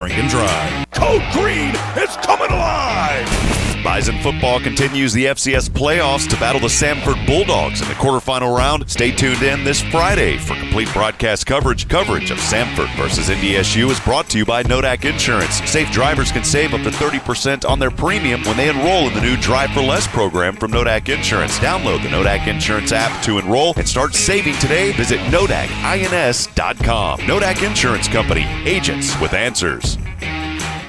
Drink and drive. Code Green is coming alive! Bison football continues the FCS playoffs to battle the Samford Bulldogs in the quarterfinal round. Stay tuned in this Friday for complete broadcast coverage. Coverage of Samford versus NDSU is brought to you by Nodak Insurance. Safe drivers can save up to 30% on their premium when they enroll in the new Drive for Less program from Nodak Insurance. Download the Nodak Insurance app to enroll and start saving today. Visit NodakINS.com. Nodak Insurance Company. Agents with answers.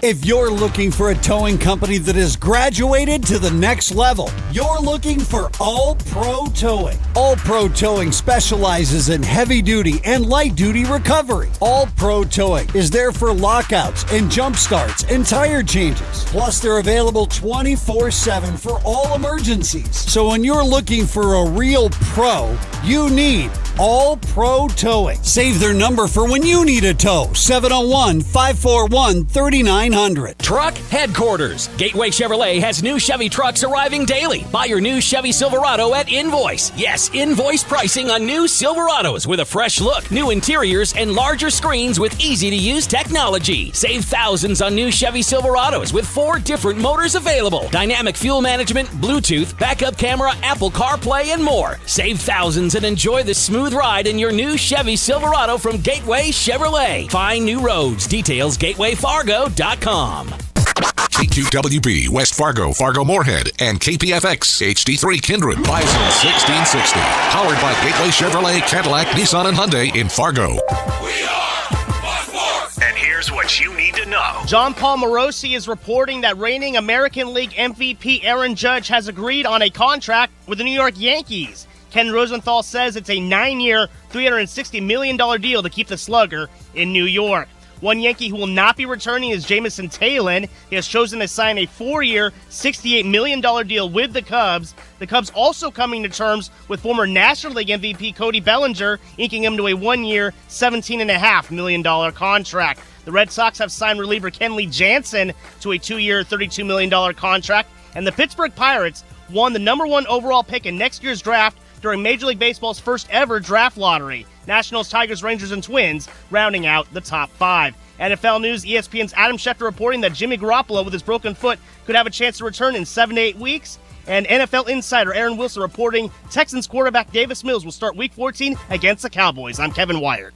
If you're looking for a towing company that has graduated to the next level, you're looking for All Pro Towing. All Pro Towing specializes in heavy-duty and light-duty recovery. All Pro Towing is there for lockouts and jump starts and tire changes. Plus, they're available 24/7 for all emergencies. So when you're looking for a real pro, you need All Pro Towing. Save their number for when you need a tow. 701-541-3900. Truck Headquarters. Gateway Chevrolet has new Chevy trucks arriving daily. Buy your new Chevy Silverado at Invoice. Yes, Invoice pricing on new Silverados with a fresh look, new interiors, and larger screens with easy-to-use technology. Save thousands on new Chevy Silverados with 4 different motors available. Dynamic fuel management, Bluetooth, backup camera, Apple CarPlay, and more. Save thousands and enjoy the smooth ride in your new Chevy Silverado from Gateway Chevrolet. Find new roads. Details gatewayfargo.com. KQWB, West Fargo, Fargo-Moorhead, and KPFX, HD3 Kindred, Bison 1660. Powered by Gateway Chevrolet, Cadillac, Nissan, and Hyundai in Fargo. We are Fox Sports. And here's what you need to know. John Paul Morosi is reporting that reigning American League MVP Aaron Judge has agreed on a contract with the New York Yankees. Ken Rosenthal says it's a 9-year, $360 million deal to keep the slugger in New York. One Yankee who will not be returning is Jameson Taillon. He has chosen to sign a 4-year, $68 million deal with the Cubs. The Cubs also coming to terms with former National League MVP Cody Bellinger, inking him to a 1-year, $17.5 million contract. The Red Sox have signed reliever Kenley Jansen to a 2-year, $32 million contract. And the Pittsburgh Pirates won the number 1 overall pick in next year's draft during Major League Baseball's first ever draft lottery. Nationals, Tigers, Rangers, and Twins rounding out the top 5. NFL news, ESPN's Adam Schefter reporting that Jimmy Garoppolo with his broken foot could have a chance to return in 7 to 8 weeks. And NFL insider Aaron Wilson reporting Texans quarterback Davis Mills will start Week 14 against the Cowboys. I'm Kevin Wyatt.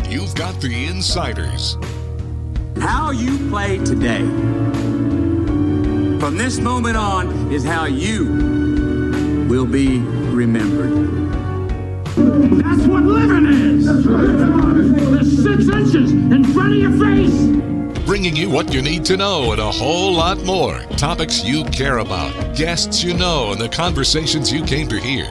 You've got the Insiders. How you play today, from this moment on, is how you will be remembered. That's what living is. The 6 inches in front of your face. Bringing you what you need to know and a whole lot more. Topics you care about, guests you know, and the conversations you came to hear.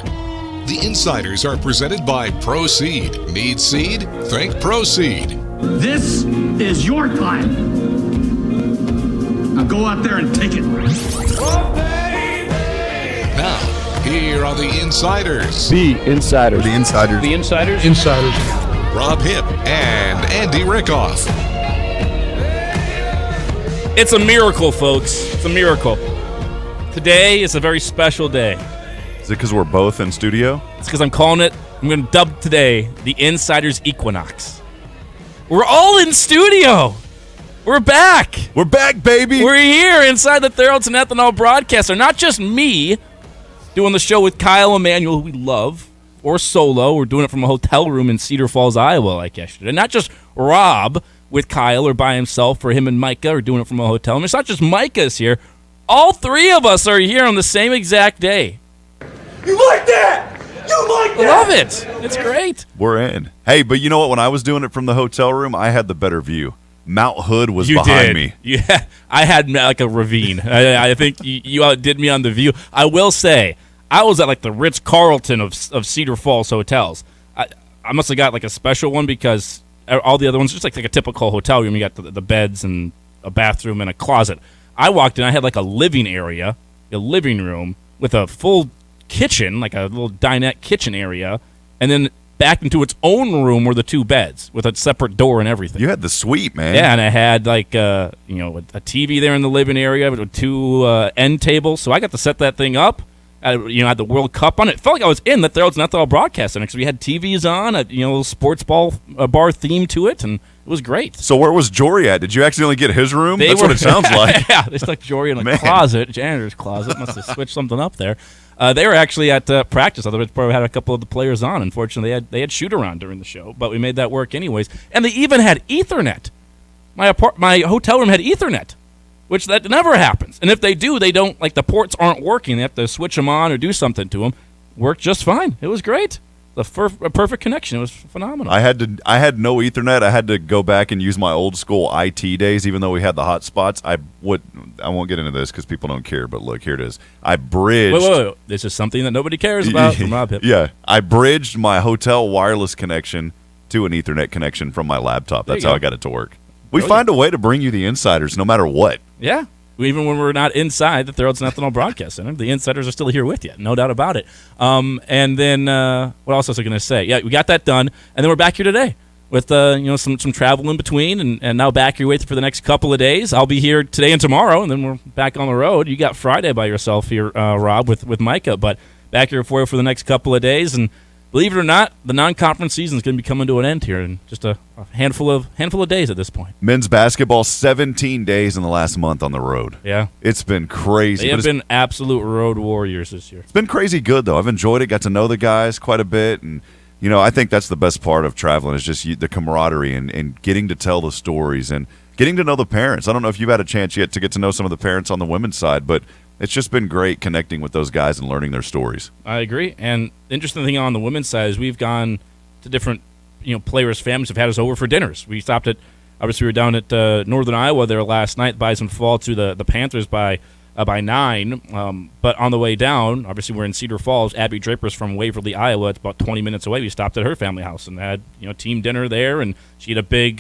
The Insiders are presented by Proceed. Need seed? Think Proceed. This is your time. Now go out there and take it. Now, here are the Insiders. The Insiders. The Insiders. The Insiders. Insiders. Rob Hipp and Andy Rickoff. It's a miracle, folks. It's a miracle. Today is a very special day. Is it because we're both in studio? It's because I'm going to dub today the Insiders Equinox. We're all in studio. We're back. We're back, baby. We're here inside the Theraldson Ethanol broadcaster. Not just me doing the show with Kyle Emanuel, who we love, or solo. We're doing it from a hotel room in Cedar Falls, Iowa, like yesterday. Not just Rob with Kyle or by himself, or him and Micah are doing it from a hotel room. It's not just Micah's here. All 3 of us are here on the same exact day. You like that? You like that? Love it. It's great. We're in. Hey, but you know what? When I was doing it from the hotel room, I had the better view. Mount Hood was behind me. Yeah, I had like a ravine. I think you outdid me on the view. I will say, I was at like the Ritz-Carlton of Cedar Falls hotels. I must have got like a special one because all the other ones just like a typical hotel room. You got the beds and a bathroom and a closet. I walked in, I had like a living area, a living room with a full kitchen, like a little dinette kitchen area, and then back into its own room were the 2 beds with a separate door and everything. You had the suite, man. Yeah, and I had like a TV there in the living area with 2 end tables, so I got to set that thing up, Had the World Cup on it. It felt like I was in the Thorold's Not All broadcast center because we had TVs on, a little sports bar theme to it, and it was great. So where was Jory at? Did you accidentally get his room? That's what it sounds like. Yeah, they stuck Jory in a closet, janitor's closet. Must have switched something up there. They were actually at practice. Otherwise, probably had a couple of the players on. Unfortunately, they had shoot around during the show, but we made that work anyways. And they even had Ethernet. My hotel room had Ethernet, which that never happens. And if they do, they don't, like, the ports aren't working. They have to switch them on or do something to them. Worked just fine. It was great. A perfect connection. It was phenomenal. I had no Ethernet. I had to go back and use my old school IT days, even though we had the hot spots. I won't get into this because people don't care, but look, here it is. I bridged. Wait. This is something that nobody cares about from Rob Hip. Yeah. I bridged my hotel wireless connection to an Ethernet connection from my laptop. That's how I got it to work. We find a way to bring you the insiders no matter what. Yeah. Even when we're not inside the Thorold's National Broadcast Center, the insiders are still here with you, no doubt about it. And then what else was I going to say? Yeah, we got that done, and then we're back here today with some travel in between, and now back here with for the next couple of days. I'll be here today and tomorrow, and then we're back on the road. You got Friday by yourself here, Rob, with Micah, but back here for you for the next couple of days. And believe it or not, the non-conference season is going to be coming to an end here in just a handful of days at this point. Men's basketball, 17 days in the last month on the road. Yeah. It's been crazy. They have been absolute road warriors this year. It's been crazy good, though. I've enjoyed it, got to know the guys quite a bit, and I think that's the best part of traveling is just the camaraderie and getting to tell the stories and getting to know the parents. I don't know if you've had a chance yet to get to know some of the parents on the women's side, but it's just been great connecting with those guys and learning their stories. I agree. And the interesting thing on the women's side is we've gone to different, players' families have had us over for dinners. We stopped at, obviously we were down at Northern Iowa there last night, Bison Fall to the Panthers by 9. But on the way down, obviously we're in Cedar Falls. Abby Draper's from Waverly, Iowa. It's about 20 minutes away. We stopped at her family house and had, team dinner there. And she had a big,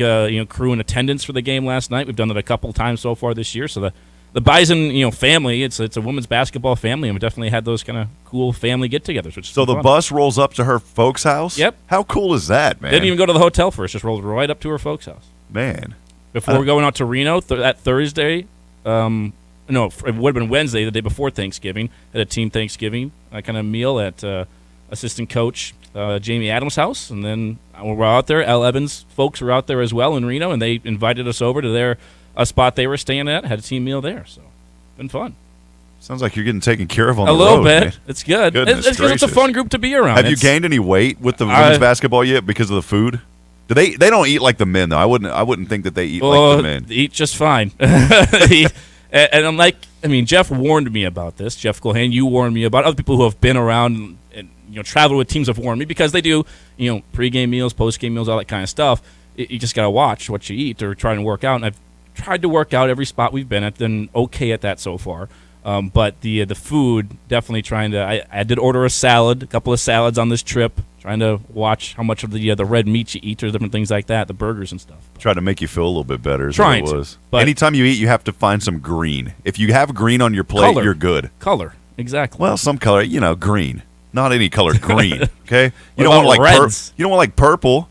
crew in attendance for the game last night. We've done it a couple times so far this year. So the Bison, family, it's a women's basketball family, and we definitely had those kind of cool family get-togethers. Which so the fun. Bus rolls up to her folks' house? Yep. How cool is that, man? Didn't even go to the hotel first, just rolled right up to her folks' house. Man. Before we're going out to Reno that Thursday, no, it would have been Wednesday, the day before Thanksgiving, at a team Thanksgiving kind of meal at assistant coach Jamie Adams' house, and then we're out there. Al Evans' folks were out there as well in Reno, and they invited us over to their spot they were staying at, had a team meal there, so been fun. Sounds like you're getting taken care of on the road. A little bit. Man. It's good. Goodness it's a fun group to be around. Have you gained any weight with the women's basketball yet because of the food? Do they don't eat like the men though. I wouldn't think that they eat like the men. They eat just fine. And I'm like, Jeff warned me about this. Jeff Culhane, you warned me about it. Other people who have been around and traveled with teams have warned me because they do, pregame meals, postgame meals, all that kind of stuff. You just got to watch what you eat or try and work out. And I've tried to work out every spot we've been at, been okay at that so far. But the food, definitely trying to. I did order a couple of salads on this trip, trying to watch how much of the red meat you eat or different things like that, the burgers and stuff. Try to make you feel a little bit better. Is trying what it was. But anytime you eat, you have to find some green. If you have green on your plate, you're good. Color, exactly. Well, some color, green. Not any color green. Okay, you don't want you don't want like purple.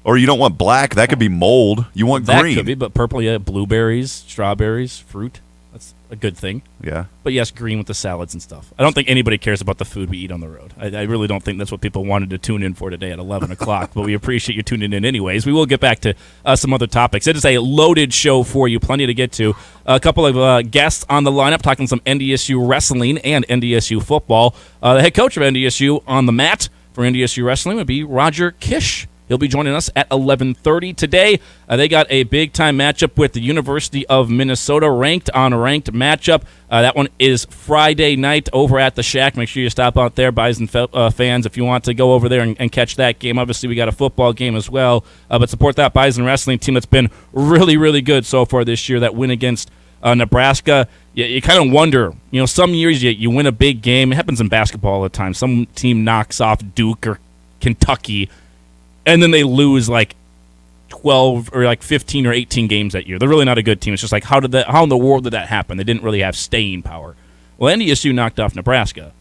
Or you don't want black. That could be mold. You want that green. That could be, but purple, yeah, blueberries, strawberries, fruit. That's a good thing. Yeah. But yes, green with the salads and stuff. I don't think anybody cares about the food we eat on the road. I really don't think that's what people wanted to tune in for today at 11 o'clock, but we appreciate you tuning in anyways. We will get back to some other topics. It is a loaded show for you, plenty to get to. A couple of guests on the lineup talking some NDSU wrestling and NDSU football. The head coach of NDSU on the mat for NDSU wrestling would be Roger Kish. He'll be joining us at 11:30 today. They got a big-time matchup with the University of Minnesota, ranked-on-ranked matchup. That one is Friday night over at the Shack. Make sure you stop out there, Bison fans, if you want to go over there and catch that game. Obviously, we got a football game as well. But support that Bison wrestling team that's been really, really good so far this year. That win against Nebraska, you kind of wonder, some years you win a big game. It happens in basketball all the time. Some team knocks off Duke or Kentucky, and then they lose like 12 or like 15 or 18 games that year. They're really not a good team. It's just like, how in the world did that happen? They didn't really have staying power. Well, NDSU knocked off Nebraska,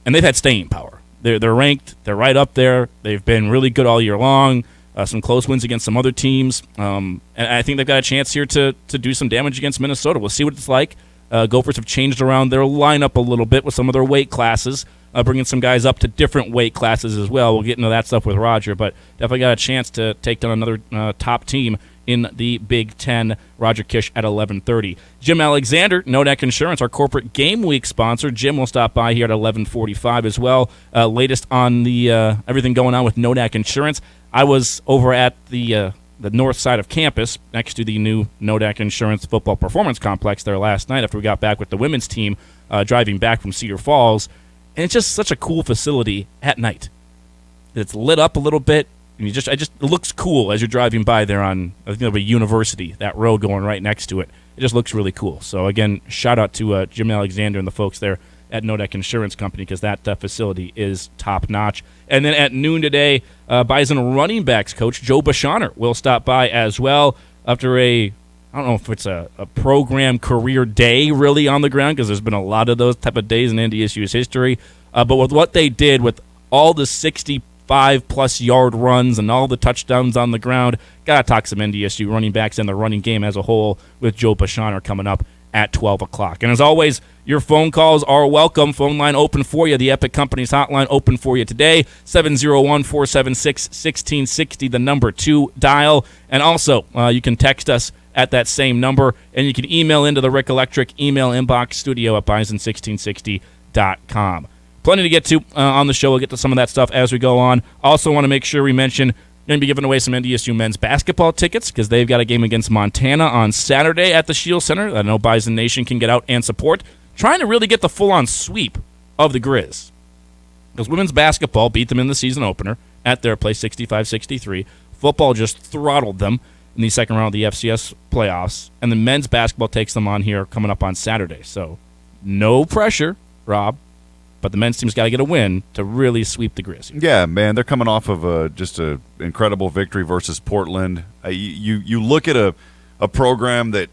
and they've had staying power. They're ranked. They're right up there. They've been really good all year long. Some close wins against some other teams. And I think they've got a chance here to do some damage against Minnesota. We'll see what it's like. Gophers have changed around their lineup a little bit with some of their weight classes, bringing some guys up to different weight classes as well. We'll get into that stuff with Roger, but definitely got a chance to take down another top team in the Big Ten. Roger Kish at 11:30. Jim Alexander, Nodak Insurance, our corporate game week sponsor. Jim will stop by here at 11:45 as well. Latest on the everything going on with Nodak Insurance. I was over at the north side of campus next to the new Nodak Insurance Football Performance Complex there last night after we got back with the women's team driving back from Cedar Falls. And it's just such a cool facility at night. It's lit up a little bit. And it looks cool as you're driving by there on, I think, a university, that road going right next to it. It just looks really cool. So, again, shout out to Jim Alexander and the folks there at Nodak Insurance Company because that facility is top-notch. And then at noon today, Bison running backs coach Joe Beschorner will stop by as well after I don't know if it's a program career day really on the ground because there's been a lot of those type of days in NDSU's history. But with what they did with all the 65-plus yard runs and all the touchdowns on the ground, got to talk some NDSU running backs and the running game as a whole with Joe Beschorner coming up at 12 o'clock. And as always, your phone calls are welcome. Phone line open for you. The Epic Companies hotline open for you today. 701-476-1660, the number to dial. And also, you can text us at that same number, and you can email into the Rick Electric email inbox studio at bison1660.com. Plenty to get to on the show. We'll get to some of that stuff as we go on. Also want to make sure we mention we're going to be giving away some NDSU men's basketball tickets because they've got a game against Montana on Saturday at the Shield Center. I know Bison Nation can get out and support. Trying to really get the full-on sweep of the Grizz. Because women's basketball beat them in the season opener at their place 65-63. Football just throttled them in the second round of the FCS playoffs. And the men's basketball takes them on here coming up on Saturday. So no pressure, Rob. But the men's team's got to get a win to really sweep the Grizz. Yeah, man, they're coming off of just an incredible victory versus Portland. You look at a program that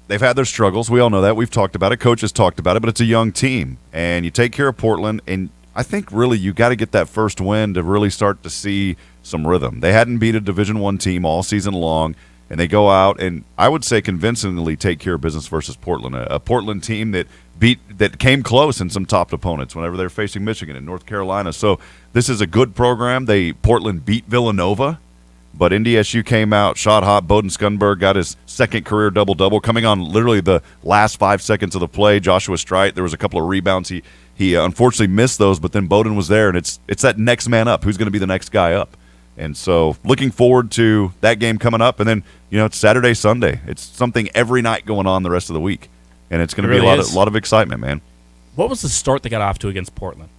they've had their struggles. We all know that. We've talked about it. Coaches talked about it, but it's a young team. And you take care of Portland, and I think really you got to get that first win to really start to see some rhythm. They hadn't beat a Division I team all season long, and they go out and I would say convincingly take care of business versus Portland, a Portland team that came close in some top opponents whenever they were facing Michigan and North Carolina. So this is a good program. Portland beat Villanova, but NDSU came out, shot hot. Bowden Skunberg got his second career double-double coming on literally the last 5 seconds of the play. Joshua Strite, there was a couple of rebounds. He unfortunately missed those, but then Bowden was there, and it's that next man up. Who's going to be the next guy up? And so looking forward to that game coming up. And then, it's Saturday, Sunday. It's something every night going on the rest of the week. And it's going to be a lot of excitement, man. What was the start they got off to against Portland?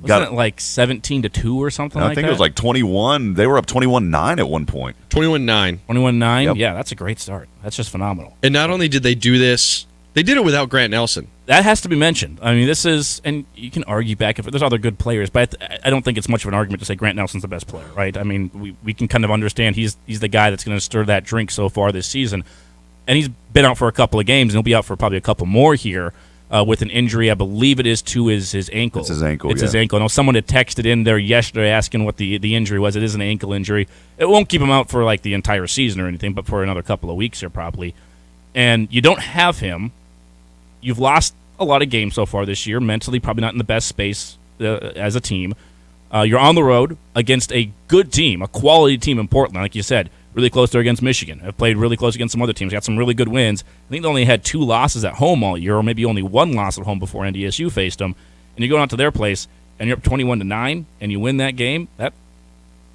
Wasn't it like 17-2 or something like that? I think it was like 21. They were up 21-9 at one point. 21-9. 21-9? Yep. Yeah, that's a great start. That's just phenomenal. And not only did they do this, they did it without Grant Nelson. That has to be mentioned. I mean, this is, and you can argue back if there's other good players, but I don't think it's much of an argument to say Grant Nelson's the best player, right? I mean, we can kind of understand he's the guy that's going to stir that drink so far this season. And he's been out for a couple of games, and he'll be out for probably a couple more here with an injury. I believe it is to his ankle. It's his ankle, his ankle. I know someone had texted in there yesterday asking what the injury was. It is an ankle injury. It won't keep him out for like the entire season or anything, but for another couple of weeks here probably. And you don't have him. You've lost a lot of games so far this year. Mentally, probably not in the best space as a team. You're on the road against a good team, a quality team in Portland, like you said. Really close there against Michigan. Have played really close against some other teams. Got some really good wins. I think they only had 2 losses at home all year, or maybe only 1 loss at home before NDSU faced them. And you go out to their place, and you're up 21-9, and you win that game.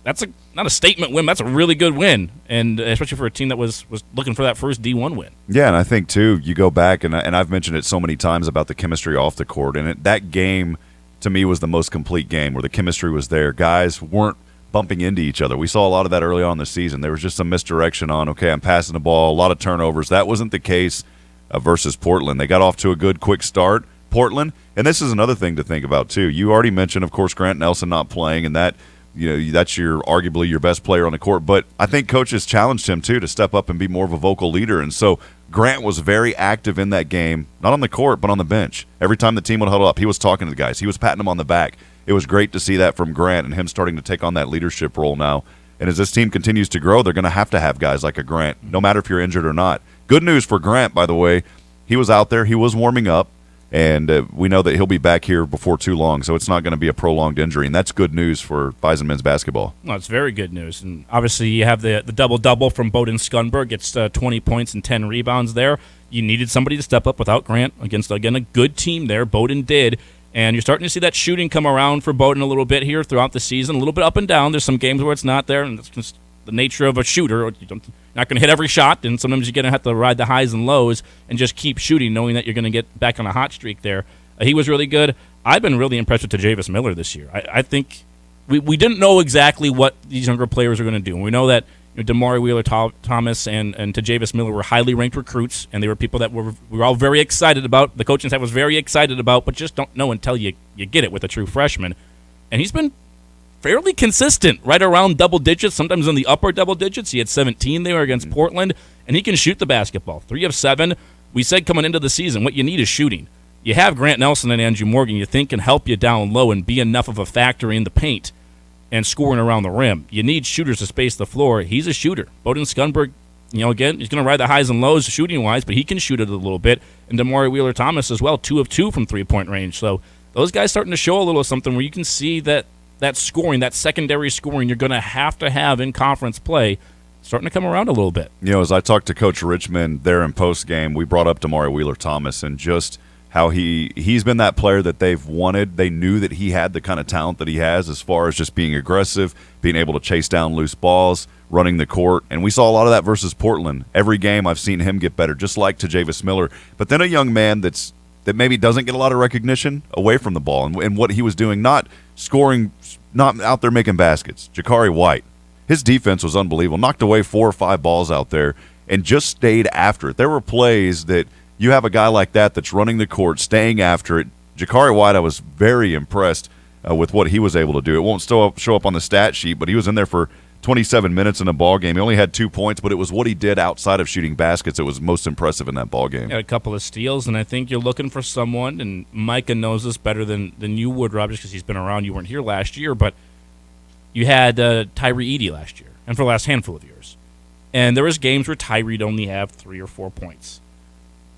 That's not a statement win. That's a really good win, and especially for a team that was looking for that first D1 win. Yeah, and I think, too, you go back, and I've mentioned it so many times about the chemistry off the court, and that game, to me, was the most complete game where the chemistry was there. Guys weren't bumping into each other. We saw a lot of that early on in the season. There was just some misdirection on, okay, I'm passing the ball, a lot of turnovers. That wasn't the case versus Portland. They got off to a good, quick start. Portland, and this is another thing to think about, too. You already mentioned, of course, Grant Nelson not playing, and that that's arguably your best player on the court. But I think coaches challenged him, too, to step up and be more of a vocal leader. And so Grant was very active in that game, not on the court, but on the bench. Every time the team would huddle up, he was talking to the guys. He was patting them on the back. It was great to see that from Grant and him starting to take on that leadership role now. And as this team continues to grow, they're going to have guys like a Grant, no matter if you're injured or not. Good news for Grant, by the way, he was out there. He was warming up. And we know that he'll be back here before too long, so it's not going to be a prolonged injury, and that's good news for Bison men's basketball. Well, it's very good news. And obviously you have the double-double from Bowden Skunberg. Gets 20 points and 10 rebounds there. You needed somebody to step up without Grant against, again, a good team there. Bowden did. And you're starting to see that shooting come around for Bowden a little bit here throughout the season, a little bit up and down. There's some games where it's not there, and that's just the nature of a shooter. You're not going to hit every shot, and sometimes you're going to have to ride the highs and lows and just keep shooting, knowing that you're going to get back on a hot streak there. He was really good. I've been really impressed with Tajavis Miller this year. I think we didn't know exactly what these younger players are going to do. We know that Damari Wheeler-Thomas and Tajavis Miller were highly ranked recruits, and they were people that we were all very excited about. The coaching staff was very excited about, but just don't know until you get it with a true freshman. And he's been fairly consistent, right around double digits, sometimes in the upper double digits. He had 17 there against Portland, and he can shoot the basketball. 3 of 7. We said coming into the season, what you need is shooting. You have Grant Nelson and Andrew Morgan you think can help you down low and be enough of a factor in the paint and scoring around the rim. You need shooters to space the floor. He's a shooter. Bowden Skunberg, again, he's going to ride the highs and lows shooting-wise, but he can shoot it a little bit. And Damari Wheeler-Thomas as well, 2 of 2 from three-point range. So those guys starting to show a little something where you can see that scoring, that secondary scoring you're going to have in conference play starting to come around a little bit. As I talked to Coach Richmond there in post-game, we brought up Damari Wheeler-Thomas and just how he's been that player that they've wanted. They knew that he had the kind of talent that he has as far as just being aggressive, being able to chase down loose balls, running the court. And we saw a lot of that versus Portland. Every game I've seen him get better, just like Tajavis Miller. But then a young man that maybe doesn't get a lot of recognition away from the ball and what he was doing, not scoring, not out there making baskets. Jakari White, his defense was unbelievable. Knocked away 4 or 5 balls out there and just stayed after it. There were plays that you have a guy like that that's running the court, staying after it. Jakari White, I was very impressed with what he was able to do. It won't still show up on the stat sheet, but he was in there for 27 minutes in a ball game. He only had 2 points, but it was what he did outside of shooting baskets that was most impressive in that ball game. Had a couple of steals, and I think you're looking for someone, and Micah knows this better than you would, Rob, just because he's been around. You weren't here last year, but you had Tyree Edey last year, and for the last handful of years. And there was games where Tyree'd only have 3 or 4 points.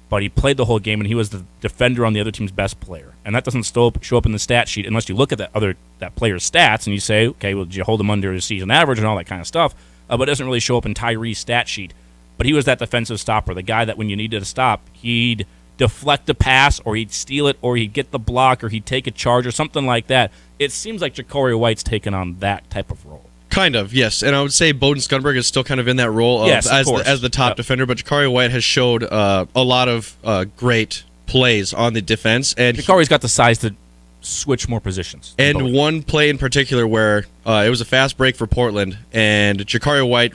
But he played the whole game, and he was the defender on the other team's best player. And that doesn't show up in the stat sheet unless you look at that player's stats and you say, okay, well, did you hold him under his season average and all that kind of stuff? But it doesn't really show up in Tyree's stat sheet. But he was that defensive stopper, the guy that when you needed to stop, he'd deflect a pass or he'd steal it or he'd get the block or he'd take a charge or something like that. It seems like Jakari White's taken on that type of role. Kind of, yes. And I would say Bowden Skunberg is still kind of in that role as the top defender, but Jakari White has showed a lot of great plays on the defense. And Jakari's got the size to switch more positions. And one play in particular where it was a fast break for Portland, and Jakari White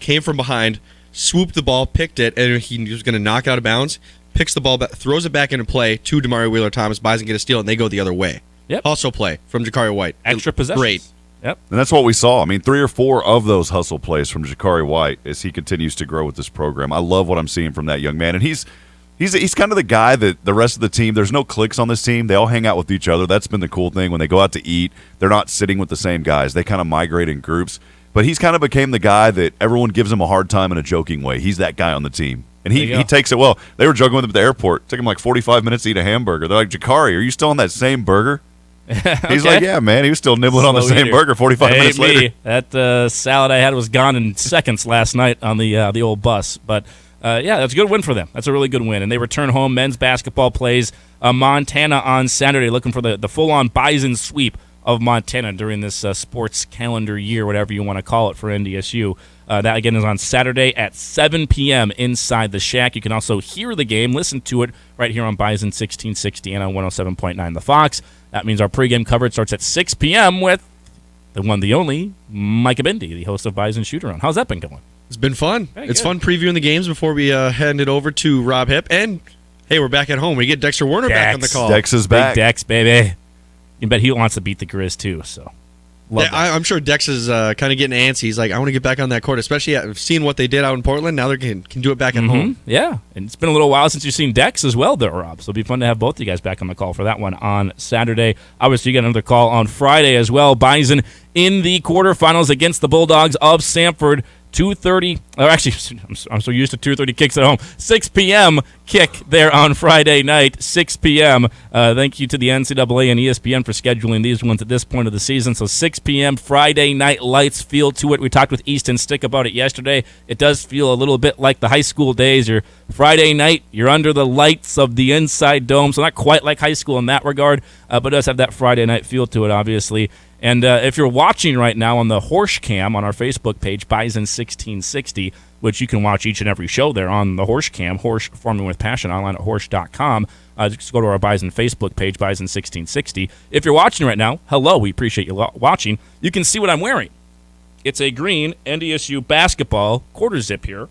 came from behind, swooped the ball, picked it, and he was going to knock it out of bounds, picks the ball back, throws it back into play to Damari Wheeler-Thomas, Bison get a steal, and they go the other way. Yep. Also play from Jakari White. Extra possessions. Great. Yep. And that's what we saw. 3 or 4 of those hustle plays from Jakari White as he continues to grow with this program. I love what I'm seeing from that young man. And he's kind of the guy that the rest of the team, there's no cliques on this team. They all hang out with each other. That's been the cool thing. When they go out to eat, they're not sitting with the same guys. They kind of migrate in groups. But he's kind of became the guy that everyone gives him a hard time in a joking way. He's that guy on the team. And he takes it well. They were joking with him at the airport. It took him like 45 minutes to eat a hamburger. They're like, Jakari, are you still on that same burger? He's like, yeah, man. He was still nibbling on the same burger 45 minutes later. That salad I had was gone in seconds last night on the old bus. But, that's a good win for them. That's a really good win. And they return home. Men's basketball plays Montana on Saturday, looking for the full-on Bison sweep of Montana during this sports calendar year, whatever you want to call it, for NDSU. That, again, is on Saturday at 7 p.m. inside the Shack. You can also hear the game, listen to it right here on Bison 1660 and on 107.9 The Fox. That means our pregame coverage starts at 6 p.m. with the one, the only, Micah Bendy, the host of Bison Shoot-Around. How's that been going? It's been fun. It's fun previewing the games before we hand it over to Rob Hipp. And, hey, we're back at home. We get Dexter Warner back on the call. Dex is back. Big Dex, baby. You bet he wants to beat the Grizz, too, so... I'm sure Dex is kind of getting antsy. He's like, I want to get back on that court, especially seeing what they did out in Portland. Now they can do it back at home. Yeah, and it's been a little while since you've seen Dex as well, there, Rob. So it'll be fun to have both of you guys back on the call for that one on Saturday. Obviously, you got another call on Friday as well. Bison in the quarterfinals against the Bulldogs of Samford 2:30, or actually, I'm so used to 2:30 kicks at home. 6 p.m. kick there on Friday night, 6 p.m. Thank you to the NCAA and ESPN for scheduling these ones at this point of the season. So 6 p.m. Friday night lights feel to it. We talked with Easton Stick about it yesterday. It does feel a little bit like the high school days. Your Friday night, you're under the lights of the Inside Dome, so not quite like high school in that regard, but it does have that Friday night feel to it, obviously. And if you're watching right now on the Horse Cam on our Facebook page, Bison1660, which you can watch each and every show there on the Horse Cam, Horse Farming with Passion, online at horse.com. Just go to our Bison Facebook page, Bison1660. If you're watching right now, hello, we appreciate you watching. You can see what I'm wearing. It's a green NDSU basketball quarter zip here.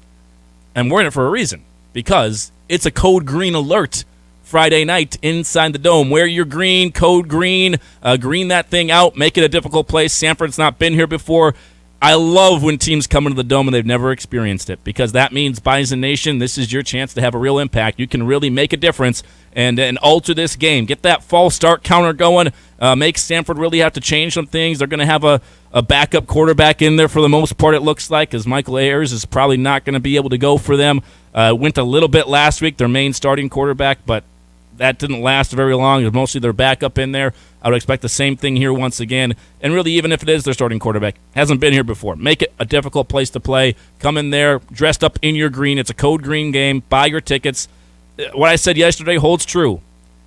I'm wearing it for a reason, because it's a code green alert. Friday night inside the dome. Wear your green, code green, green that thing out, make it a difficult place. Sanford's not been here before. I love when teams come into the dome and they've never experienced it, because that means Bison Nation, this is your chance to have a real impact. You can really make a difference and alter this game. Get that false start counter going. Make Sanford really have to change some things. They're going to have a backup quarterback in there for the most part, it looks like, because Michael Ayers is probably not going to be able to go for them. Went a little bit last week, their main starting quarterback, but that didn't last very long. It was mostly their backup in there. I would expect the same thing here once again. And really, even if it is their starting quarterback, hasn't been here before. Make it a difficult place to play. Come in there dressed up in your green. It's a code green game. Buy your tickets. What I said yesterday holds true.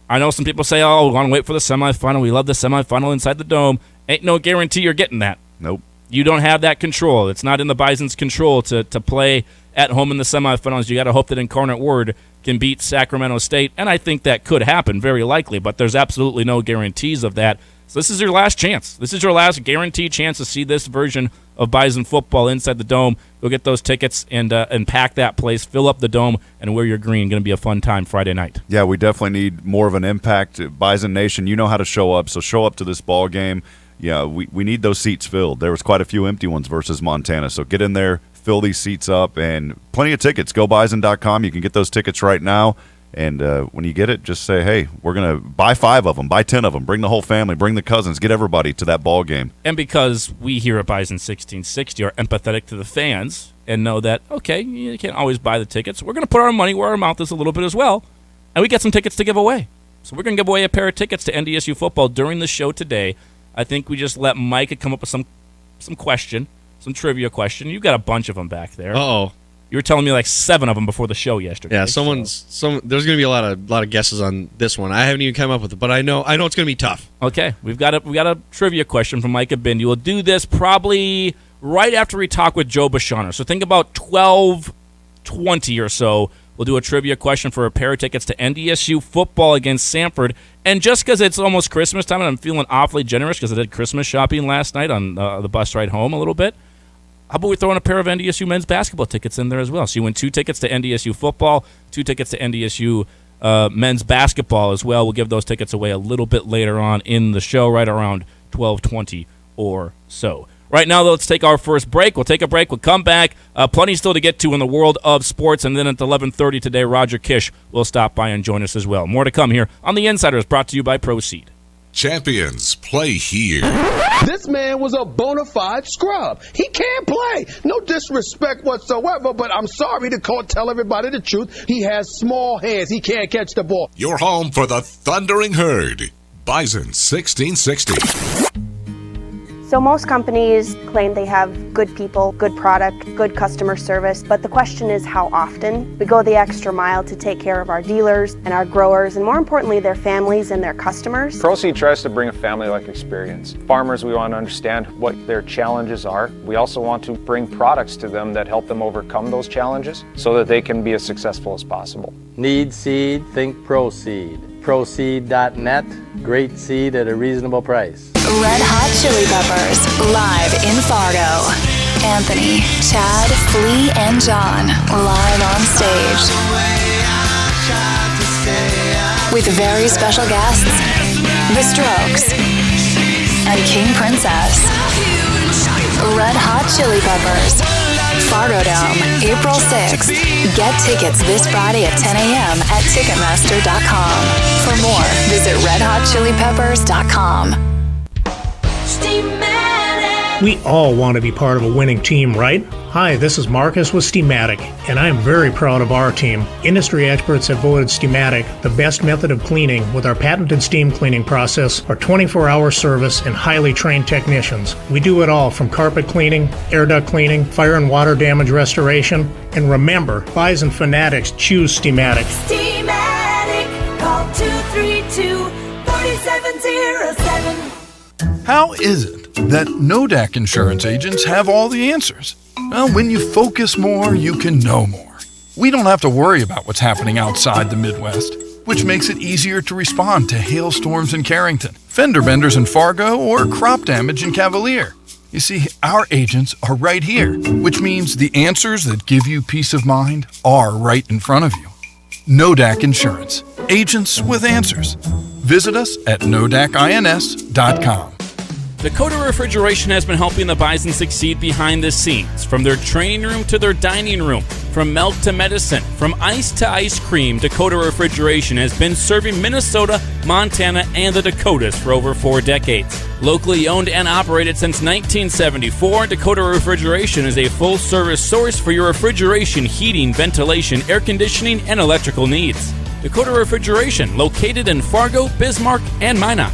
I know some people say, oh, we want to wait for the semifinal. We love the semifinal inside the dome. Ain't no guarantee you're getting that. Nope. You don't have that control. It's not in the Bison's control to play at home in the semifinals. You got to hope that Incarnate Word can beat Sacramento State, and I think that could happen, very likely, but there's absolutely no guarantees of that. So this is your last chance. This is your last guaranteed chance to see this version of Bison football inside the dome. Go get those tickets and pack that place, fill up the dome, and wear your green. Going to be a fun time Friday night. Yeah, we definitely need more of an impact. Bison Nation, you know how to show up, so show up to this ball game. Yeah, we need those seats filled. There was quite a few empty ones versus Montana, so get in there, fill these seats up, and plenty of tickets. Go Bison.com. You can get those tickets right now, and when you get it, just say, hey, we're going to buy 5 of them, buy 10 of them, bring the whole family, bring the cousins, get everybody to that ball game. And because we here at Bison 1660 are empathetic to the fans and know that, okay, you can't always buy the tickets, we're going to put our money where our mouth is a little bit as well, and we got some tickets to give away. So we're going to give away a pair of tickets to NDSU football during the show today. I think we just let Micah come up with some question, some trivia question. You've got a bunch of them back there. Uh-oh. You were telling me like 7 of them before the show yesterday. Yeah, there's going to be a lot of guesses on this one. I haven't even come up with it, but I know it's going to be tough. Okay, we got a trivia question from Micah Bindi. We'll do this probably right after we talk with Joe Beschorner. So think about 12:20 or so. We'll do a trivia question for a pair of tickets to NDSU football against Sanford. And just because it's almost Christmas time and I'm feeling awfully generous because I did Christmas shopping last night on the bus ride home a little bit, how about we throw in a pair of NDSU men's basketball tickets in there as well? So you win 2 tickets to NDSU football, 2 tickets to NDSU men's basketball as well. We'll give those tickets away a little bit later on in the show, right around 12:20 or so. Right now, though, let's take our first break. We'll take a break. We'll come back. Plenty still to get to in the world of sports. And then at 11:30 today, Roger Kish will stop by and join us as well. More to come here on The Insiders, brought to you by Proceed. Champions play here. This man was a bona fide scrub. He can't play. No disrespect whatsoever, but I'm sorry to tell everybody the truth. He has small hands. He can't catch the ball. You're home for the Thundering Herd. Bison 1660. So most companies claim they have good people, good product, good customer service, but the question is how often. We go the extra mile to take care of our dealers and our growers, and more importantly, their families and their customers. Proceed tries to bring a family-like experience. Farmers, we want to understand what their challenges are. We also want to bring products to them that help them overcome those challenges so that they can be as successful as possible. Need seed? Think Proceed. Proceed.net. Great seed at a reasonable price. Red Hot Chili Peppers, live in Fargo. Anthony, Chad, Flea, and John, live on stage. With very special guests, The Strokes, and King Princess. Red Hot Chili Peppers, Fargo Dome, April 6th. Get tickets this Friday at 10 a.m. at Ticketmaster.com. For more, visit redhotchilipeppers.com. We all want to be part of a winning team, right? Hi, this is Marcus with Steamatic, and I am very proud of our team. Industry experts have voted Steamatic the best method of cleaning with our patented steam cleaning process, our 24-hour service, and highly trained technicians. We do it all from carpet cleaning, air duct cleaning, fire and water damage restoration, and remember, Bison fanatics choose Steamatic. Steamatic, call 232-4707. How is it that NODAC insurance agents have all the answers? Well, when you focus more, you can know more. We don't have to worry about what's happening outside the Midwest, which makes it easier to respond to hailstorms in Carrington, fender benders in Fargo, or crop damage in Cavalier. You see, our agents are right here, which means the answers that give you peace of mind are right in front of you. NODAC Insurance. Agents with answers. Visit us at nodacins.com. Dakota Refrigeration has been helping the Bison succeed behind the scenes. From their training room to their dining room, from milk to medicine, from ice to ice cream, Dakota Refrigeration has been serving Minnesota, Montana, and the Dakotas for over 4 decades. Locally owned and operated since 1974, Dakota Refrigeration is a full-service source for your refrigeration, heating, ventilation, air conditioning, and electrical needs. Dakota Refrigeration, located in Fargo, Bismarck, and Minot.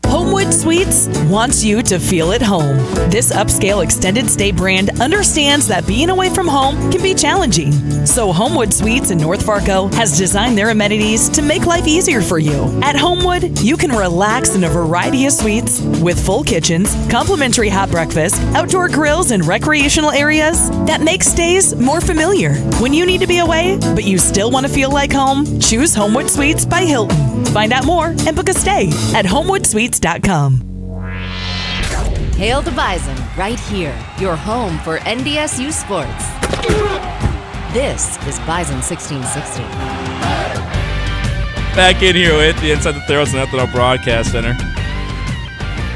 Homewood Suites wants you to feel at home. This upscale extended stay brand understands that being away from home can be challenging. So Homewood Suites in North Fargo has designed their amenities to make life easier for you. At Homewood, you can relax in a variety of suites with full kitchens, complimentary hot breakfast, outdoor grills, and recreational areas that make stays more familiar. When you need to be away, but you still want to feel like home, choose Homewood Suites by Hilton. Find out more and book a stay at HomewoodSuites.com. Hail the Bison, right here, your home for NDSU sports. This is Bison 1660. Back in here with the Inside the Theros and Ethanol Broadcast Center.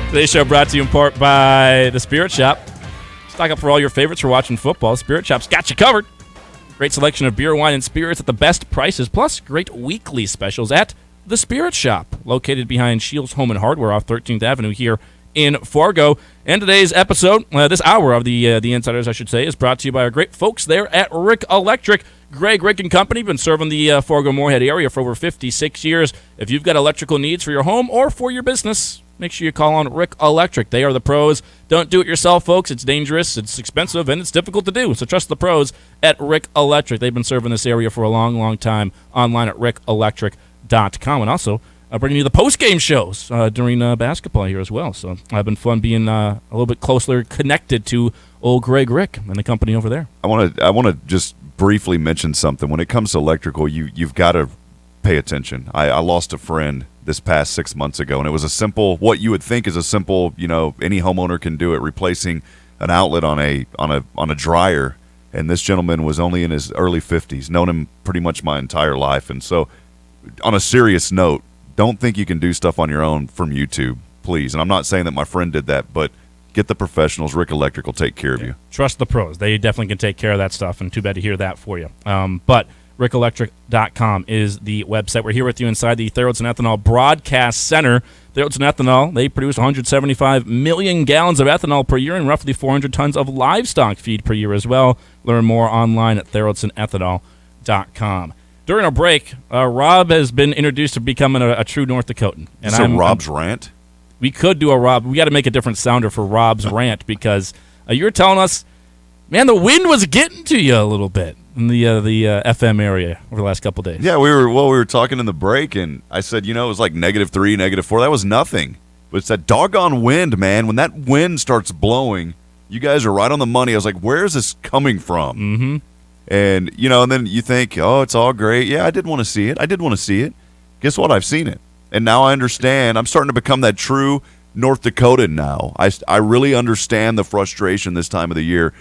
Today's show brought to you in part by the Spirit Shop. Stock up for all your favorites for watching football. Spirit Shop's got you covered. Great selection of beer, wine, and spirits at the best prices, plus great weekly specials at the Spirit Shop, located behind Shields Home and Hardware off 13th Avenue here in Fargo. And today's episode, this hour of the Insiders, I should say, is brought to you by our great folks there at Rick Electric. Greg Rick and Company, been serving the Fargo-Moorhead area for over 56 years. If you've got electrical needs for your home or for your business, make sure you call on Rick Electric. They are the pros. Don't do it yourself, folks. It's dangerous, it's expensive, and it's difficult to do. So trust the pros at Rick Electric. They've been serving this area for a long, long time. Online at rickelectric.com. And also bringing you the post-game shows during basketball here as well. So it's been fun being a little bit closer connected to old Greg Rick and the company over there. I want to just briefly mention something. When it comes to electrical, you've got to pay attention. I lost a friend this past 6 months ago, and it was a simple, what you would think is a simple, any homeowner can do it, replacing an outlet on a dryer. And this gentleman was only in his early 50s, known him pretty much my entire life. And so, on a serious note, don't think you can do stuff on your own from YouTube, please. And I'm not saying that my friend did that, but get the professionals. Rick Electric will take care of you. Trust the pros. They definitely can take care of that stuff, and too bad to hear that for you. But rickelectric.com is the website. We're here with you inside the Theros and Ethanol Broadcast Center. Theros and Ethanol, they produce 175 million gallons of ethanol per year and roughly 400 tons of livestock feed per year as well. Learn more online at therosandethanol.com. During our break, Rob has been introduced to becoming a true North Dakotan. And so Rob's rant? We could do a Rob. We got to make a different sounder for Rob's rant because you were telling us, man, the wind was getting to you a little bit in the FM area over the last couple of days. Yeah, we were talking in the break, and I said, it was like -3, -4. That was nothing. But it's that doggone wind, man. When that wind starts blowing, you guys are right on the money. I was like, where is this coming from? Mm-hmm. And, and then you think, oh, it's all great. Yeah, I did want to see it. Guess what? I've seen it. And now I understand. I'm starting to become that true North Dakotan now. I really understand the frustration this time of the year.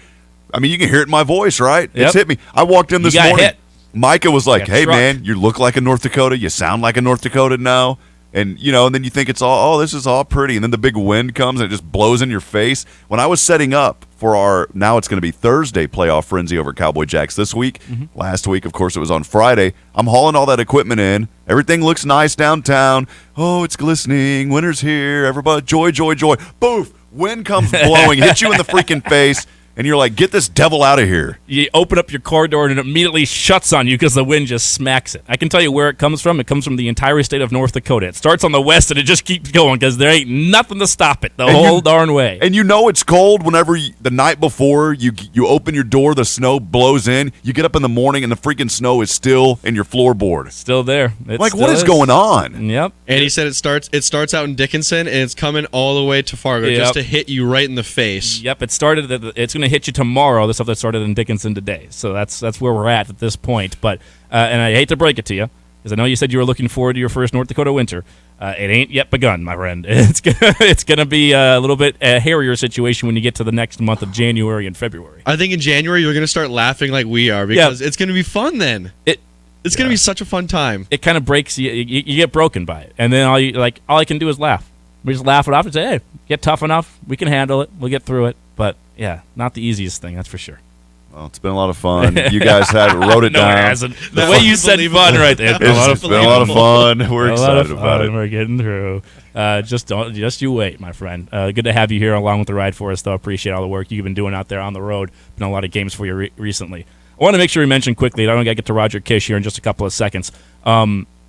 I mean, you can hear it in my voice, right? Yep. It's hit me. I walked in this morning. Hit. Micah was like, hey, struck. man, you look like a North Dakota. You sound like a North Dakota now. And, and then you think it's all, this is all pretty. And then the big wind comes and it just blows in your face. When I was setting up for now it's going to be Thursday playoff frenzy over Cowboy Jacks this week. Mm-hmm. Last week, of course, it was on Friday. I'm hauling all that equipment in. Everything looks nice downtown. Oh, it's glistening. Winter's here. Everybody, joy, joy, joy. Boof! Wind comes blowing, hits you in the freaking face. and you're like, get this devil out of here. You open up your car door and it immediately shuts on you because the wind just smacks it. I can tell you where it comes from. It comes from the entire state of North Dakota. It starts on the west and it just keeps going because there ain't nothing to stop it the whole darn way. And you know it's cold whenever the night before you open your door, the snow blows in. You get up in the morning and the freaking snow is still in your floorboard. Still there. What is going on? Yep. And he said it starts out in Dickinson and it's coming all the way to Fargo just to hit you right in the face. Yep. It's going to hit you tomorrow. The stuff that started in Dickinson today. So that's where we're at this point. But and I hate to break it to you, because I know you said you were looking forward to your first North Dakota winter. It ain't yet begun, my friend. It's gonna be a little bit a hairier situation when you get to the next month of January and February. I think in January you're gonna start laughing like we are because it's gonna be fun then. It's gonna be such a fun time. It kind of breaks you. You get broken by it, and then all I can do is laugh. We just laugh it off and say, "Hey, get tough enough. We can handle it. We'll get through it." But yeah, not the easiest thing, that's for sure. Well, it's been a lot of fun. You guys wrote it No, down. it hasn't. The way you said fun right there. It's been a lot of fun. We're excited about it. We're getting through. Just you wait, my friend. Good to have you here along with the ride for us, though. Appreciate all the work you've been doing out there on the road. Been a lot of games for you recently. I want to make sure we mention quickly, I don't got to get to Roger Kish here in just a couple of seconds.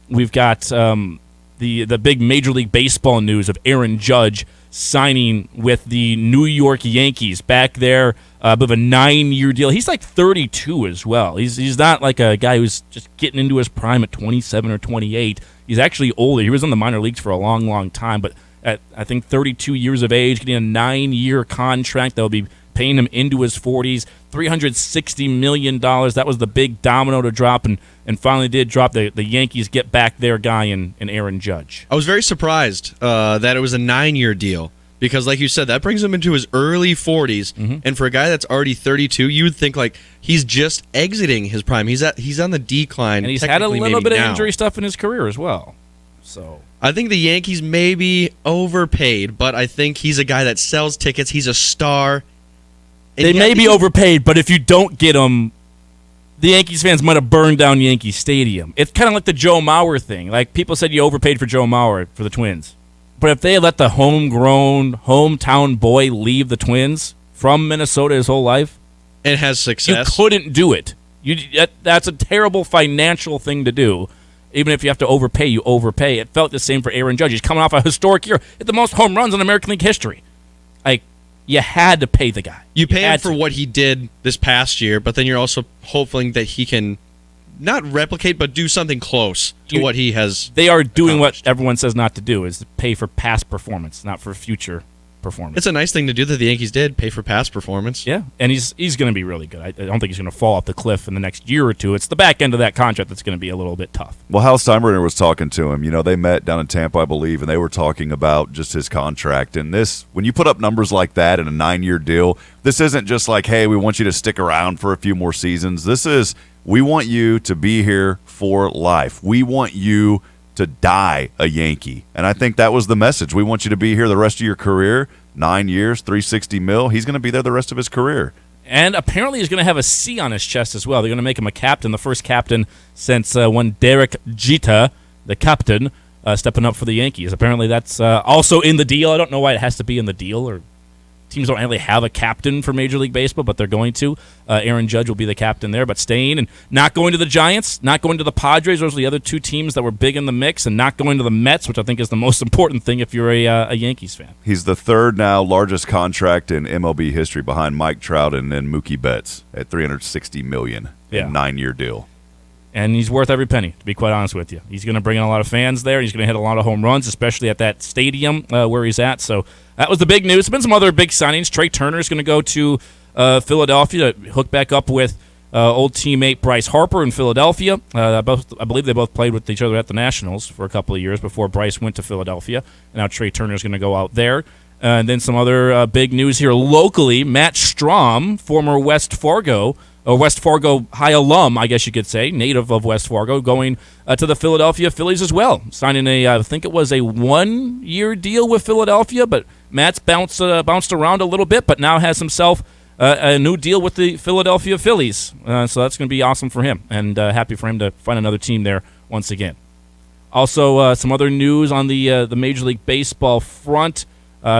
We've got the big Major League Baseball news of Aaron Judge signing with the New York Yankees back there with a 9-year deal. He's like 32 as well. He's not like a guy who's just getting into his prime at 27 or 28. He's actually older. He was in the minor leagues for a long, long time, but at I think 32 years of age, getting a 9-year contract that will be paying him into his 40s, $360 million. That was the big domino to drop, and finally did drop. The Yankees get back their guy in Aaron Judge. I was very surprised that it was a 9-year deal because, like you said, that brings him into his early 40s. Mm-hmm. And for a guy that's already 32, you would think like he's just exiting his prime. He's on the decline. And he's had a little bit of injury stuff in his career as well. So I think the Yankees maybe overpaid, but I think he's a guy that sells tickets. He's a star. They may be overpaid, but if you don't get him, the Yankees fans might have burned down Yankee Stadium. It's kind of like the Joe Mauer thing. Like, people said you overpaid for Joe Mauer for the Twins. But if they let the homegrown, hometown boy leave the Twins from Minnesota his whole life, and has success, you couldn't do it. That's a terrible financial thing to do. Even if you have to overpay, you overpay. It felt the same for Aaron Judge. He's coming off a historic year. Hit the most home runs in American League history. You had to pay the guy. You pay him for what he did this past year, but then you're also hoping that he can not replicate, but do something close to what he has. They are doing what everyone says not to do, is to pay for past performance, not for future performance. It's a nice thing to do that the Yankees did, pay for past performance. Yeah, and he's going to be really good. I don't think he's going to fall off the cliff in the next year or two. It's the back end of that contract that's going to be a little bit tough. Well, Hal Steinbrenner was talking to him. You know, they met down in Tampa, I believe, and they were talking about just his contract. And this, when you put up numbers like that in a 9-year deal, this isn't just like, hey, we want you to stick around for a few more seasons. This is, we want you to be here for life. We want you to die a Yankee. And I think that was the message. We want you to be here the rest of your career. 9 years, $360 million. He's going to be there the rest of his career. And apparently he's going to have a C on his chest as well. They're going to make him a captain, the first captain since when Derek Jeter, the captain, stepping up for the Yankees. Apparently that's also in the deal. I don't know why it has to be in the deal, or teams don't really have a captain for Major League Baseball, but they're going to. Aaron Judge will be the captain there, but staying and not going to the Giants, not going to the Padres. Those are the other two teams that were big in the mix, and not going to the Mets, which I think is the most important thing if you're a Yankees fan. He's the third now largest contract in MLB history behind Mike Trout and then Mookie Betts at $360 million in a 9-year deal. And he's worth every penny, to be quite honest with you. He's going to bring in a lot of fans there. He's going to hit a lot of home runs, especially at that stadium where he's at. So that was the big news. There's been some other big signings. Trey Turner is going to go to Philadelphia to hook back up with old teammate Bryce Harper in Philadelphia. I believe they both played with each other at the Nationals for a couple of years before Bryce went to Philadelphia. And now Trey Turner is going to go out there. And then some other big news here locally. Matt Strom, former West Fargo High alum, I guess you could say, native of West Fargo, going to the Philadelphia Phillies as well, signing I think it was a 1-year deal with Philadelphia, but Matt's bounced around a little bit, but now has himself a new deal with the Philadelphia Phillies, so that's going to be awesome for him, and happy for him to find another team there once again. Also, some other news on the Major League Baseball front.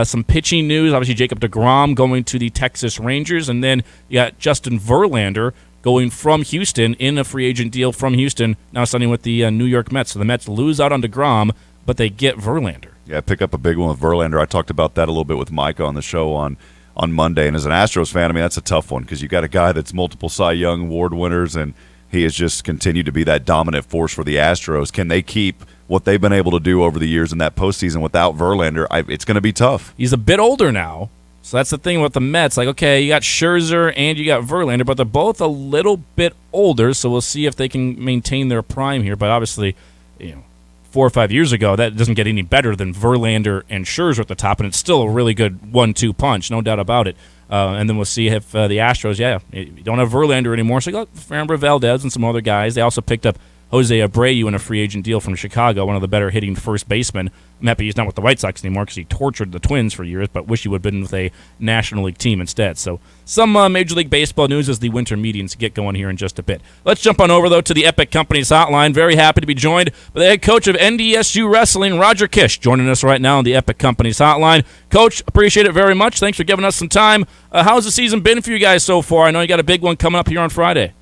Some pitching news. Obviously, Jacob deGrom going to the Texas Rangers. And then you got Justin Verlander going from Houston in a free agent deal from Houston, now signing with the New York Mets. So the Mets lose out on deGrom, but they get Verlander. Yeah, pick up a big one with Verlander. I talked about that a little bit with Micah on the show on Monday. And as an Astros fan, I mean, that's a tough one because you got a guy that's multiple Cy Young Award winners, and he has just continued to be that dominant force for the Astros. Can they keep what they've been able to do over the years in that postseason without Verlander? It's going to be tough. He's a bit older now. So that's the thing with the Mets. Like, okay, you got Scherzer and you got Verlander, but they're both a little bit older, so we'll see if they can maintain their prime here. But obviously, 4 or 5 years ago, that doesn't get any better than Verlander and Scherzer at the top, and it's still a really good 1-2 punch, no doubt about it. And then we'll see if the Astros, you don't have Verlander anymore, so you got Framber Valdez and some other guys. They also picked up Jose Abreu in a free agent deal from Chicago, one of the better hitting first basemen. I'm happy he's not with the White Sox anymore because he tortured the Twins for years, but wish he would have been with a National League team instead. So some Major League Baseball news as the winter meetings get going here in just a bit. Let's jump on over, though, to the Epic Companies hotline. Very happy to be joined by the head coach of NDSU Wrestling, Roger Kish, joining us right now on the Epic Companies hotline. Coach, appreciate it very much. Thanks for giving us some time. How's the season been for you guys so far? I know you got a big one coming up here on Friday.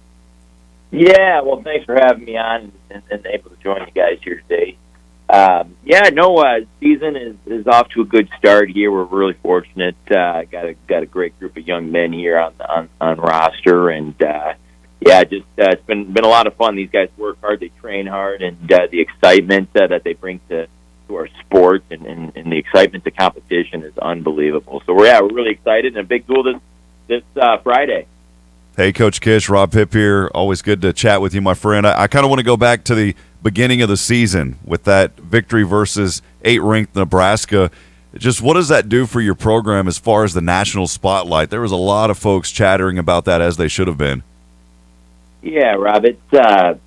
Yeah, well, thanks for having me on and able to join you guys here today. Season is off to a good start here. We're really fortunate. Got a great group of young men here on roster, and it's been a lot of fun. These guys work hard, they train hard, and the excitement that they bring to our sport and the excitement to competition is unbelievable. So we're really excited, and a big duel this Friday. Hey, Coach Kish, Rob Hipp here. Always good to chat with you, my friend. I kind of want to go back to the beginning of the season with that victory versus 8th-ranked Nebraska. Just what does that do for your program as far as the national spotlight? There was a lot of folks chattering about that, as they should have been. Yeah, Rob, it's I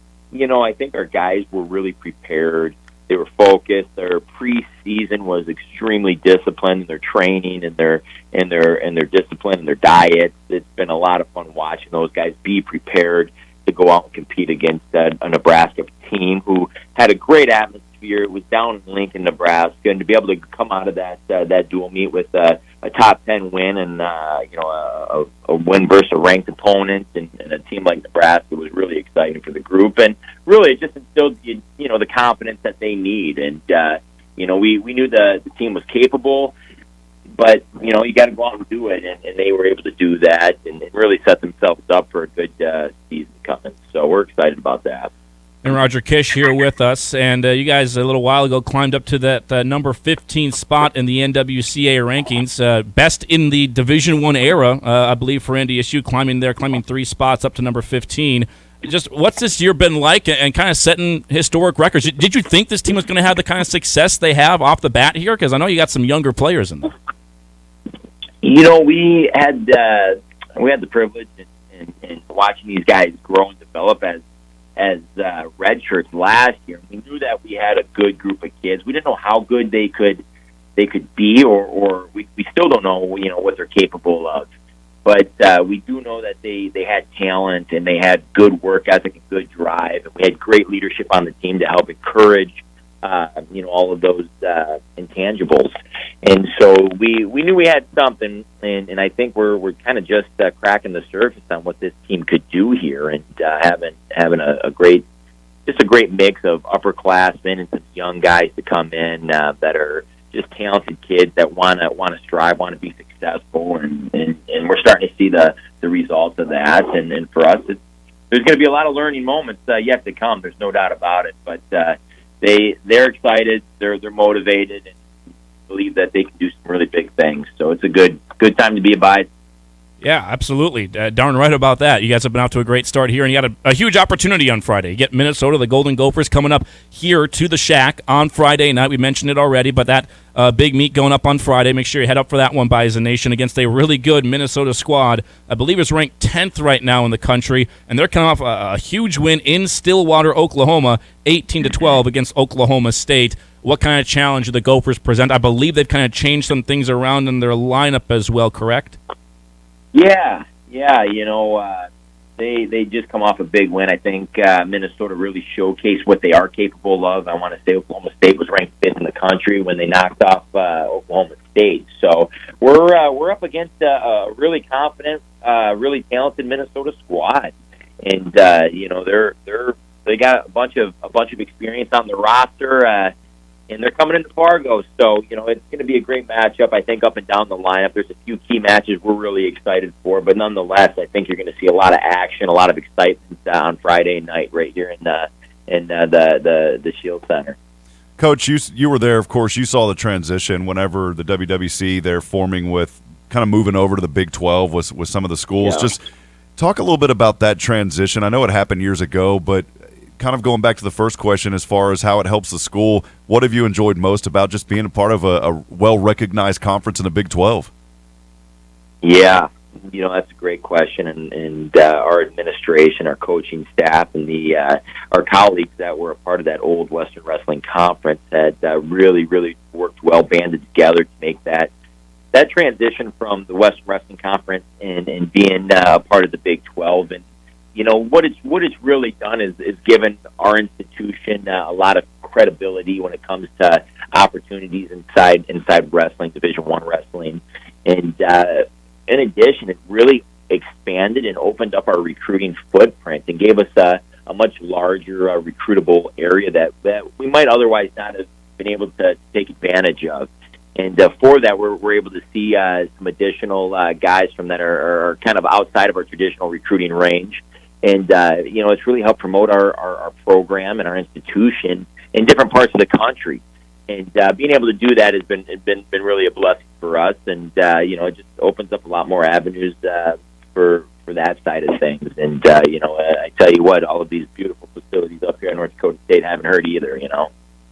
think our guys were really prepared. They were focused. Their preseason was extremely disciplined in their training and their discipline and their diets. It's been a lot of fun watching those guys be prepared to go out and compete against a Nebraska team who had a great atmosphere. It was down in Lincoln, Nebraska, and to be able to come out of that dual meet with a top 10 win and a win versus a ranked opponent and a team like Nebraska was really exciting for the group, and really it just instilled the confidence that they need. And we knew the team was capable, but you got to go out and do it, and they were able to do that and really set themselves up for a good season coming. So we're excited about that. And Roger Kish here with us, and you guys a little while ago climbed up to that number 15 spot in the NWCA rankings, best in the Division I era, I believe, for NDSU, climbing 3 spots up to number 15. Just what's this year been like, and kind of setting historic records? Did you think this team was going to have the kind of success they have off the bat here? Because I know you got some younger players in there. We had the privilege in watching these guys grow and develop as red shirts last year. We knew that we had a good group of kids. We didn't know how good they could be, or we still don't know what they're capable of. But we do know that they had talent and they had good work ethic and good drive, and we had great leadership on the team to help encourage all of those intangibles. And so we knew we had something, and I think we're kind of just cracking the surface on what this team could do here, and having a great mix of upperclassmen and some young guys to come in that are just talented kids that want to strive, want to be successful, and we're starting to see the results of that. And for us, there's going to be a lot of learning moments yet to come. There's no doubt about it. But they're excited, they're motivated, and believe that they can do some really big things. So it's a good time to be a Bison. Yeah, absolutely. Darn right about that. You guys have been out to a great start here, and you got a huge opportunity on Friday. You get Minnesota, the Golden Gophers, coming up here to the Shack on Friday night. We mentioned it already, but that big meet going up on Friday. Make sure you head up for that one, Bison Nation, against a really good Minnesota squad. I believe it's ranked 10th right now in the country, and they're coming off a huge win in Stillwater, Oklahoma, 18-12 against Oklahoma State. What kind of challenge do the Gophers present? I believe they've kind of changed some things around in their lineup as well, correct? Yeah. They just come off a big win. I think Minnesota really showcased what they are capable of. I want to say Oklahoma State was ranked 5th in the country when they knocked off Oklahoma State. So we're up against a really confident, really talented Minnesota squad, and they got a bunch of experience on the roster, and they're coming into Fargo. So it's going to be a great matchup. I think up and down the lineup, there's a few key matches we're really excited for, but nonetheless, I think you're going to see a lot of action, a lot of excitement on Friday night right here in the Shield Center. Coach, you were there, of course. You saw the transition whenever the WWC, they're forming with kind of moving over to the Big 12 with some of the schools. Yeah. Just talk a little bit about that transition. I know it happened years ago, but kind of going back to the first question as far as how it helps the school, what have you enjoyed most about just being a part of a well-recognized conference in the Big 12? Yeah, that's a great question, and our administration, our coaching staff, and our colleagues that were a part of that old Western Wrestling Conference had really, really worked well, banded together to make that transition from the Western Wrestling Conference and being a part of the Big 12. And what it's really done is given our institution a lot of credibility when it comes to opportunities inside wrestling, Division I wrestling, and in addition, it really expanded and opened up our recruiting footprint and gave us a much larger recruitable area that we might otherwise not have been able to take advantage of. And for that, we're able to see some additional guys from that are kind of outside of our traditional recruiting range. And, it's really helped promote our program and our institution in different parts of the country. And being able to do that has been really a blessing for us. And, it just opens up a lot more avenues for that side of things. And, I tell you what, all of these beautiful facilities up here in North Dakota State haven't hurt either,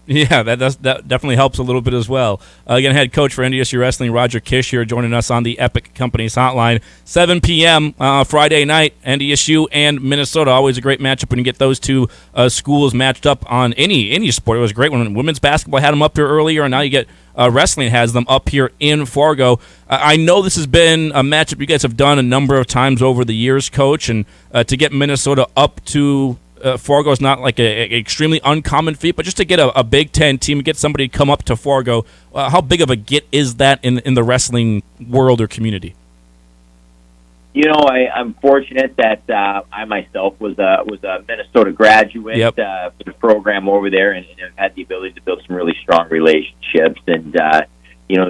Yeah, that definitely helps a little bit as well. Again, head coach for NDSU Wrestling, Roger Kish, here joining us on the Epic Companies Hotline. 7 p.m. Friday night, NDSU and Minnesota. Always a great matchup when you get those two schools matched up on any sport. It was great when women's basketball had them up here earlier, and now you get wrestling has them up here in Fargo. I know this has been a matchup you guys have done a number of times over the years, Coach, and to get Minnesota up to Fargo is not like an extremely uncommon feat, but just to get a Big Ten team, get somebody to come up to Fargo, how big of a get is that in the wrestling world or community? I'm fortunate that I myself was a Minnesota graduate for the program over there, and have had the ability to build some really strong relationships. And the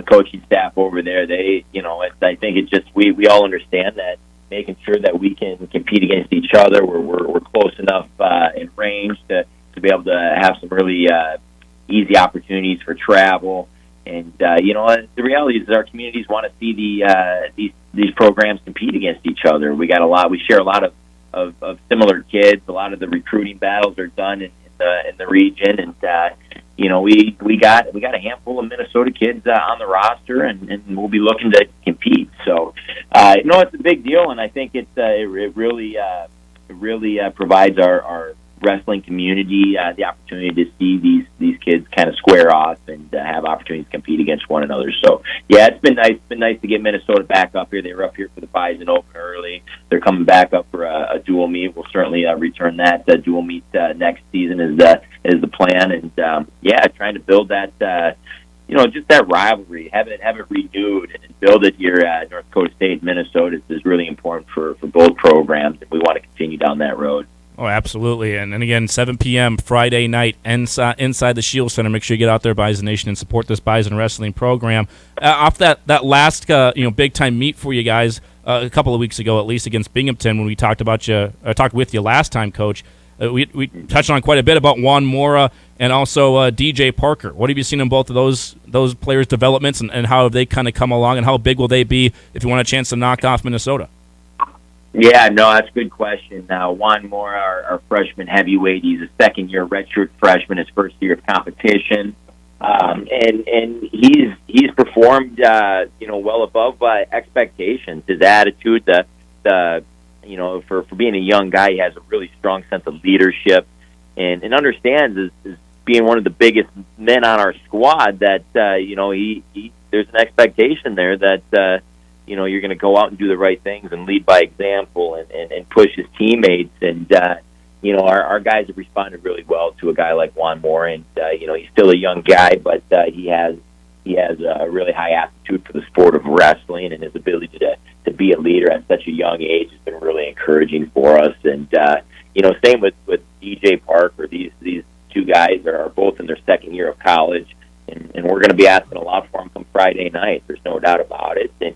coaching staff over there, I think it just we all understand that making sure that we can compete against each other. We're close enough in range to be able to have some really easy opportunities for travel. And the reality is that our communities want to see these programs compete against each other. We share a lot of similar kids. A lot of the recruiting battles are done in the region, and we got a handful of Minnesota kids on the roster, and we'll be looking to compete. So it's a big deal, and I think it really provides our wrestling community the opportunity to see these kids kind of square off and have opportunities to compete against one another. So yeah, it's been nice. It's been nice to get Minnesota back up here. They were up here for the Bison Open early. They're coming back up for a dual meet. We'll certainly return that dual meet next season is the plan. And trying to build that just that rivalry, have it renewed and build it here at North Dakota State and Minnesota is really important for both programs, and we want to continue down that road. Oh, absolutely. And again, 7 p.m. Friday night inside the Shield Center. Make sure you get out there, Bison Nation, and support this Bison Wrestling program. Off that last big-time meet for you guys a couple of weeks ago, at least, against Binghamton, when we talked with you last time, Coach, we touched on quite a bit about Juan Mora and also DJ Parker. What have you seen in both of those players' developments, and how have they kind of come along, and how big will they be if you want a chance to knock off Minnesota? Yeah, no, that's a good question. Juan Moore, our freshman heavyweight, he's a second-year redshirt freshman, his first year of competition, and he's performed, well above expectations. His attitude, for being a young guy, he has a really strong sense of leadership, and understands is being one of the biggest men on our squad that there's an expectation there that. You're going to go out and do the right things and lead by example and push his teammates. And, our guys have responded really well to a guy like Juan Moore. And, he's still a young guy, but he has he has a really high aptitude for the sport of wrestling, and his ability to be a leader at such a young age has been really encouraging for us. And same with DJ Parker. These two guys are both in their second year of college, and we're going to be asking a lot for them come Friday night. There's no doubt about it. And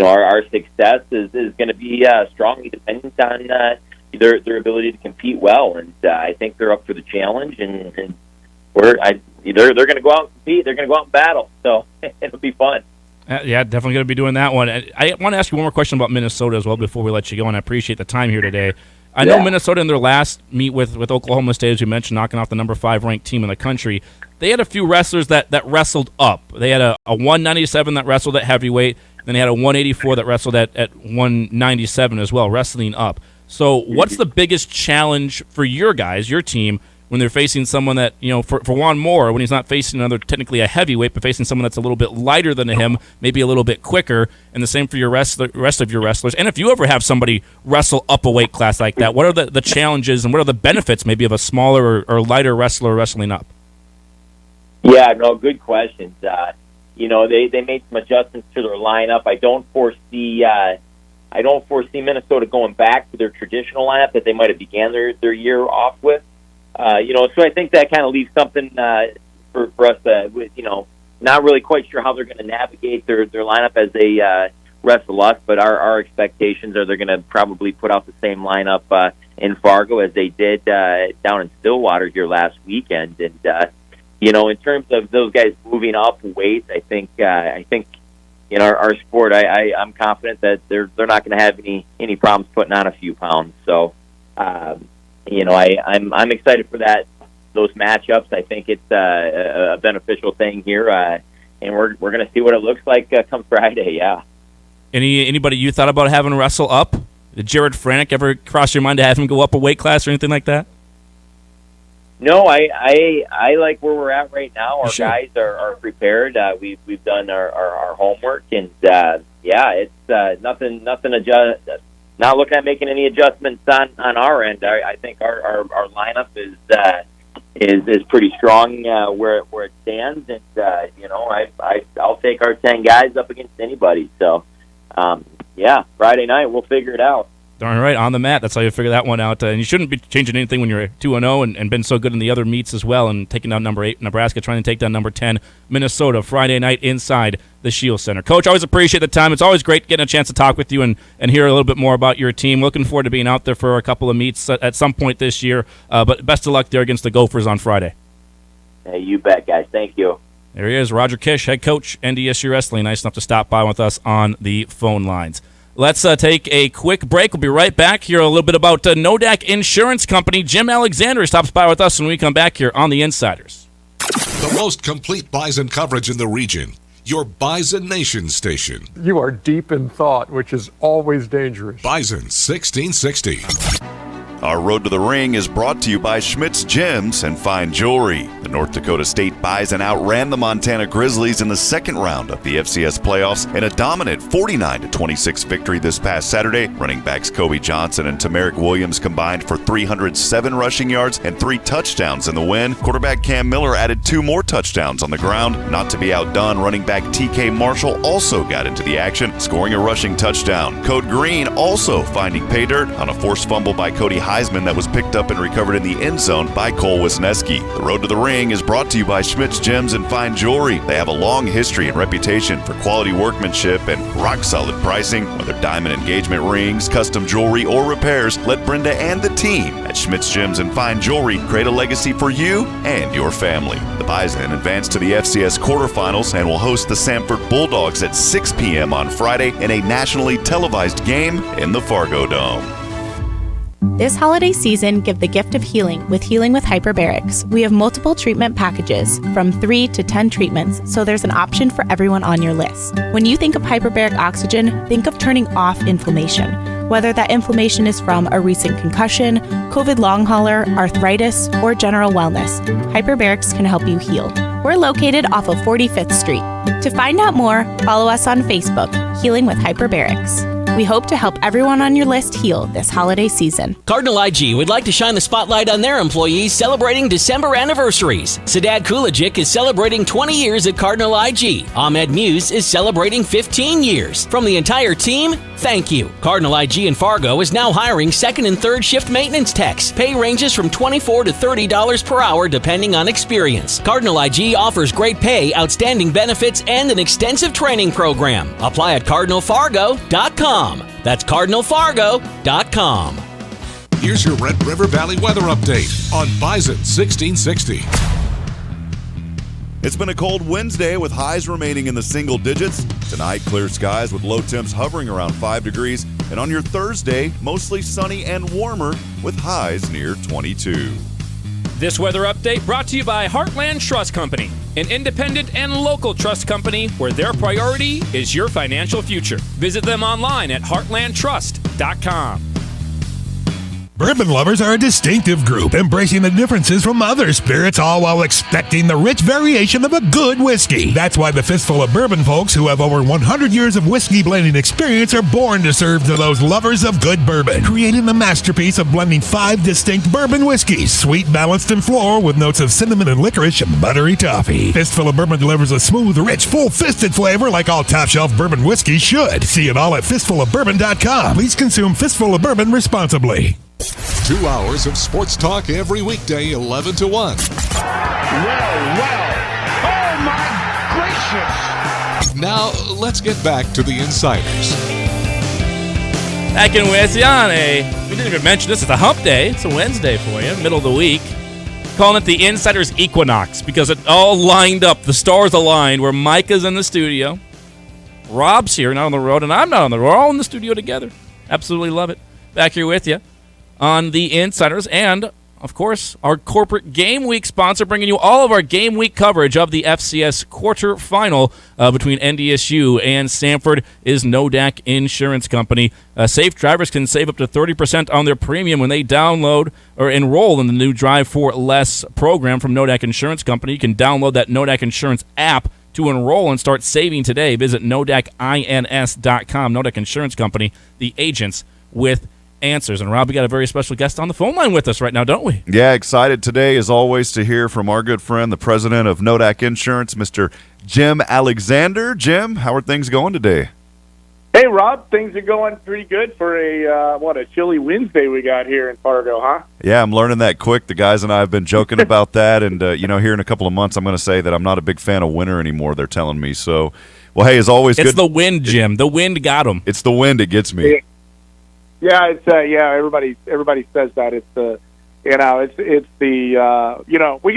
our success is going to be strongly dependent on their ability to compete well. And I think they're up for the challenge, and they're going to go out and compete. They're going to go out and battle. So it'll be fun. Yeah, definitely going to be doing that one. I want to ask you one more question about Minnesota as well before we let you go, and I appreciate the time here today. I know Minnesota in their last meet with Oklahoma State, as you mentioned, knocking off the number 5 ranked team in the country, they had a few wrestlers that wrestled up. They had a 197 that wrestled at heavyweight, then they had a 184 that wrestled at 197 as well, wrestling up. So what's the biggest challenge for your guys, your team, when they're facing someone that, for Juan Moore, when he's not facing another technically a heavyweight, but facing someone that's a little bit lighter than him, maybe a little bit quicker, and the same for your rest of your wrestlers. And if you ever have somebody wrestle up a weight class like that, what are the challenges and what are the benefits maybe of a smaller or lighter wrestler wrestling up? Yeah, no, good questions. They made some adjustments to their lineup. I don't foresee Minnesota going back to their traditional lineup that they might have began their year off with. So I think that kind of leaves something for us not really quite sure how they're going to navigate their lineup as they wrestle us, but our expectations are they're going to probably put out the same lineup in Fargo as they did down in Stillwater here last weekend. And in terms of those guys moving up weight, I think in our sport, I'm confident that they're not going to have any problems putting on a few pounds. So. I'm excited for those matchups. I think it's a beneficial thing here, and we're going to see what it looks like come Friday. Yeah. Anybody you thought about having wrestle up? Did Jared Franek ever cross your mind to have him go up a weight class or anything like that? No, I like where we're at right now. Our guys are prepared. We've done our homework, and it's nothing not looking at making any adjustments on our end. I think our lineup is pretty strong where it stands, and I'll take our 10 guys up against anybody. So Friday night we'll figure it out. Darn right, on the mat. That's how you figure that one out. And you shouldn't be changing anything when you're 2-0 and been so good in the other meets as well, and taking down number 8 Nebraska, trying to take down number 10 Minnesota Friday night inside the Shield Center. Coach, always appreciate the time. It's always great getting a chance to talk with you and hear a little bit more about your team. Looking forward to being out there for a couple of meets at some point this year. But best of luck there against the Gophers on Friday. Hey, you bet, guys. Thank you. There he is, Roger Kish, head coach, NDSU Wrestling. Nice enough to stop by with us on the phone lines. Let's take a quick break. We'll be right back. Hear a little bit about Nodak Insurance Company. Jim Alexander stops by with us when we come back here on the Insiders. The most complete Bison coverage in the region. Your Bison Nation station. You are deep in thought, which is always dangerous. Bison 1660. Our Road to the Ring is brought to you by Schmidt's Gems and Fine Jewelry. The North Dakota State Bison outran the Montana Grizzlies in the second round of the FCS playoffs in a dominant 49-26 victory this past Saturday. Running backs Kobe Johnson and Tamarick Williams combined for 307 rushing yards and 3 touchdowns in the win. Quarterback Cam Miller added 2 more touchdowns on the ground. Not to be outdone, running back TK Marshall also got into the action, scoring a rushing touchdown. Code Green also finding pay dirt on a forced fumble by Cody Heisman that was picked up and recovered in the end zone by Cole Wisniewski. The Road to the Ring is brought to you by Schmidt's Gems and Fine Jewelry. They have a long history and reputation for quality workmanship and rock-solid pricing. Whether diamond engagement rings, custom jewelry, or repairs, let Brenda and the team at Schmidt's Gems and Fine Jewelry create a legacy for you and your family. The Bison advance to the FCS quarterfinals and will host the Samford Bulldogs at 6 p.m. on Friday in a nationally televised game in the Fargo Dome. This holiday season, give the gift of healing with Hyperbarics. We have multiple treatment packages, from 3 to 10 treatments, so there's an option for everyone on your list. When you think of hyperbaric oxygen, think of turning off inflammation. Whether that inflammation is from a recent concussion, COVID long hauler, arthritis, or general wellness, Hyperbarics can help you heal. We're located off of 45th Street. To find out more, follow us on Facebook, Healing with Hyperbarics. We hope to help everyone on your list heal this holiday season. Cardinal IG would like to shine the spotlight on their employees celebrating December anniversaries. Sadad Kulajic is celebrating 20 years at Cardinal IG. Ahmed Muse is celebrating 15 years. From the entire team, thank you. Cardinal IG in Fargo is now hiring second and third shift maintenance techs. Pay ranges from $24 to $30 per hour depending on experience. Cardinal IG offers great pay, outstanding benefits, and an extensive training program. Apply at cardinalfargo.com. That's cardinalfargo.com. Here's your Red River Valley weather update on Bison 1660. It's been a cold Wednesday with highs remaining in the single digits. Tonight, clear skies with low temps hovering around 5 degrees. And on your Thursday, mostly sunny and warmer with highs near 22. This weather update brought to you by Heartland Trust Company, an independent and local trust company where their priority is your financial future. Visit them online at heartlandtrust.com. Bourbon lovers are a distinctive group, embracing the differences from other spirits, all while expecting the rich variation of a good whiskey. That's why the Fistful of Bourbon folks, who have over 100 years of whiskey blending experience, are born to serve to those lovers of good bourbon, creating the masterpiece of blending 5 distinct bourbon whiskeys, sweet, balanced, and floral, with notes of cinnamon and licorice and buttery toffee. Fistful of Bourbon delivers a smooth, rich, full-fisted flavor like all top-shelf bourbon whiskeys should. See it all at fistfulofbourbon.com. Please consume Fistful of Bourbon responsibly. 2 hours of sports talk every weekday, 11 to 1. Well. Oh, my gracious. Now, let's get back to the Insiders. Back in with you on we didn't even mention this, it's a hump day. It's a Wednesday for you, middle of the week. Calling it the Insiders Equinox because it all lined up. The stars aligned where Micah's in the studio. Rob's here, not on the road, and I'm not on the road. We're all in the studio together. Absolutely love it. Back here with you on the Insiders, and of course our corporate game week sponsor, bringing you all of our game week coverage of the FCS quarterfinal between NDSU and Samford is Nodak Insurance Company. Safe drivers can save up to 30% on their premium when they download or enroll in the new Drive for Less program from Nodak Insurance Company. You can download that Nodak Insurance app to enroll and start saving today. Visit nodakins.com. Nodak Insurance Company, the agents with answers. And Rob, we got a very special guest on the phone line with us right now, don't we? Yeah, excited today as always to hear from our good friend, the president of Nodak Insurance, Mr. Jim Alexander. Jim, how are things going today? Hey, Rob, things are going pretty good for a chilly Wednesday we got here in Fargo, huh? Yeah, I'm learning that quick. The guys and I have been joking about that, and here in a couple of months I'm going to say that I'm not a big fan of winter anymore, they're telling me. So, well, hey, as always, it's the wind, Jim. The wind got him. It's the wind, it gets me. Yeah, it's everybody says that. It's the we can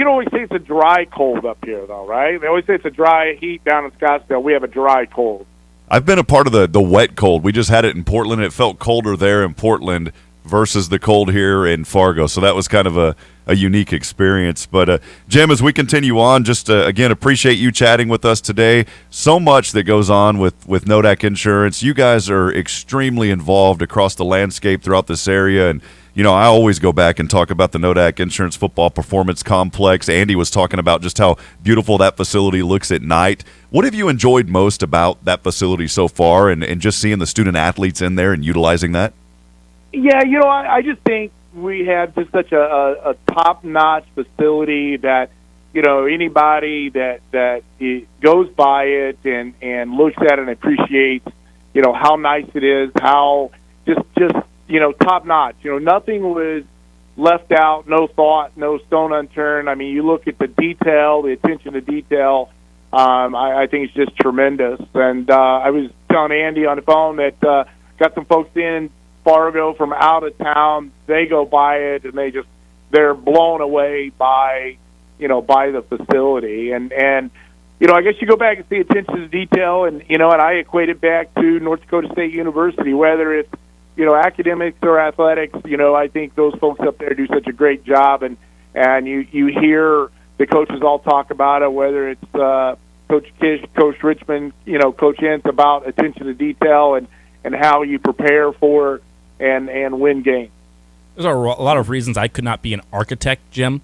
always say it's a dry cold up here, though, right? They always say it's a dry heat down in Scottsdale. We have a dry cold. I've been a part of the wet cold. We just had it in Portland. It felt colder there in Portland versus the cold here in Fargo. So that was kind of a unique experience. But, Jim, as we continue on, just, again, appreciate you chatting with us today. So much that goes on with Nodak Insurance. You guys are extremely involved across the landscape throughout this area. And, I always go back and talk about the Nodak Insurance Football Performance Complex. Andy was talking about just how beautiful that facility looks at night. What have you enjoyed most about that facility so far and just seeing the student-athletes in there and utilizing that? Yeah, I just think we have just such a top-notch facility that, anybody that goes by it and looks at it and appreciates, how nice it is, how just top-notch. Nothing was left out, no thought, no stone unturned. I mean, you look at the detail, the attention to detail, I think it's just tremendous. And I was telling Andy on the phone that got some folks in Fargo from out of town. They go by it and they're blown away by the facility. And I guess you go back and see attention to detail, and I equate it back to North Dakota State University, whether it's academics or athletics. I think those folks up there do such a great job, and you hear the coaches all talk about it, whether it's Coach Kish, Coach Richmond, Coach Ince, about attention to detail and how you prepare for and win games. There's a lot of reasons I could not be an architect, Jim,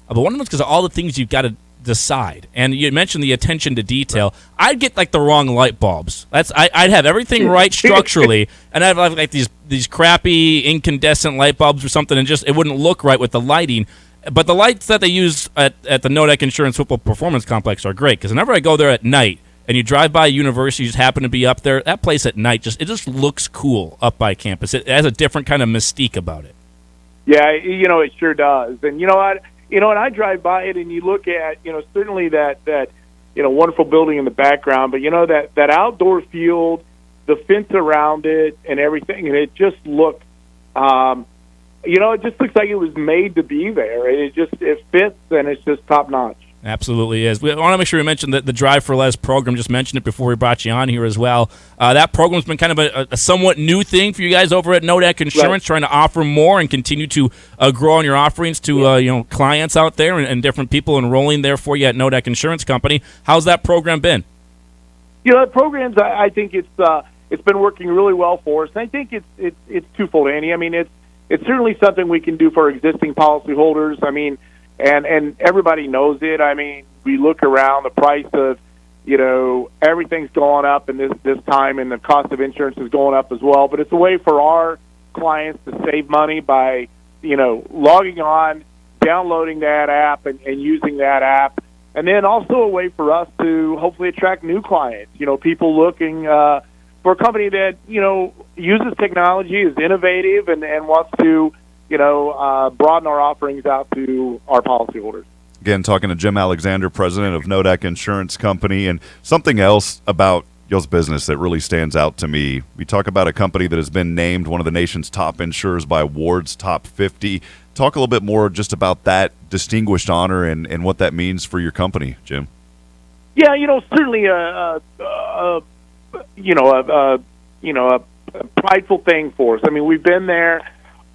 but one of them is because of all the things you've got to decide. And you mentioned the attention to detail. I'd get like the wrong light bulbs. I'd have everything right structurally, and I'd have like these crappy incandescent light bulbs or something, and just it wouldn't look right with the lighting. But the lights that they use at the Nodec Insurance Football Performance Complex are great, because whenever I go there at night and you drive by university, you just happen to be up there, that place at night it just looks cool up by campus. It has a different kind of mystique about it. Yeah, it sure does. And and I drive by it, and you look at certainly that wonderful building in the background, but that outdoor field, the fence around it, and everything, and it just looks. It just looks like it was made to be there. It fits, and it's just top notch. Absolutely is. We want to make sure we mention that the Drive for Less program. Just mentioned it before we brought you on here as well. That program's been kind of a somewhat new thing for you guys over at Nodec Insurance, trying to offer more and continue to grow on your offerings to clients out there and different people enrolling there for you at Nodec Insurance Company. How's that program been? The programs, I think it's been working really well for us. And I think it's twofold, Andy. I mean, it's certainly something we can do for existing policyholders. I mean, and everybody knows it. I mean, we look around, the price of, everything's going up in this time, and the cost of insurance is going up as well. But it's a way for our clients to save money by, logging on, downloading that app, and using that app. And then also a way for us to hopefully attract new clients, people looking for a company that, uses technology, is innovative, and wants to, broaden our offerings out to our policyholders. Again, talking to Jim Alexander, president of Nodec Insurance Company. And something else about y'all's business that really stands out to me. We talk about a company that has been named one of the nation's top insurers by Ward's Top 50. Talk a little bit more just about that distinguished honor and what that means for your company, Jim. Yeah, certainly a prideful thing for us. I mean, we've been there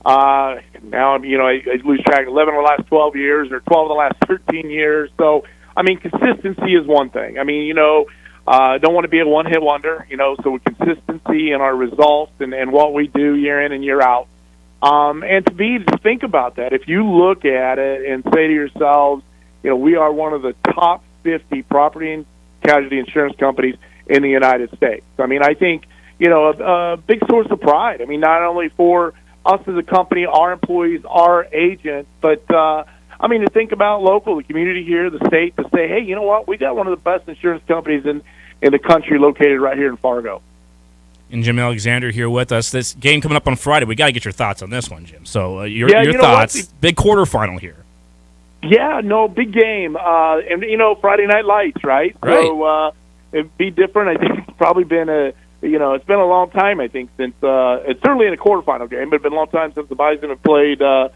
now. I lose track. 11 of the last 12 years, or 12 of the last 13 years. So, I mean, consistency is one thing. I mean, don't want to be a one-hit wonder. So consistency in our results and what we do year in and year out. And to think about that, if you look at it and say to yourselves, we are one of the top 50 property and casualty insurance companies in the United States. I mean, I think, a big source of pride. I mean, not only for us as a company, our employees, our agents, but, to think about local, the community here, the state, to say, hey, you know what, we got one of the best insurance companies in the country located right here in Fargo. And Jim Alexander here with us. This game coming up on Friday, we got to get your thoughts on this one, Jim. So your thoughts, big quarterfinal here. Yeah, no, big game. And, Friday Night Lights, right? So it'd be different. I think it's probably been it's been a long time, I think, since it's certainly in a quarterfinal game, but it's been a long time since the Bison have played, a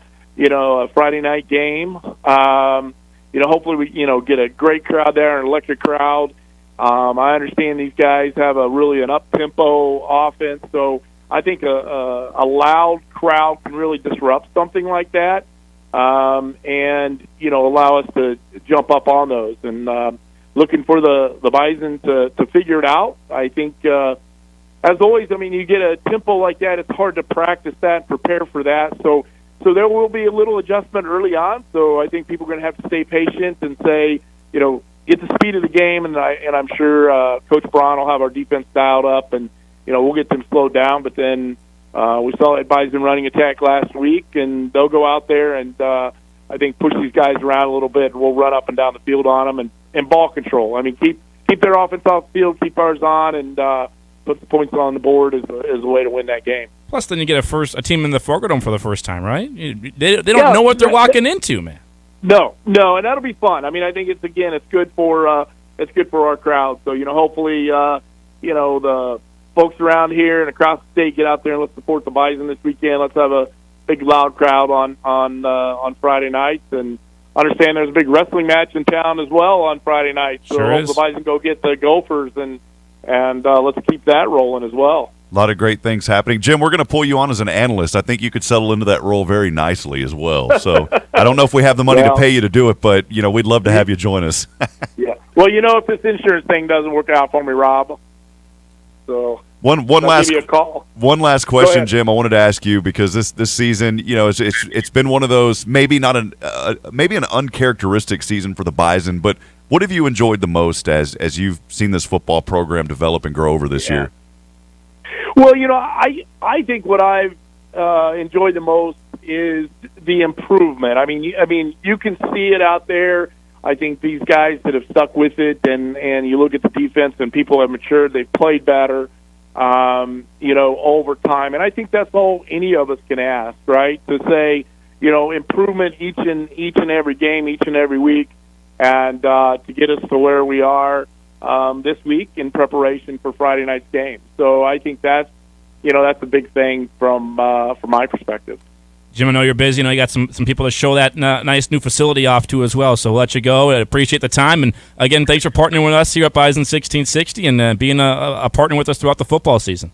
Friday night game. Hopefully we, get a great crowd there, an electric crowd. I understand these guys have an up-tempo offense, so I think a loud crowd can really disrupt something like that, and allow us to jump up on those. And looking for the Bison to figure it out. I think, as always, I mean, you get a tempo like that, it's hard to practice that and prepare for that. So there will be a little adjustment early on. So I think people are going to have to stay patient and say, get the speed of the game, and I'm sure Coach Braun will have our defense dialed up, and we'll get them slowed down. But then we saw that Bison running attack last week, and they'll go out there and I think push these guys around a little bit, and we'll run up and down the field on them and ball control. I mean, keep their offense off the field, keep ours on, and put the points on the board is a way to win that game. Plus, then you get a team in the Fargo Dome for the first time, right? They don't know what they're walking into, man. No, and that'll be fun. I mean, I think it's good for our crowd. So hopefully, the folks around here and across the state get out there and let's support the Bison this weekend. Let's have a big loud crowd on Friday nights, and understand there's a big wrestling match in town as well on Friday night. So sure hope the Bison go get the Gophers and let's keep that rolling as well. A lot of great things happening. Jim, we're going to pull you on as an analyst. I think you could settle into that role very nicely as well. So I don't know if we have the money to pay you to do it, but, we'd love to have you join us. Yeah. Well, if this insurance thing doesn't work out for me, Rob, so One I'll last give you a call. One last question, Jim. I wanted to ask you because this season, it's been one of those maybe an uncharacteristic season for the Bison. But what have you enjoyed the most as you've seen this football program develop and grow over this year? Well, I think what I've enjoyed the most is the improvement. I mean, you can see it out there. I think these guys that have stuck with it, and you look at the defense, and people have matured. They've played better, over time. And I think that's all any of us can ask, right? To say, improvement each and every game, each and every week, and to get us to where we are this week in preparation for Friday night's game. So I think that's a big thing from my perspective. Jim, I know you're busy. I know you got some people to show that nice new facility off to as well. So we'll let you go. I appreciate the time. And, again, thanks for partnering with us here at Bison 1660 and being a partner with us throughout the football season.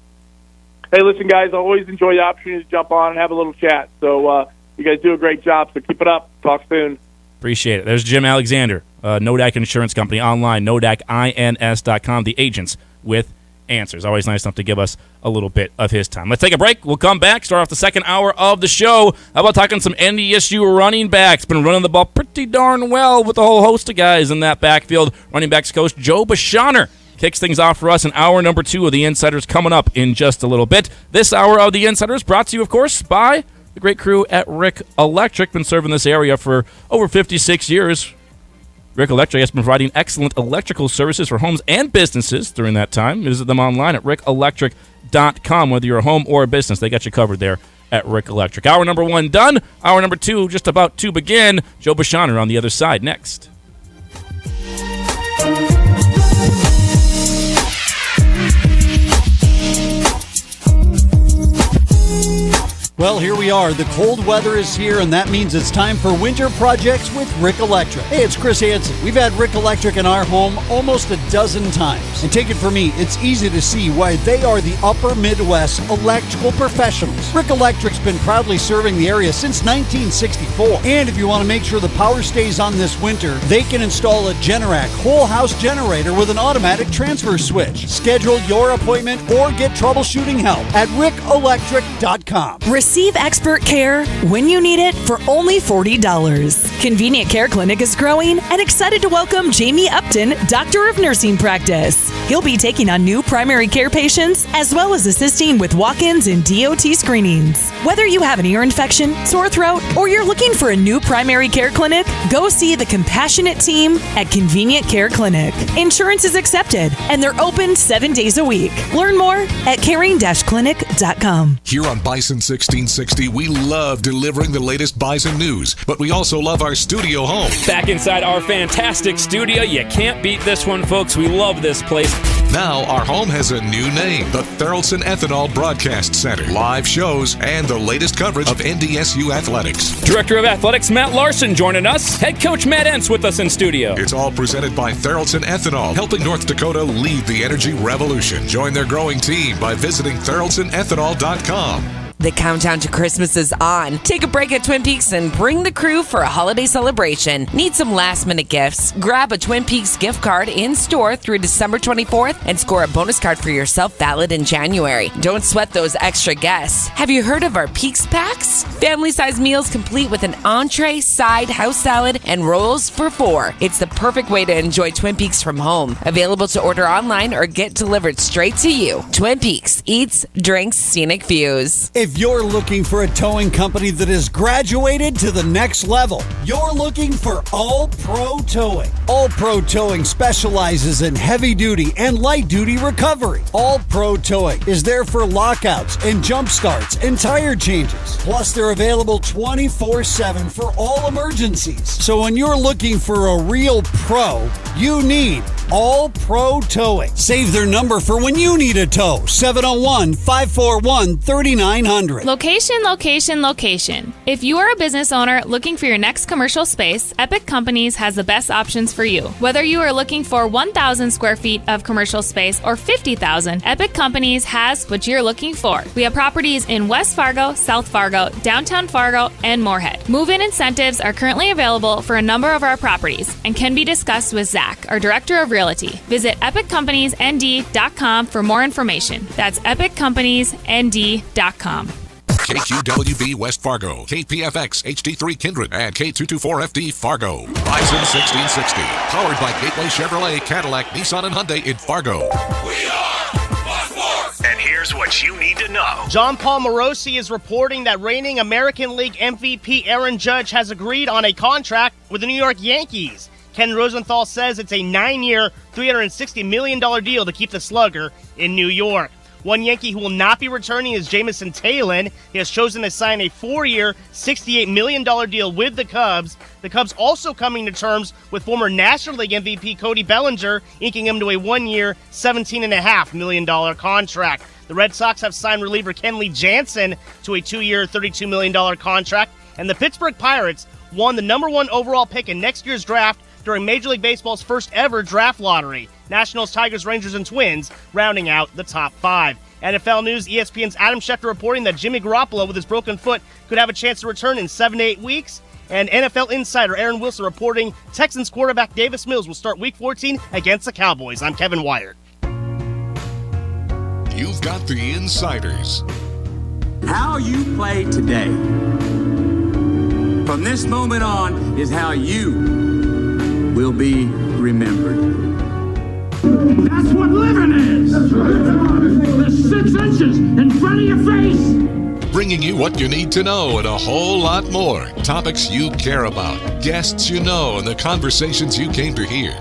Hey, listen, guys, I always enjoy the opportunity to jump on and have a little chat. So you guys do a great job, so keep it up. Talk soon. Appreciate it. There's Jim Alexander, NODAC Insurance Company, online, NODACINS.com, the agents with answers. Always nice enough to give us a little bit of his time. Let's take a break. We'll come back, start off the second hour of the show. How about talking some NDSU running backs? Been running the ball pretty darn well with a whole host of guys in that backfield. Running backs coach Joe Beschorner kicks things off for us in hour number 2 of the Insiders coming up in just a little bit. This hour of the Insiders brought to you, of course, by the great crew at Rick Electric. Been serving this area for over 56 years. Rick Electric has been providing excellent electrical services for homes and businesses during that time. Visit them online at rickelectric.com. Whether you're a home or a business, they got you covered there at Rick Electric. Hour number 1 done. Hour number 2 just about to begin. Joe Beschorner on the other side next. Well, here we are. The cold weather is here, and that means it's time for winter projects with Rick Electric. Hey, it's Chris Hansen. We've had Rick Electric in our home almost a dozen times. And take it from me, it's easy to see why they are the upper Midwest electrical professionals. Rick Electric's been proudly serving the area since 1964. And if you want to make sure the power stays on this winter, they can install a Generac whole house generator with an automatic transfer switch. Schedule your appointment or get troubleshooting help at rickelectric.com. Receive expert care when you need it for only $40. Convenient Care Clinic is growing and excited to welcome Jamie Upton, Doctor of Nursing Practice. He'll be taking on new primary care patients as well as assisting with walk-ins and DOT screenings. Whether you have an ear infection, sore throat, or you're looking for a new primary care clinic, go see the compassionate team at Convenient Care Clinic. Insurance is accepted and they're open 7 days a week. Learn more at caring-clinic.com. Here on Bison 1660, we love delivering the latest Bison news, but we also love our studio home. Back inside our fantastic studio. You can't beat this one, folks. We love this place. Now our home has a new name, the Therrelson Ethanol Broadcast Center. Live shows and the latest coverage of NDSU athletics. Director of Athletics Matt Larson joining us. Head coach Matt Entz with us in studio. It's all presented by Therrelson Ethanol, helping North Dakota lead the energy revolution. Join their growing team by visiting therrelsonethanol.com. The countdown to Christmas is on. Take a break at Twin Peaks and bring the crew for a holiday celebration. Need some last-minute gifts? Grab a Twin Peaks gift card in-store through December 24th and score a bonus card for yourself valid in January. Don't sweat those extra guests. Have you heard of our Peaks Packs? Family-sized meals complete with an entree, side, house salad, and rolls for $4. It's the perfect way to enjoy Twin Peaks from home. Available to order online or get delivered straight to you. Twin Peaks. Eats, drinks, scenic views. If you're looking for a towing company that has graduated to the next level, you're looking for All Pro Towing. All Pro Towing specializes in heavy-duty and light-duty recovery. All Pro Towing is there for lockouts and jump starts and tire changes. Plus, they're available 24/7 for all emergencies. So when you're looking for a real pro, you need All Pro Towing. Save their number for when you need a tow. 701-541-3900. Location, location, location. If you are a business owner looking for your next commercial space, Epic Companies has the best options for you. Whether you are looking for 1,000 square feet of commercial space or 50,000, Epic Companies has what you're looking for. We have properties in West Fargo, South Fargo, downtown Fargo, and Moorhead. Move-in incentives are currently available for a number of our properties and can be discussed with Zach, our Director of Realty. Visit Visit epiccompaniesnd.com for more information. That's epiccompaniesnd.com. KQWB West Fargo, KPFX HD3 Kindred, and K224FD Fargo. Bison 1660, powered by Gateway Chevrolet, Cadillac, Nissan, and Hyundai in Fargo. We are Fox Sports. And here's what you need to know. John Paul Morosi is reporting that reigning American League MVP Aaron Judge has agreed on a contract with the New York Yankees. Ken Rosenthal says it's a 9-year, $360 million deal to keep the slugger in New York. One Yankee who will not be returning is Jamison Taylor. He has chosen to sign a 4-year, $68 million deal with the Cubs. The Cubs also coming to terms with former National League MVP Cody Bellinger, inking him to a 1-year, $17.5 million contract. The Red Sox have signed reliever Kenley Jansen to a 2-year, $32 million contract. And the Pittsburgh Pirates won the number 1 overall pick in next year's draft during Major League Baseball's first ever draft lottery. Nationals, Tigers, Rangers, and Twins rounding out the top 5. NFL news, ESPN's Adam Schefter reporting that Jimmy Garoppolo with his broken foot could have a chance to return in 7 to 8 weeks. And NFL insider Aaron Wilson reporting Texans quarterback Davis Mills will start Week 14 against the Cowboys. I'm Kevin Wyatt. You've got the Insiders. How you play today, from this moment on, is how you will be remembered. That's what living is. The 6 inches in front of your face. Bringing you what you need to know and a whole lot more. Topics you care about, guests you know, and the conversations you came to hear.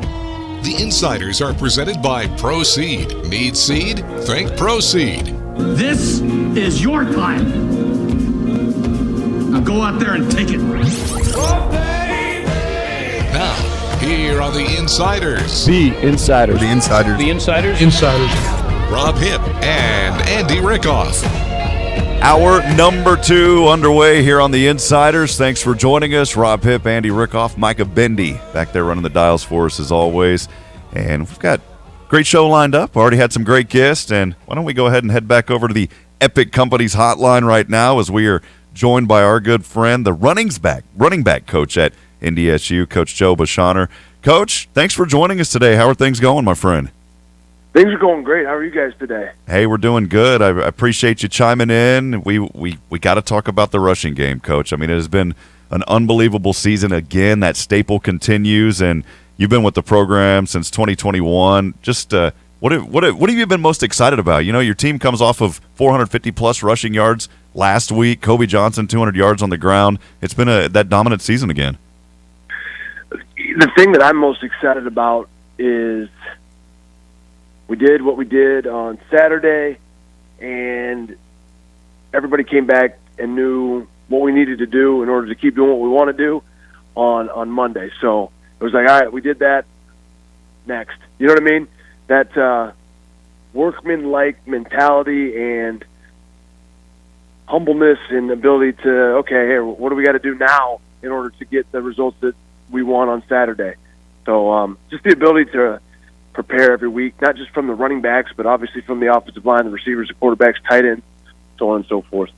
The Insiders are presented by Proceed. Need seed? Think Proceed. This is your time. Now go out there and take it. Now, here are the Insiders. The Insiders. The Insiders. The Insiders. Insiders. Rob Hipp and Andy Rickoff. Hour number 2 underway here on the Insiders. Thanks for joining us. Rob Hipp, Andy Rickoff, Micah Bendy back there running the dials for us as always. And we've got a great show lined up. Already had some great guests. And why don't we go ahead and head back over to the Epic Companies hotline right now as we are joined by our good friend, the running back coach at NDSU, Coach Joe Beschorner. Coach, thanks for joining us today. How are things going, my friend? Things are going great. How are you guys today? Hey, we're doing good. I appreciate you chiming in. We got to talk about the rushing game, Coach. I mean, it has been an unbelievable season again. That staple continues, and you've been with the program since 2021. Just what have you been most excited about? You know, your team comes off of 450-plus rushing yards last week. Kobe Johnson, 200 yards on the ground. It's been that dominant season again. The thing that I'm most excited about is we did what we did on Saturday, and everybody came back and knew what we needed to do in order to keep doing what we want to do on Monday. So it was like, all right, we did that. Next. You know what I mean? That workman-like mentality and humbleness and ability to, okay, here, what do we got to do now in order to get the results that we want on Saturday? So just the ability to prepare every week, not just from the running backs, but obviously from the offensive line, the receivers, the quarterbacks, tight ends, so on and so forth.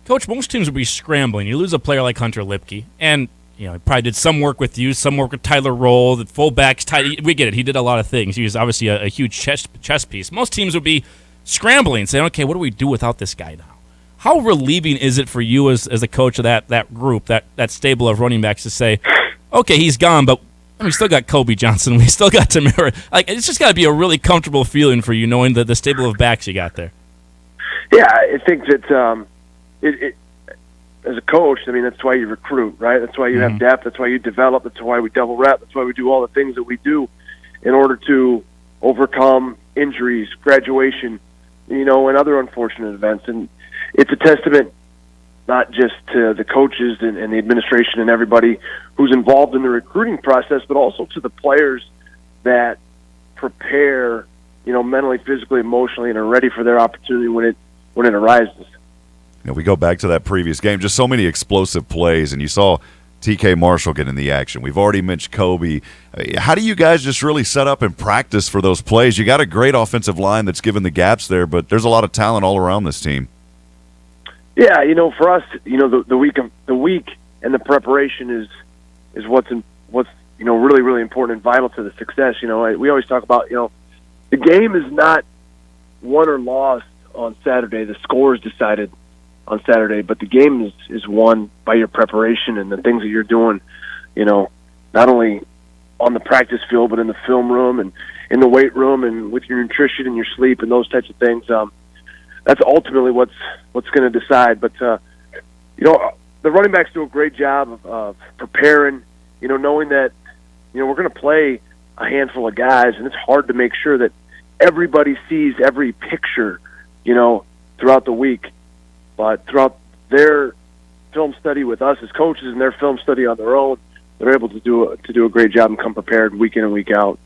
Coach, most teams would be scrambling. You lose a player like Hunter Lipke, and he probably did some work with you, some work with Tyler Roll, the fullbacks. We get it. He did a lot of things. He was obviously a huge chess piece. Most teams would be scrambling, saying, okay, what do we do without this guy now? How relieving is it for you as a coach of that group, that stable of running backs to say, okay, he's gone, but we still got Kobe Johnson. We still got Tamara. Like, it's just got to be a really comfortable feeling for you knowing the stable of backs you got there. Yeah, I think that as a coach, I mean, that's why you recruit, right? That's why you have depth. That's why you develop. That's why we double rep. That's why we do all the things that we do in order to overcome injuries, graduation, and other unfortunate events. And it's a testament not just to the coaches and the administration and everybody who's involved in the recruiting process, but also to the players that prepare, mentally, physically, emotionally, and are ready for their opportunity when it arises. We go back to that previous game, just so many explosive plays, and you saw TK Marshall get in the action. We've already mentioned Kobe. How do you guys just really set up and practice for those plays? You got a great offensive line that's given the gaps there, but there's a lot of talent all around this team. Yeah, for us, the week and the preparation is what's really, really important and vital to the success. We always talk about, the game is not won or lost on Saturday. The score is decided on Saturday, but the game is won by your preparation and the things that you're doing, not only on the practice field, but in the film room and in the weight room and with your nutrition and your sleep and those types of things. That's ultimately what's going to decide. But, the running backs do a great job of preparing, knowing that, we're going to play a handful of guys, and it's hard to make sure that everybody sees every picture, throughout the week. But throughout their film study with us as coaches and their film study on their own, they're able to do a great job and come prepared week in and week out.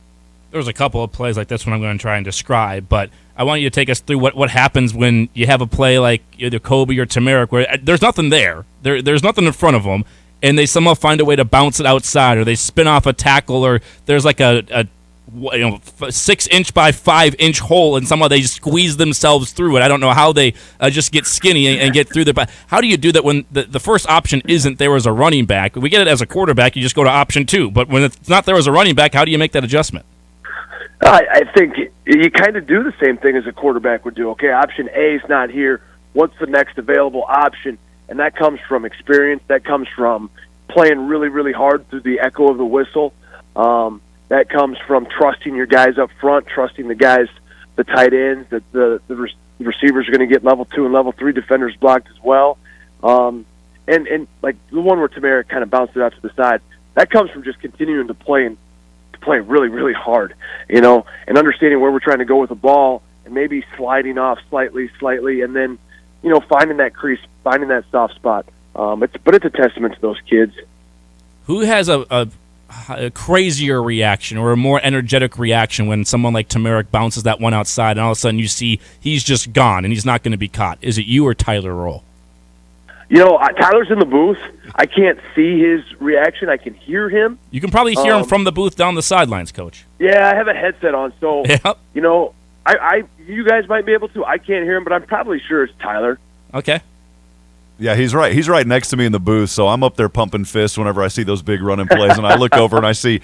There's a couple of plays like this one I'm going to try and describe, but I want you to take us through what happens when you have a play like either Kobe or Tamarick where there's nothing there. There's nothing in front of them, and they somehow find a way to bounce it outside, or they spin off a tackle, or there's like a 6-inch by 5-inch hole, and somehow they just squeeze themselves through it. I don't know how they just get skinny and get through there. But how do you do that when the first option isn't there as a running back? We get it as a quarterback, you just go to option 2. But when it's not there as a running back, how do you make that adjustment? I think you kind of do the same thing as a quarterback would do. Okay, option A is not here. What's the next available option? And that comes from experience. That comes from playing really, really hard through the echo of the whistle. That comes from trusting your guys up front, trusting the guys, the tight ends, that the receivers are going to get level 2 and level 3 defenders blocked as well. And like the one where Tamarick kind of bounced it out to the side, that comes from just continuing to play really, really hard, and understanding where we're trying to go with the ball and maybe sliding off slightly, and then, finding that crease, finding that soft spot. But it's a testament to those kids. Who has a crazier reaction or a more energetic reaction when someone like Tamarick bounces that one outside and all of a sudden you see he's just gone and he's not going to be caught? Is it you or Tyler Roll? Tyler's in the booth. I can't see his reaction. I can hear him. You can probably hear him from the booth down the sidelines, Coach. Yeah, I have a headset on, so, yep. You guys might be able to. I can't hear him, but I'm probably sure it's Tyler. Okay. Yeah, he's right. He's right next to me in the booth, so I'm up there pumping fists whenever I see those big running plays, and I look over and I see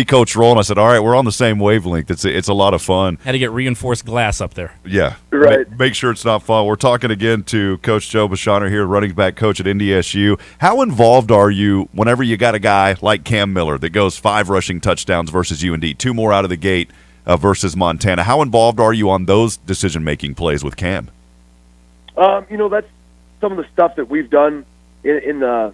Coach Roll, and I said, all right, we're on the same wavelength. It's a lot of fun. Had to get reinforced glass up there. Yeah. Right. Make sure it's not fun. We're talking again to Coach Joe Beschorner here, running back coach at NDSU. How involved are you whenever you got a guy like Cam Miller that goes 5 rushing touchdowns versus UND, 2 more out of the gate versus Montana? How involved are you on those decision-making plays with Cam? That's some of the stuff that we've done in the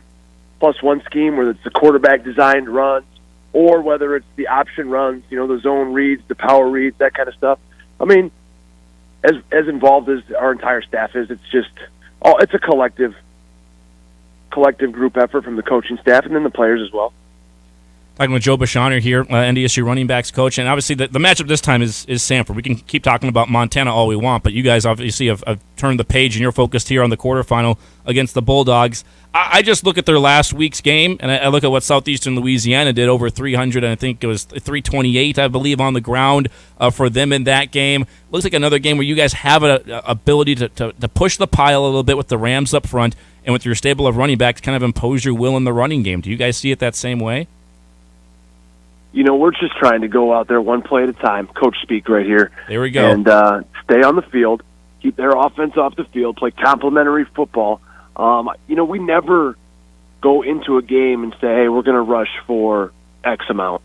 +1 scheme, where it's the quarterback designed runs, or whether it's the option runs, the zone reads, the power reads, that kind of stuff. I mean, as involved as our entire staff is, it's a collective group effort from the coaching staff and then the players as well. Talking with Joe Beschorner here, NDSU running backs coach, and obviously the matchup this time is Samford. We can keep talking about Montana all we want, but you guys obviously have turned the page and you're focused here on the quarterfinal against the Bulldogs. I just look at their last week's game, and I look at what Southeastern Louisiana did, over 300, and I think it was 328, I believe, on the ground for them in that game. Looks like another game where you guys have an ability to push the pile a little bit with the Rams up front, and with your stable of running backs kind of impose your will in the running game. Do you guys see it that same way? We're just trying to go out there one play at a time. Coach speak right here. There we go. And stay on the field, keep their offense off the field, play complementary football. We never go into a game and say, hey, we're going to rush for X amount.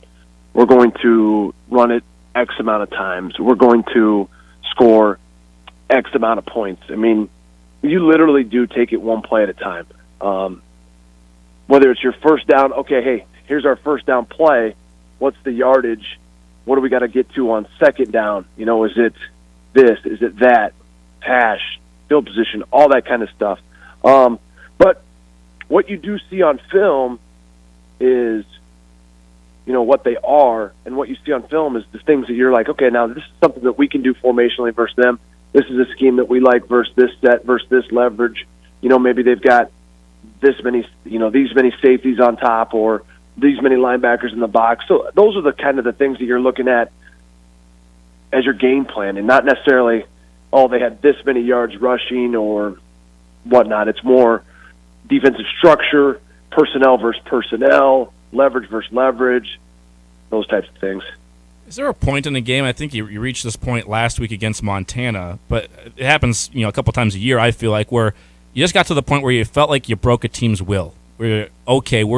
We're going to run it X amount of times. We're going to score X amount of points. I mean, you literally do take it one play at a time. Whether it's your first down, okay, hey, here's our first down play. What's the yardage? What do we got to get to on second down? Is it this? Is it that? Hash, field position, all that kind of stuff. But what you do see on film is, what they are, and what you see on film is the things that you're like, okay, now this is something that we can do formationally versus them. This is a scheme that we like versus this set versus this leverage. Maybe they've got this many, these many safeties on top, or these many linebackers in the box. So those are the kind of the things that you're looking at as your game plan, and not necessarily, they had this many yards rushing or whatnot. It's more defensive structure, personnel versus personnel, leverage versus leverage, those types of things. Is there a point in the game? I think you reached this point last week against Montana, but it happens, a couple times a year. I feel like where you just got to the point where you felt like you broke a team's will. We're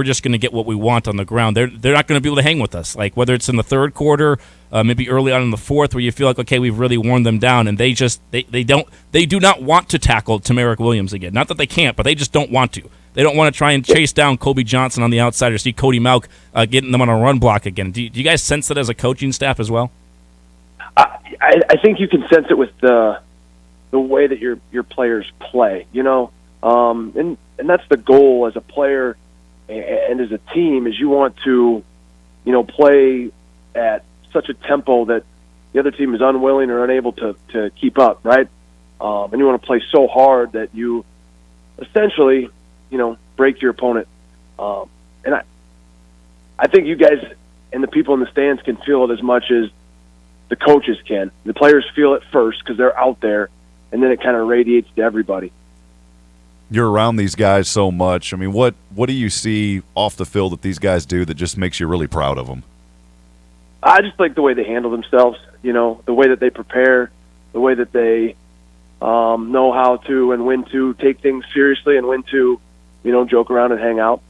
just going to get what we want on the ground. They're not going to be able to hang with us. Like whether it's in the third quarter, maybe early on in the fourth, where you feel like we've really worn them down, and they do not want to tackle Tamarick Williams again. Not that they can't, but they just don't want to. They don't want to try and chase down Kobe Johnson on the outside or see Cody Malk getting them on a run block again. Do you guys sense that as a coaching staff as well? I think you can sense it with the way that your players play. And that's the goal as a player and as a team is you want to, play at such a tempo that the other team is unwilling or unable to keep up, right? And you want to play so hard that you essentially, break your opponent. And I think you guys and the people in the stands can feel it as much as the coaches can. The players feel it first because they're out there, and then it kind of radiates to everybody. You're around these guys so much. I mean, what do you see off the field that these guys do that just makes you really proud of them? I just like the way they handle themselves, the way that they prepare, the way that they know how to and when to take things seriously and when to, joke around and hang out.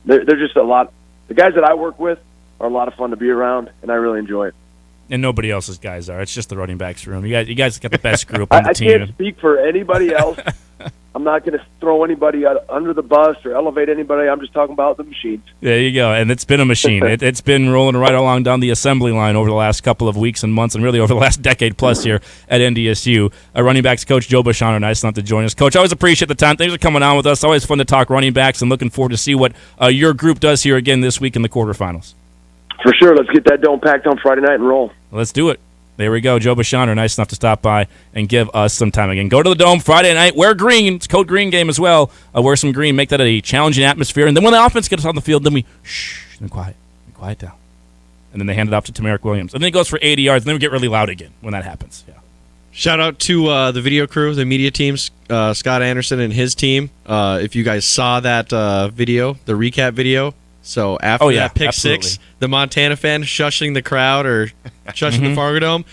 They're just a lot. The guys that I work with are a lot of fun to be around, and I really enjoy it. And nobody else's guys are. It's just the running backs room. You guys got the best group on the team. I can't speak for anybody else. I'm not going to throw anybody under the bus or elevate anybody. I'm just talking about the machines. There you go. And it's been a machine. It's been rolling right along down the assembly line over the last couple of weeks and months and really over the last decade plus here at NDSU. Running backs coach Joe Beschorner, nice enough to join us. Coach, I always appreciate the time. Thanks for coming on with us. Always fun to talk running backs and looking forward to see what your group does here again this week in the quarterfinals. For sure. Let's get that dome packed on Friday night and roll. Let's do it. There we go. Joe Beschorner, nice enough to stop by and give us some time again. Go to the Dome Friday night. Wear green. It's Code Green game as well. Wear some green. Make that a challenging atmosphere. And then when the offense gets on the field, then we quiet down. And then they hand it off to Tamarick Williams. And then it goes for 80 yards. And then we get really loud again when that happens. Yeah. Shout out to the video crew, the media teams, Scott Anderson and his team. If you guys saw that video, the recap video. So after that pick six, the Montana fan shushing the crowd or shushing the Fargo Dome.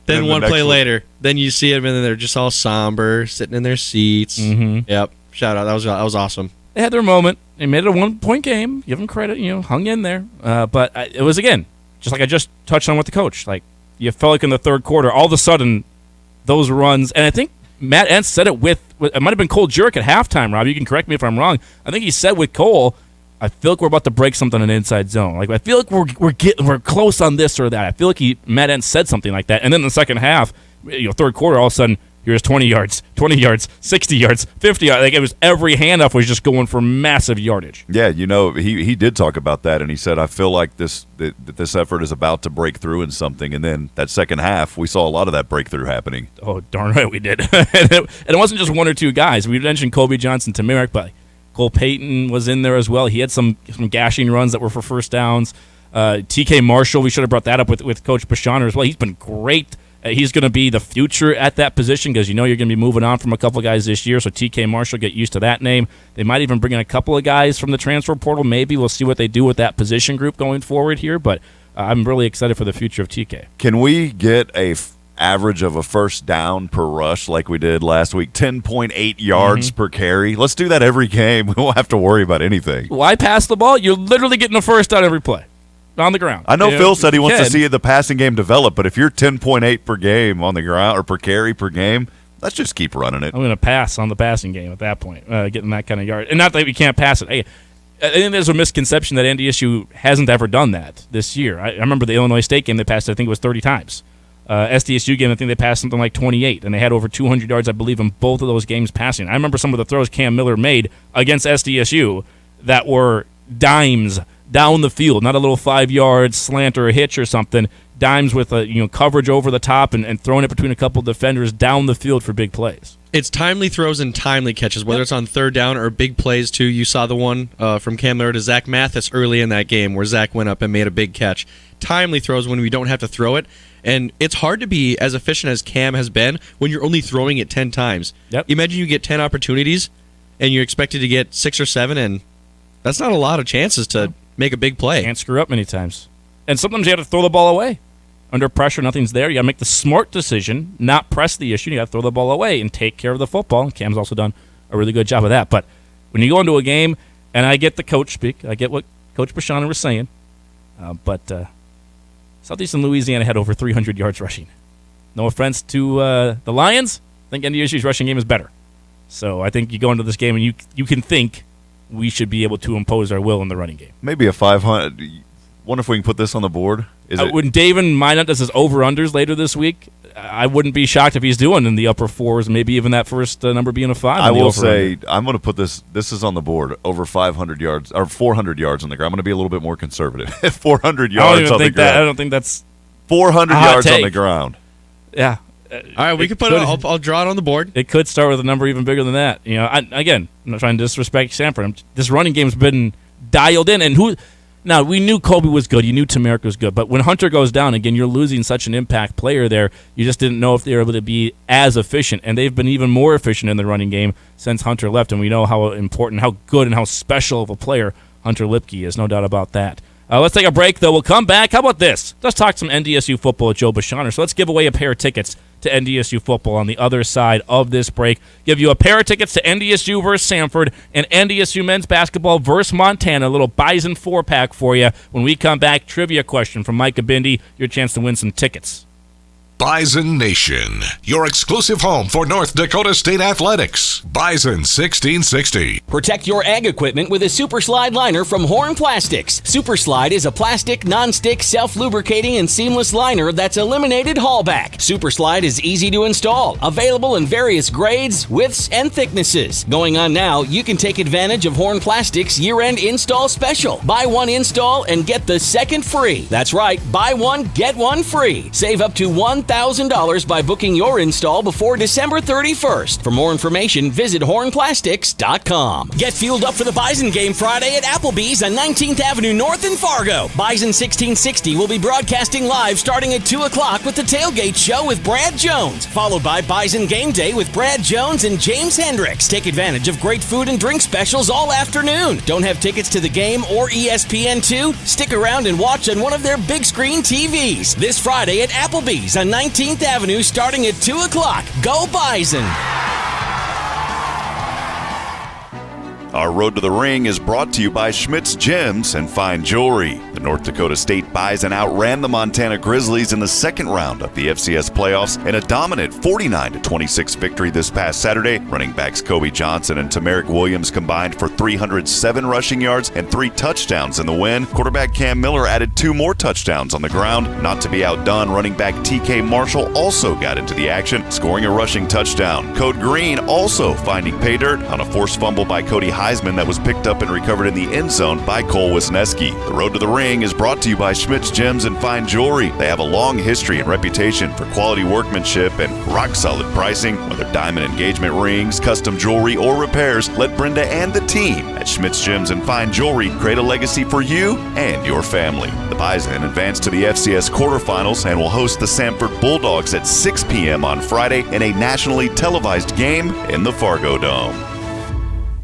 Then one play later, then you see them and then they're just all somber, sitting in their seats. Mm-hmm. Yep. Shout out. That was awesome. They had their moment. They made it a 1-point game. Give them credit. Hung in there. But it was, again, just like I just touched on with the coach. Like, you felt like in the third quarter, all of a sudden, those runs, and I think Matt Entz said it with it might have been Cole Jurek at halftime, Rob. You can correct me if I'm wrong. I think he said with Cole, I feel like we're about to break something in the inside zone. Like, I feel like we're close on this or that. I feel like Matt Entz said something like that. And then in the second half, third quarter, all of a sudden, here's 20 yards, 60 yards, 50 yards. Like, it was every handoff was just going for massive yardage. Yeah, he did talk about that, and he said, I feel like this effort is about to break through in something. And then that second half, we saw a lot of that breakthrough happening. Oh, darn right we did. And it wasn't just one or two guys. We mentioned Kobe Johnson, Tamarick, but Cole Payton was in there as well. He had some gashing runs that were for first downs. TK Marshall, we should have brought that up with Coach Beschorner as well. He's been great. He's going to be the future at that position because you're going to be moving on from a couple of guys this year. So TK Marshall, get used to that name. They might even bring in a couple of guys from the transfer portal. Maybe we'll see what they do with that position group going forward here. But I'm really excited for the future of TK. Can we get a average of a first down per rush like we did last week? 10.8 yards per carry. Let's do that every game. We won't have to worry about anything. Why pass the ball? You're literally getting a first down every play on the ground. I know Phil said he wants to see the passing game develop, but if you're 10.8 per game on the ground or per carry per game, let's just keep running it. I'm going to pass on the passing game at that point, getting that kind of yard. And not that we can't pass it. Hey, I think there's a misconception that NDSU hasn't ever done that this year. I remember the Illinois State game they passed, I think it was 30 times. SDSU game, I think they passed something like 28, and they had over 200 yards, I believe, in both of those games passing. I remember some of the throws Cam Miller made against SDSU that were dimes down the field, not a little 5-yard slant or a hitch or something. Dimes with coverage over the top and throwing it between a couple of defenders down the field for big plays. It's timely throws and timely catches, whether it's on third down or big plays, too. You saw the one from Cam Miller to Zach Mathis early in that game where Zach went up and made a big catch. Timely throws when we don't have to throw it. And it's hard to be as efficient as Cam has been when you're only throwing it 10 times. Yep. Imagine you get 10 opportunities and you're expected to get 6 or 7, and that's not a lot of chances to make a big play. Can't screw up many times. And sometimes you have to throw the ball away. Under pressure, nothing's there. You got to make the smart decision, not press the issue. You got to throw the ball away and take care of the football. Cam's also done a really good job of that. But when you go into a game, and I get the coach speak, I get what Coach Beschorner was saying, but Southeastern Louisiana had over 300 yards rushing. No offense to the Lions, I think NDSU's rushing game is better. So I think you go into this game and you can think we should be able to impose our will in the running game. Maybe a 500. Wonder if we can put this on the board. When David Minot does his over-unders later this week, I wouldn't be shocked if he's doing in the upper fours, maybe even that first number being a 5. I will say I'm going to put this is on the board, over 500 yards, or 400 yards on the ground. I'm going to be a little bit more conservative. 400 yards on the ground. I don't think that's 400 yards on the ground. Yeah. All right, we can put it. I'll draw it on the board. It could start with a number even bigger than that. I'm not trying to disrespect Sanford. This running game's been dialed in, and now, we knew Colby was good. You knew Tamarick was good. But when Hunter goes down, again, you're losing such an impact player there. You just didn't know if they were able to be as efficient. And they've been even more efficient in the running game since Hunter left. And we know how important, how good, and how special of a player Hunter Lipke is. No doubt about that. Let's take a break, though. We'll come back. How about this? Let's talk some NDSU football with Joe Beschorner. So let's give away a pair of tickets to NDSU football on the other side of this break. Give you a pair of tickets to NDSU versus Sanford and NDSU men's basketball versus Montana. A little Bison 4-pack for you. When we come back, trivia question from Micah Bindi. Your chance to win some tickets. Bison Nation, your exclusive home for North Dakota State Athletics. Bison 1660. Protect your ag equipment with a Super Slide liner from Horn Plastics. Super Slide is a plastic, non-stick, self-lubricating, and seamless liner that's eliminated haulback. Super Slide is easy to install, available in various grades, widths, and thicknesses. Going on now, you can take advantage of Horn Plastics' year-end install special. Buy one install and get the second free. That's right, buy one, get one free. Save up to $1,000 by booking your install before December 31st. For more information, visit hornplastics.com. Get fueled up for the Bison game Friday at Applebee's on 19th Avenue North in Fargo. Bison 1660 will be broadcasting live starting at 2 o'clock with the Tailgate Show with Brad Jones, followed by Bison Game Day with Brad Jones and James Hendricks. Take advantage of great food and drink specials all afternoon. Don't have tickets to the game or ESPN2? Stick around and watch on one of their big screen TVs. This Friday at Applebee's on 19th Avenue starting at 2 o'clock. Go Bison! Our Road to the Ring is brought to you by Schmidt's Gems and Fine Jewelry. The North Dakota State Bison outran the Montana Grizzlies in the second round of the FCS playoffs in a dominant 49-26 victory this past Saturday. Running backs Kobe Johnson and Tamarick Williams combined for 307 rushing yards and 3 touchdowns in the win. Quarterback Cam Miller added 2 more touchdowns on the ground. Not to be outdone, running back TK Marshall also got into the action, scoring a rushing touchdown. Code Green also finding pay dirt on a forced fumble by Cody Heisman that was picked up and recovered in the end zone by Cole Wisniewski. The Road to the Ring is brought to you by Schmidt's Gems and Fine Jewelry. They have a long history and reputation for quality workmanship and rock-solid pricing. Whether diamond engagement rings, custom jewelry, or repairs, let Brenda and the team at Schmidt's Gems and Fine Jewelry create a legacy for you and your family. The Bison advance to the FCS quarterfinals and will host the Sanford Bulldogs at 6 p.m. on Friday in a nationally televised game in the Fargo Dome.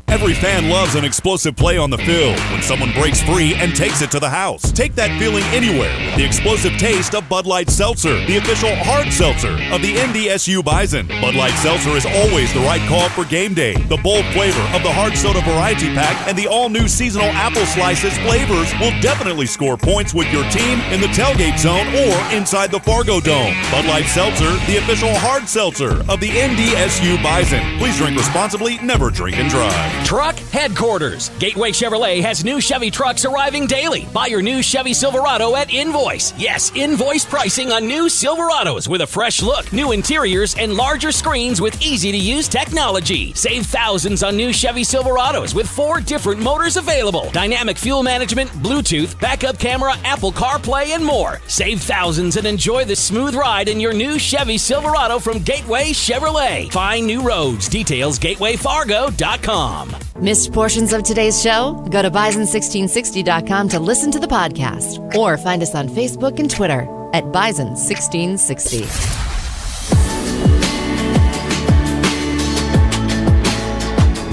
Every fan loves an explosive play on the field when someone breaks free and takes it to the house. Take that feeling anywhere with the explosive taste of Bud Light Seltzer, the official hard seltzer of the NDSU Bison. Bud Light Seltzer is always the right call for game day. The bold flavor of the hard soda variety pack and the all-new seasonal apple slices flavors will definitely score points with your team in the tailgate zone or inside the Fargo Dome. Bud Light Seltzer, the official hard seltzer of the NDSU Bison. Please drink responsibly, never drink and drive. Truck Headquarters. Gateway Chevrolet has new Chevy trucks arriving daily. Buy your new Chevy Silverado at Invoice. Yes, Invoice pricing on new Silverados with a fresh look, new interiors, and larger screens with easy-to-use technology. Save thousands on new Chevy Silverados with 4 different motors available. Dynamic fuel management, Bluetooth, backup camera, Apple CarPlay, and more. Save thousands and enjoy the smooth ride in your new Chevy Silverado from Gateway Chevrolet. Find new roads. Details gatewayfargo.com. Missed portions of today's show? Go to Bison1660.com to listen to the podcast or find us on Facebook and Twitter at Bison1660.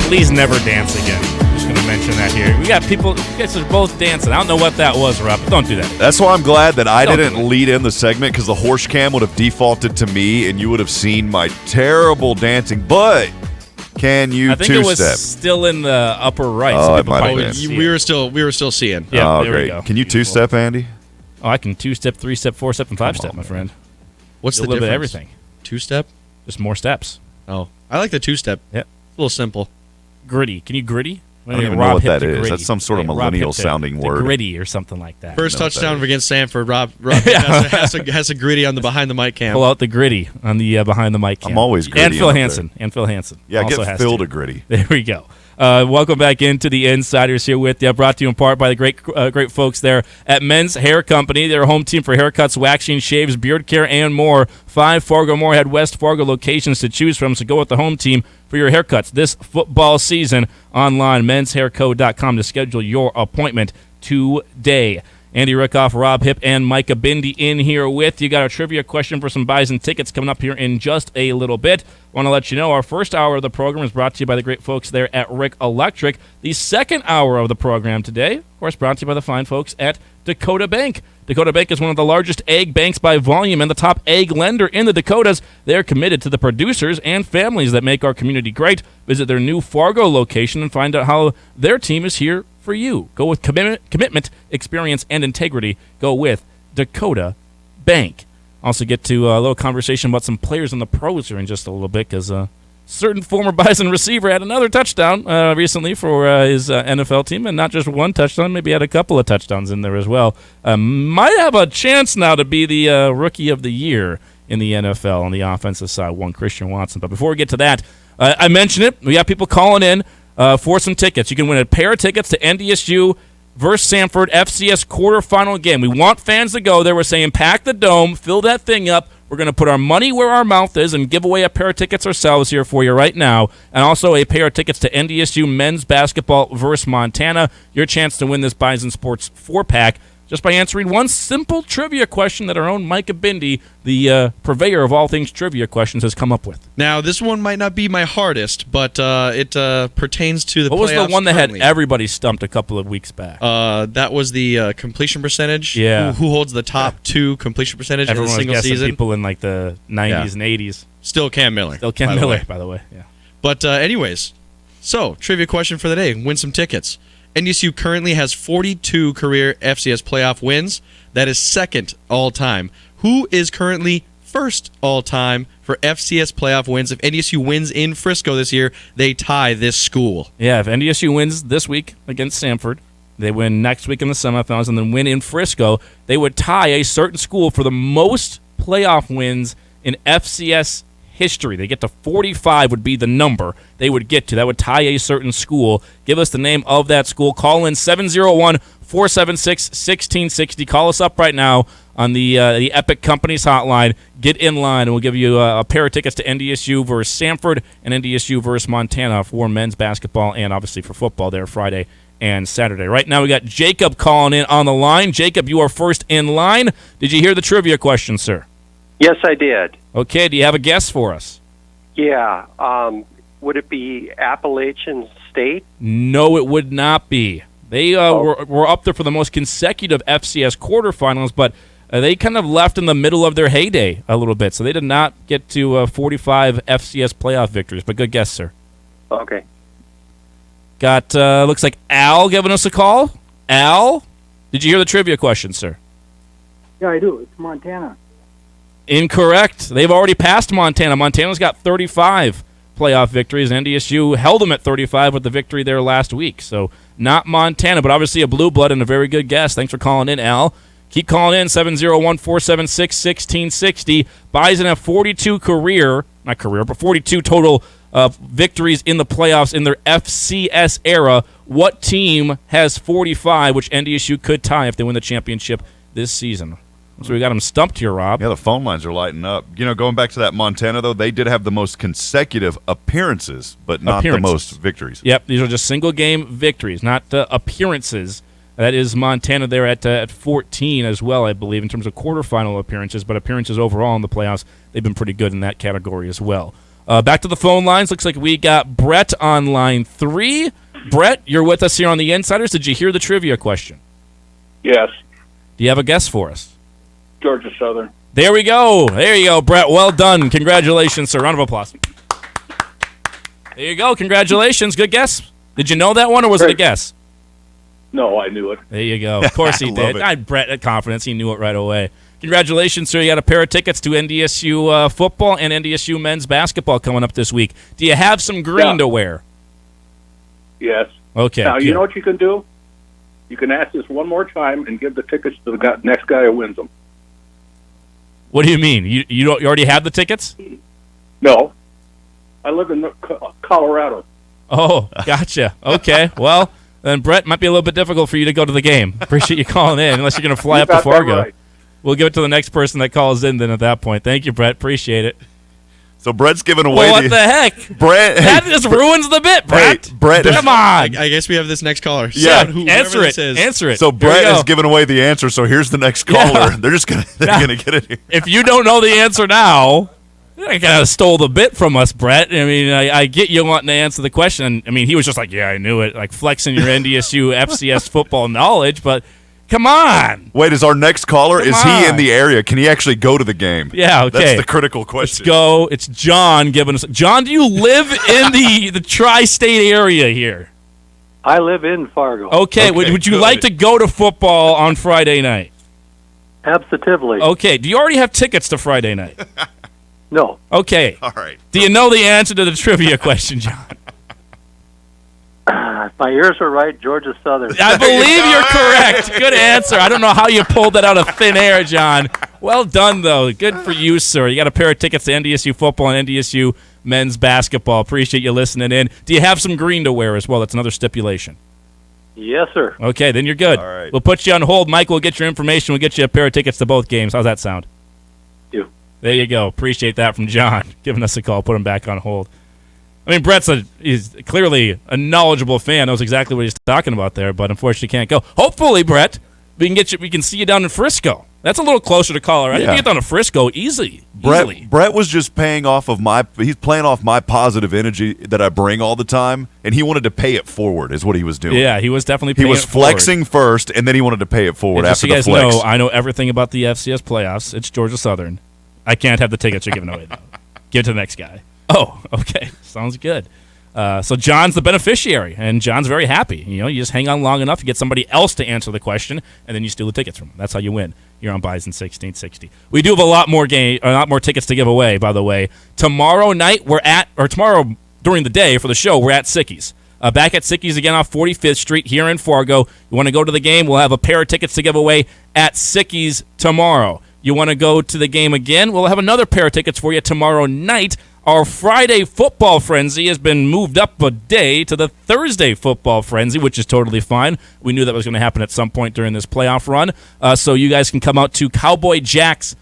Please never dance again. going to mention that here. We got people, you guys are both dancing. I don't know what that was, Rob, but don't do that. That's why I'm glad that I didn't lead in the segment, because the horse cam would have defaulted to me, and you would have seen my terrible dancing. But can you two-step? I think it was still in the upper right. Oh, so it might have been. We were still seeing. Yeah, there great. we go. Can you two-step, Andy? Oh, I can two-step, three-step, four-step, and five-step, my friend. What's a the little bit of difference? everything. Two-step? Just more steps. Oh, I like the two-step. Yeah. It's a little simple. Gritty. Can you gritty? I don't even know what that is. That's some sort of millennial-sounding word. Gritty or something like that. First touchdown against Sanford. Rob has a gritty on the behind the mic cam. Pull out the gritty on the behind the mic cam. I'm always gritty. And Phil Hansen. Yeah, also get Phil to gritty. There we go. Welcome back into the Insiders here with you. Brought to you in part by the great folks there at Men's Hair Company. They're a home team for haircuts, waxing, shaves, beard care, and more. 5 Fargo-Moorhead, West Fargo locations to choose from, so go with the home team for your haircuts this football season. Online, menshairco.com to schedule your appointment today. Andy Rickoff, Rob Hipp, and Micah Bindi in here with you. Got a trivia question for some Bison tickets coming up here in just a little bit. Want to let you know our first hour of the program is brought to you by the great folks there at Rick Electric. The second hour of the program today, of course, brought to you by the fine folks at Dakota Bank. Dakota Bank is one of the largest egg banks by volume and the top egg lender in the Dakotas. They're committed to the producers and families that make our community great. Visit their new Fargo location and find out how their team is here for you. Go with commitment, experience, and integrity. Go with Dakota Bank. Also get to a little conversation about some players in the pros here in just a little bit, because a certain former Bison receiver had another touchdown recently for his NFL team, and not just one touchdown, maybe had a couple of touchdowns in there as well. Might have a chance now to be the Rookie of the Year in the NFL on the offensive side, one Christian Watson. But before we get to that, I mentioned it. We got people calling in for some tickets. You can win a pair of tickets to NDSU versus Samford FCS quarterfinal game. We want fans to go there. We're saying pack the dome, fill that thing up. We're going to put our money where our mouth is and give away a pair of tickets ourselves here for you right now, and also a pair of tickets to NDSU men's basketball versus Montana. Your chance to win this Bison Sports 4-pack just by answering one simple trivia question that our own Micah Bindi, the purveyor of all things trivia questions, has come up with. Now, this one might not be my hardest, but it pertains to the playoffs. What was the one that currently. had everybody stumped a couple of weeks back? That was the completion percentage. Yeah. Who holds the top 2 completion percentage in a single was guessing season? People in like the 90s and 80s. Still Cam Miller. Still Cam Miller, by the way. Yeah. But anyways, so trivia question for the day. Win some tickets. NDSU currently has 42 career FCS playoff wins. That is second all-time. Who is currently first all-time for FCS playoff wins? If NDSU wins in Frisco this year, they tie this school. Yeah, if NDSU wins this week against Samford, they win next week in the semifinals, and then win in Frisco, they would tie a certain school for the most playoff wins in FCS history. They get to 45 would be the number they would get to. That would tie a certain school. Give us the name of that school. Call in 701-476-1660. Call us up right now on the Epic Companies hotline. Get in line, and we'll give you a pair of tickets to NDSU versus Samford and NDSU versus Montana for men's basketball and obviously for football there Friday and Saturday. Right now we got Jacob calling in on the line. Jacob, you are first in line. Did you hear the trivia question, sir? Yes, I did. Okay, do you have a guess for us? Yeah. Would it be Appalachian State? No, it would not be. They were up there for the most consecutive FCS quarterfinals, but they kind of left in the middle of their heyday a little bit, so they did not get to 45 FCS playoff victories. But good guess, sir. Okay. Got, looks like Al giving us a call. Al, did you hear the trivia question, sir? Yeah, I do. It's Montana. Incorrect. They've already passed Montana. Montana's got 35 playoff victories, and NDSU held them at 35 with the victory there last week. So not Montana, but obviously a blue blood and a very good guess. Thanks for calling in, Al. Keep calling in, 701-476-1660. Bison have 42 42 total victories in the playoffs in their FCS era. What team has 45, which NDSU could tie if they win the championship this season? So we got them stumped here, Rob. Yeah, the phone lines are lighting up. You know, going back to that Montana, though, they did have the most consecutive appearances, but not the most victories. Yep, these are just single-game victories, not appearances. That is Montana there at 14 as well, I believe, in terms of quarterfinal appearances, but appearances overall in the playoffs, they've been pretty good in that category as well. Back to the phone lines. Looks like we got Brett on line 3. Brett, you're with us here on the Insiders. Did you hear the trivia question? Yes. Do you have a guess for us? Georgia Southern. There we go. There you go, Brett. Well done. Congratulations, sir. Round of applause. There you go. Congratulations. Good guess. Did you know that one, or was it a guess? No, I knew it. There you go. Of course he did. I had Brett at confidence. He knew it right away. Congratulations, sir. You got a pair of tickets to NDSU football and NDSU men's basketball coming up this week. Do you have some green to wear? Yes. Okay. Now, you know what you can do? You can ask this one more time and give the tickets to the next guy who wins them. What do you mean? You already have the tickets? No. I live in Colorado. Oh, gotcha. Okay. Well, then Brett, might be a little bit difficult for you to go to the game. Appreciate you calling in, unless you're going to fly up to Fargo. Right. We'll give it to the next person that calls in then at that point. Thank you, Brett. Appreciate it. So Brett's giving away. Well, what the heck? Brett, that just ruins the bit, Brett. Hey, Brett, come on. I guess we have this next caller. Yeah, answer it. Answer it. So Brett is giving away the answer. So here's the next caller. They're just gonna get it here. If you don't know the answer now, you kind of stole the bit from us, Brett. I mean, I get you wanting to answer the question. I mean, he was just like, yeah, I knew it, like flexing your NDSU FCS football knowledge, but. Come on. Wait, is our next caller, is he in the area? Can he actually go to the game? Yeah, okay. That's the critical question. Let's go. It's John giving us. John, do you live in the tri-state area here? I live in Fargo. Okay, would you like to go to football on Friday night? Absolutely. Okay, do you already have tickets to Friday night? No. Okay. All right. Do you know the answer to the trivia question, John? If my ears are right, Georgia Southern. I believe you're correct. Good answer. I don't know how you pulled that out of thin air, John. Well done, though. Good for you, sir. You got a pair of tickets to NDSU football and NDSU men's basketball. Appreciate you listening in. Do you have some green to wear as well? That's another stipulation. Yes, sir. Okay, then you're good. All right. We'll put you on hold. Mike will get your information. We'll get you a pair of tickets to both games. How's that sound? There you go. Appreciate that from John. Giving us a call. Put him back on hold. I mean, Brett's he's clearly a knowledgeable fan. Knows exactly what he's talking about there, but unfortunately can't go. Hopefully, Brett, we can see you down in Frisco. That's a little closer to Colorado. You can get down to Frisco easily. Brett was just paying off of he's playing off my positive energy that I bring all the time, and he wanted to pay it forward is what he was doing. Yeah, he was definitely paying it forward. He was flexing first, and then he wanted to pay it forward after the flex. So you guys know, I know everything about the FCS playoffs. It's Georgia Southern. I can't have the tickets you're giving away, though. Give it to the next guy. Oh, okay. Sounds good. So John's the beneficiary, and John's very happy. You know, you just hang on long enough, you get somebody else to answer the question, and then you steal the tickets from them. That's how you win. You're on Bison 1660. We do have a lot more tickets to give away, by the way. Tomorrow night, tomorrow during the day for the show, we're at Sicky's. Back at Sicky's again off 45th Street here in Fargo. You want to go to the game? We'll have a pair of tickets to give away at Sicky's tomorrow. You want to go to the game again? We'll have another pair of tickets for you tomorrow night. Our Friday football frenzy has been moved up a day to the Thursday football frenzy, which is totally fine. We knew that was going to happen at some point during this playoff run. So you guys can come out to Cowboy Jack's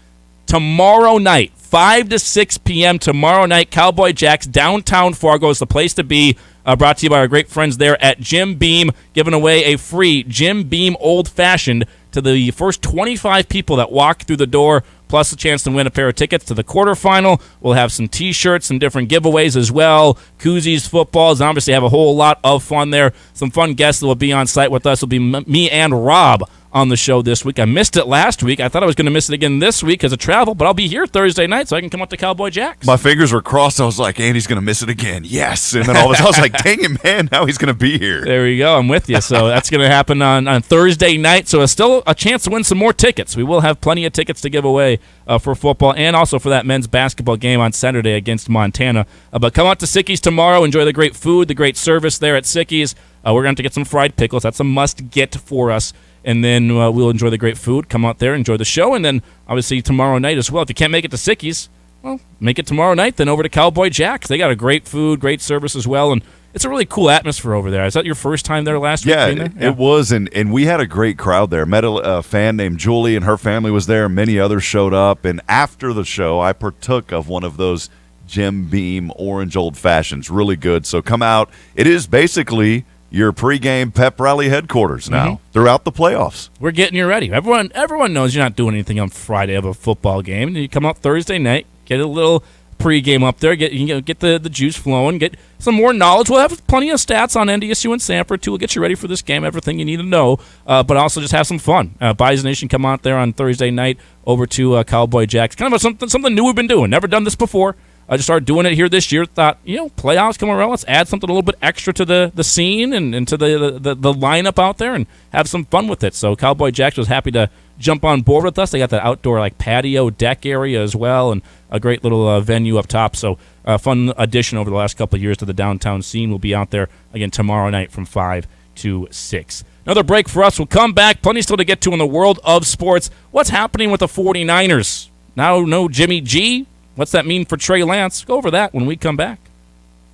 tomorrow night, 5 to 6 p.m. tomorrow night. Cowboy Jack's, downtown Fargo is the place to be. Brought to you by our great friends there at Jim Beam, giving away a free Jim Beam Old Fashioned to the first 25 people that walk through the door, plus a chance to win a pair of tickets to the quarterfinal. We'll have some T-shirts, some different giveaways as well, koozies, footballs, and obviously have a whole lot of fun there. Some fun guests that will be on site with us will be me and Rob on the show this week. I missed it last week. I thought I was going to miss it again this week because of travel, but I'll be here Thursday night so I can come up to Cowboy Jack's. My fingers were crossed. I was like, Andy's going to miss it again. Yes. And then all of a sudden I was like, dang it, man, now he's going to be here. There we go. I'm with you. So that's going to happen on Thursday night. So it's still a chance to win some more tickets. We will have plenty of tickets to give away for football and also for that men's basketball game on Saturday against Montana. But come out to Sicky's tomorrow. Enjoy the great food, the great service there at Sicky's. We're going to have to get some fried pickles. That's a must-get for us. And then we'll enjoy the great food, come out there, enjoy the show, and then obviously tomorrow night as well. If you can't make it to Sicky's, well, make it tomorrow night, then over to Cowboy Jack's. They got a great food, great service as well, and it's a really cool atmosphere over there. Is that your first time there last week? Yeah, it was, and we had a great crowd there. Met a fan named Julie, and her family was there. Many others showed up, and after the show, I partook of one of those Jim Beam Orange Old Fashions. Really good. So come out. It is basically your pregame pep rally headquarters now throughout the playoffs. We're getting you ready. Everyone knows you're not doing anything on Friday of a football game. And you come out Thursday night, get a little pregame up there. Get the juice flowing. Get some more knowledge. We'll have plenty of stats on NDSU and Sanford too. We'll get you ready for this game. Everything you need to know, but also just have some fun. Bison Nation, come out there on Thursday night over to Cowboy Jacks. Kind of something new we've been doing. Never done this before. I just started doing it here this year. Thought, playoffs coming around. Let's add something a little bit extra to the scene and to the lineup out there and have some fun with it. So Cowboy Jacks was happy to jump on board with us. They got that outdoor patio deck area as well, and a great little venue up top. So fun addition over the last couple of years to the downtown scene. We'll be out there again tomorrow night from 5 to 6. Another break for us. We'll come back. Plenty still to get to in the world of sports. What's happening with the 49ers? Now no Jimmy G. What's that mean for Trey Lance? Go over that when we come back.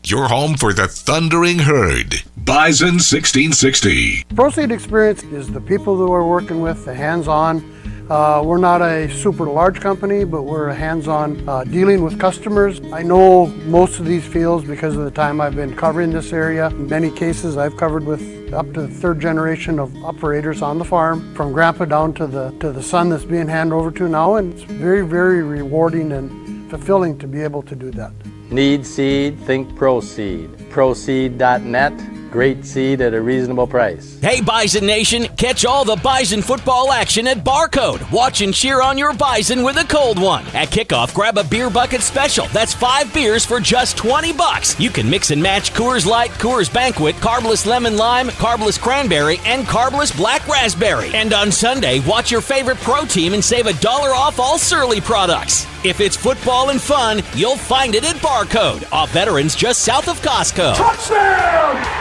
You're home for the Thundering Herd. Bison 1660. Proceed Experience is the people that we're working with, the hands-on. We're not a super large company, but we're a hands-on dealing with customers. I know most of these fields because of the time I've been covering this area. In many cases, I've covered with up to the third generation of operators on the farm, from grandpa down to the son that's being handed over to now, and it's very, very rewarding and fulfilling to be able to do that. Need seed? Think Proceed. Proceed.net. Great seed at a reasonable price. Hey, Bison Nation, catch all the Bison football action at Barcode. Watch and cheer on your Bison with a cold one. At kickoff, grab a beer bucket special. That's 5 beers for just $20. You can mix and match Coors Light, Coors Banquet, Carbless Lemon Lime, Carbless Cranberry, and Carbless Black Raspberry. And on Sunday, watch your favorite pro team and save $1 off all Surly products. If it's football and fun, you'll find it at Barcode, off Veterans just south of Costco. Touchdown!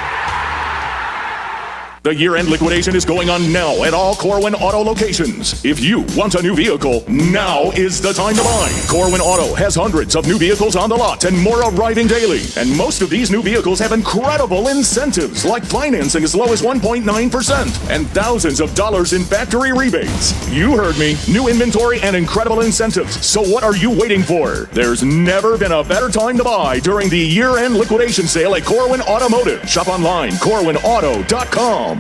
The year-end liquidation is going on now at all Corwin Auto locations. If you want a new vehicle, now is the time to buy. Corwin Auto has hundreds of new vehicles on the lot and more arriving daily. And most of these new vehicles have incredible incentives, like financing as low as 1.9% and thousands of dollars in factory rebates. You heard me. New inventory and incredible incentives. So what are you waiting for? There's never been a better time to buy during the year-end liquidation sale at Corwin Automotive. Shop online, corwinauto.com.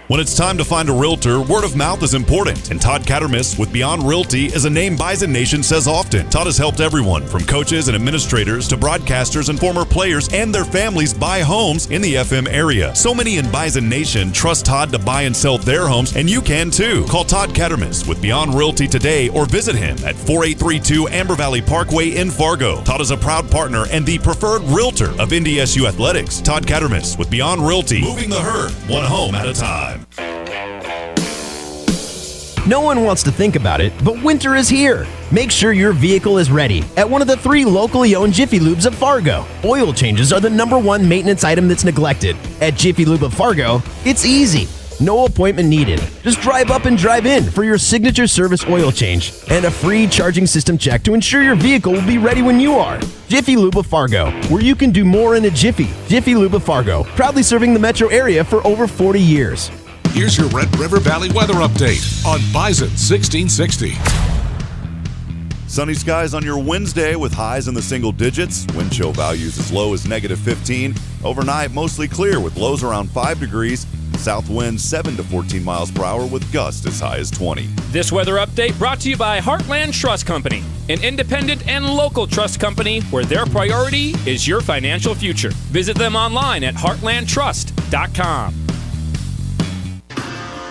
When it's time to find a realtor, word of mouth is important. And Todd Cattermas with Beyond Realty is a name Bison Nation says often. Todd has helped everyone from coaches and administrators to broadcasters and former players and their families buy homes in the FM area. So many in Bison Nation trust Todd to buy and sell their homes, and you can too. Call Todd Cattermas with Beyond Realty today or visit him at 4832 Amber Valley Parkway in Fargo. Todd is a proud partner and the preferred realtor of NDSU Athletics. Todd Cattermas with Beyond Realty. Moving the herd, one home at a time. No one wants to think about it, but winter is here. Make sure your vehicle is ready at one of the 3 locally owned Jiffy Lubes of Fargo. Oil changes are the #1 maintenance item that's neglected. At Jiffy Lube of Fargo, it's easy. No appointment needed. Just drive up and drive in for your signature service oil change and a free charging system check to ensure your vehicle will be ready when you are. Jiffy Lube of Fargo, where you can do more in a jiffy. Jiffy Lube of Fargo, proudly serving the metro area for over 40 years. Here's your Red River Valley weather update on Bison 1660. Sunny skies on your Wednesday with highs in the single digits. Wind chill values as low as -15. Overnight, mostly clear with lows around 5 degrees. South winds 7 to 14 miles per hour with gusts as high as 20. This weather update brought to you by Heartland Trust Company, an independent and local trust company where their priority is your financial future. Visit them online at heartlandtrust.com.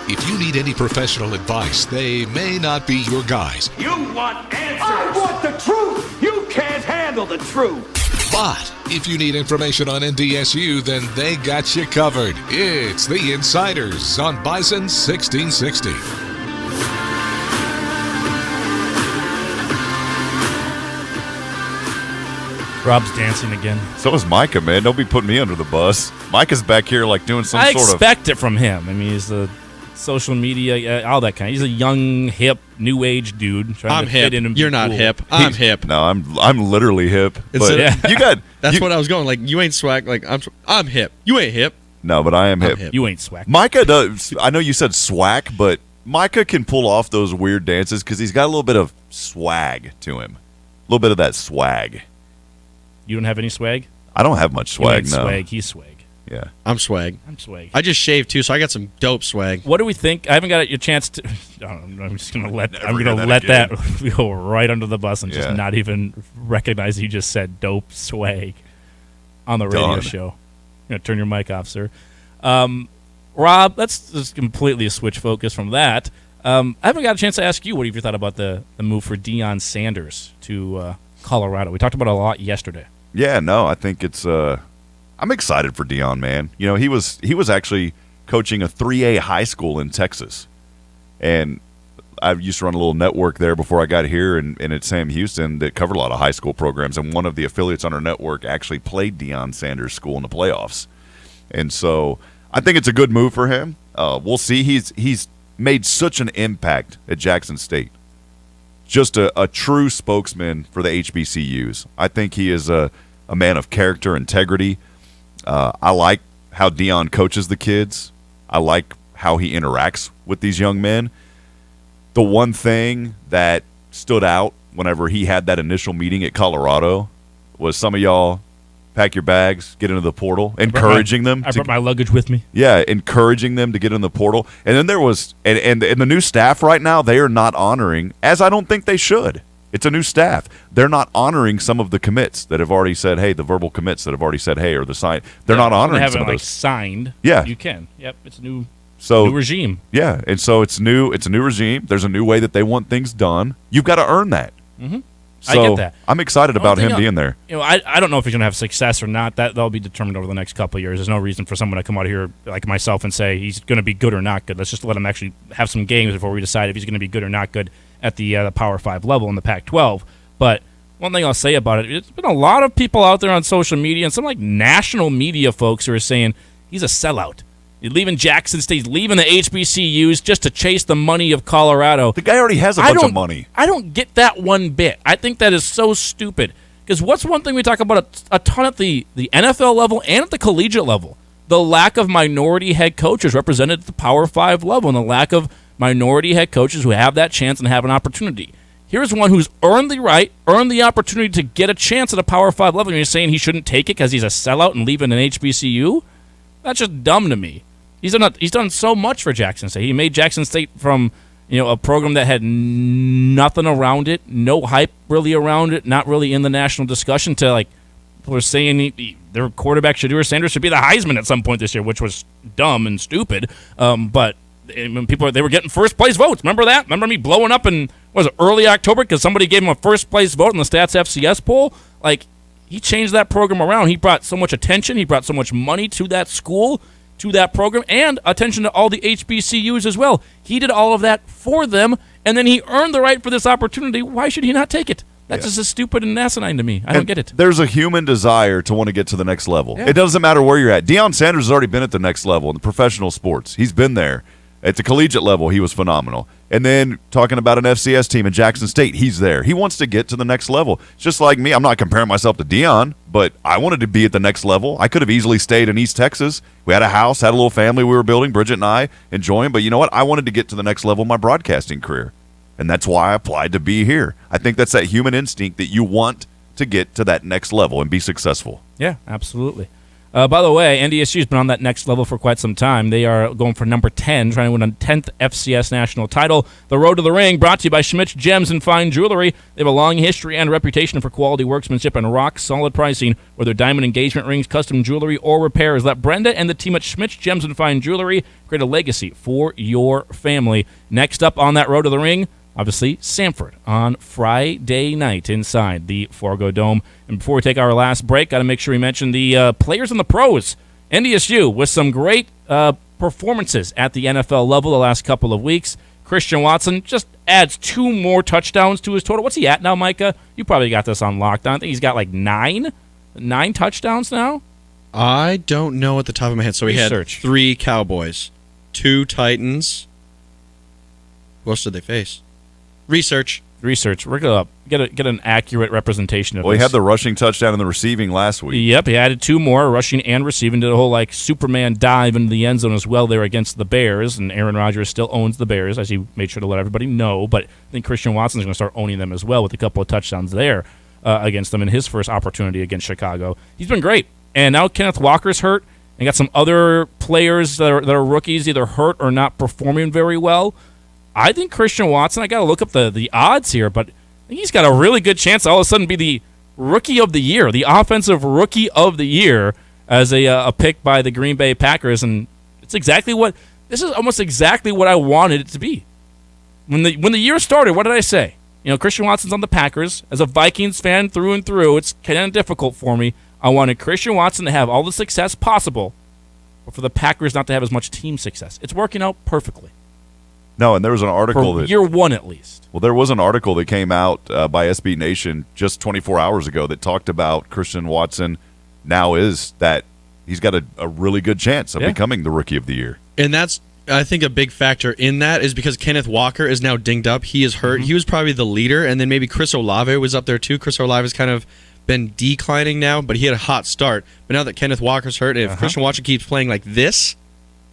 If you need any professional advice, they may not be your guys. You want answers! I want the truth! You can't handle the truth! But if you need information on NDSU, then they got you covered. It's the Insiders on Bison 1660. Rob's dancing again. So is Micah, man. Don't be putting me under the bus. Micah's back here like doing some I sort of... expect it from him. I mean, he's the social media, all that kind. He's a young, hip, new age dude. I'm hip. You're not hip. I'm hip. No, I'm literally hip. But you got. That's what I was going. Like, you ain't swag. Like, I'm hip. You ain't hip. No, but I am hip. You ain't swag. Micah does. I know you said swag, but Micah can pull off those weird dances because he's got a little bit of swag to him. A little bit of that swag. You don't have any swag? I don't have much swag. You ain't swag. He's swag. Yeah. I'm swag. I'm swag. I just shaved too, so I got some dope swag. What do we think? I haven't got your chance to. I'm just gonna let. Never I'm hear gonna that let again. that go right under the bus and just Yeah. not even recognize you just said dope swag on the radio Done. show. You're gonna turn your mic off, sir. Rob, let's just completely switch focus from that. I haven't got a chance to ask you what you thought about the move for Deion Sanders to Colorado. We talked about it a lot yesterday. Yeah, no, I think it's I'm excited for Deion, man. You know, he was actually coaching a 3A high school in Texas. And I used to run a little network there before I got here and at Sam Houston that covered a lot of high school programs, and one of the affiliates on our network actually played Deion Sanders' school in the playoffs. And so I think it's a good move for him. We'll see. He's made such an impact at Jackson State. Just a true spokesman for the HBCUs. I think he is a man of character, integrity. I like how Deion coaches the kids. I like how he interacts with these young men. The one thing that stood out whenever he had that initial meeting at Colorado was some of y'all pack your bags, get into the portal, encouraging them. I brought my luggage with me. Yeah, encouraging them to get in the portal. And then there was, and the new staff right now, they are not honoring, as I don't think they should. It's a new staff. They're not honoring some of the commits that have already said, hey, the verbal commits that have already said, hey, or the sign. They're not honoring have some it, of those. signed. Yeah. You can. Yep, it's a new regime. Yeah, and so it's new. It's a new regime. There's a new way that they want things done. You've got to earn that. Mm-hmm. So I get that. I'm excited about him being there. You know, I don't know if he's going to have success or not. That'll be determined over the next couple of years. There's no reason for someone to come out here like myself and say he's going to be good or not good. Let's just let him actually have some games before we decide if he's going to be good or not good at the Power 5 level in the Pac-12. But one thing I'll say about it, it's been a lot of people out there on social media and some like national media folks who are saying he's a sellout. He's leaving Jackson State, he's leaving the HBCUs just to chase the money of Colorado. The guy already has a bunch of money. I don't get that one bit. I think that is so stupid. Because what's one thing we talk about a ton at the NFL level and at the collegiate level? The lack of minority head coaches represented at the Power 5 level and the lack of minority head coaches who have that chance and have an opportunity. Here's one who's earned the right, earned the opportunity to get a chance at a Power 5 level, and you're saying he shouldn't take it because he's a sellout and leaving an HBCU? That's just dumb to me. He's done so much for Jackson State. He made Jackson State from a program that had nothing around it, no hype really around it, not really in the national discussion, to like people are saying their quarterback Shedeur Sanders should be the Heisman at some point this year, which was dumb and stupid. But when they were getting first place votes. Remember that? Remember me blowing up in early October because somebody gave him a first place vote in the Stats FCS poll? Like, he changed that program around. He brought so much attention. He brought so much money to that school, to that program, and attention to all the HBCUs as well. He did all of that for them, and then he earned the right for this opportunity. Why should he not take it? That's just as stupid and asinine to me. I don't get it. There's a human desire to want to get to the next level. Yeah. It doesn't matter where you're at. Deion Sanders has already been at the next level in the professional sports. He's been there. At the collegiate level, he was phenomenal. And then talking about an FCS team in Jackson State, he's there. He wants to get to the next level. It's just like me. I'm not comparing myself to Deion, but I wanted to be at the next level. I could have easily stayed in East Texas. We had a house, had a little family we were building, Bridget and I, enjoying. But you know what? I wanted to get to the next level of my broadcasting career. And that's why I applied to be here. I think that's that human instinct that you want to get to that next level and be successful. Yeah, absolutely. By the way, NDSU's been on that next level for quite some time. They are going for number 10, trying to win a 10th FCS national title. The Road to the Ring, brought to you by Schmidt's Gems and Fine Jewelry. They have a long history and reputation for quality workmanship and rock-solid pricing. Whether diamond engagement rings, custom jewelry, or repairs, let Brenda and the team at Schmidt's Gems and Fine Jewelry create a legacy for your family. Next up on that Road to the Ring, obviously, Samford on Friday night inside the Fargo Dome. And before we take our last break, got to make sure we mention the players and the pros. NDSU with some great performances at the NFL level the last couple of weeks. Christian Watson just adds 2 more touchdowns to his total. What's he at now, Micah? You probably got this on lockdown. I think he's got like 9 touchdowns now. I don't know at the top of my head. So we had 3 Cowboys, 2 Titans. Who else did they face? Research. We're going to get an accurate representation of Well, this. he had the rushing touchdown and the receiving last week. Yep, he added 2 more, rushing and receiving. Did a whole Superman dive into the end zone as well there against the Bears, and Aaron Rodgers still owns the Bears, as he made sure to let everybody know. But I think Christian Watson's going to start owning them as well with a couple of touchdowns there against them in his first opportunity against Chicago. He's been great. And now Kenneth Walker's hurt. and got some other players that are rookies either hurt or not performing very well, I think Christian Watson, I got to look up the odds here, but I think he's got a really good chance to all of a sudden be the Rookie of the Year, the Offensive Rookie of the Year as a pick by the Green Bay Packers, and it's this is almost exactly what I wanted it to be. When the year started, what did I say? Christian Watson's on the Packers. As a Vikings fan through and through, it's kind of difficult for me. I wanted Christian Watson to have all the success possible, but for the Packers not to have as much team success. It's working out perfectly. No, and there was an article for year one at least. Well, there was an article that came out by SB Nation just 24 hours ago that talked about Christian Watson now is that he's got a really good chance of becoming the Rookie of the Year. And that's, I think, a big factor in that is because Kenneth Walker is now dinged up. He is hurt. He was probably the leader, and then maybe Chris Olave was up there too. Chris Olave has kind of been declining now, but he had a hot start. But now that Kenneth Walker's hurt, if Christian Watson keeps playing like this,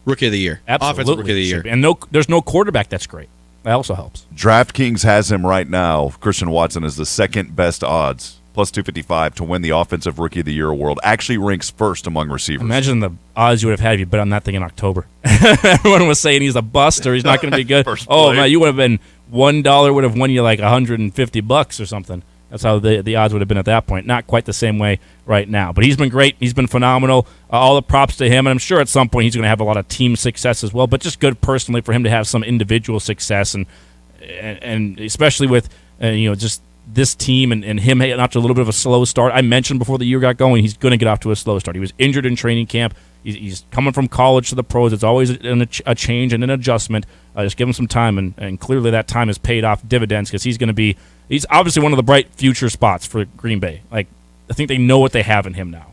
Rookie of the Year. Absolutely. Offensive Rookie of the Year. And there's no quarterback that's great. That also helps. DraftKings has him right now. Christian Watson is the second best odds, plus 255 to win the Offensive Rookie of the Year award. Actually ranks first among receivers. Imagine the odds you would have had if you bet on that thing in October. Everyone was saying he's a bust or he's not going to be good. Man, you would have been $1 would have won you like $150 or something. That's how the odds would have been at that point. Not quite the same way right now. But he's been great. He's been phenomenal. All the props to him. And I'm sure at some point he's going to have a lot of team success as well. But just good personally for him to have some individual success. And especially with, just this team and him getting off to a little bit of a slow start. I mentioned before the year got going, he's going to get off to a slow start. He was injured in training camp. He's coming from college to the pros. It's always a change and an adjustment. Just give him some time, and clearly that time has paid off dividends because he's obviously one of the bright future spots for Green Bay. Like, I think they know what they have in him now,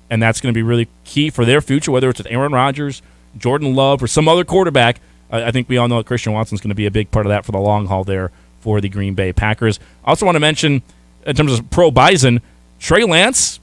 and that's going to be really key for their future, whether it's with Aaron Rodgers, Jordan Love, or some other quarterback. I think we all know that Christian Watson's going to be a big part of that for the long haul there for the Green Bay Packers. I also want to mention, in terms of Pro Bison, Trey Lance,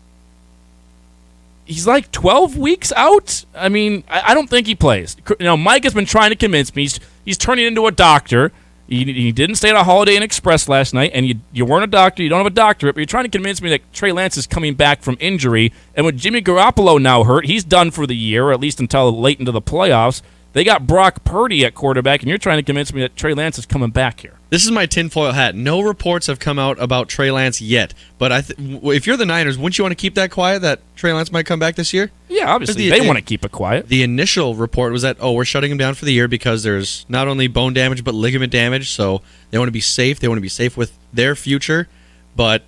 he's like 12 weeks out. I mean, I don't think he plays. Mike has been trying to convince me. He's turning into a doctor. He didn't stay at a Holiday Inn Express last night, and you weren't a doctor. You don't have a doctorate, but you're trying to convince me that Trey Lance is coming back from injury. And with Jimmy Garoppolo now hurt, he's done for the year, or at least until late into the playoffs. They got Brock Purdy at quarterback, and you're trying to convince me that Trey Lance is coming back here. This is my tinfoil hat. No reports have come out about Trey Lance yet. But if you're the Niners, wouldn't you want to keep that quiet, that Trey Lance might come back this year? Yeah, obviously. They want to keep it quiet. The initial report was that, we're shutting him down for the year because there's not only bone damage but ligament damage, so they want to be safe. They want to be safe with their future. But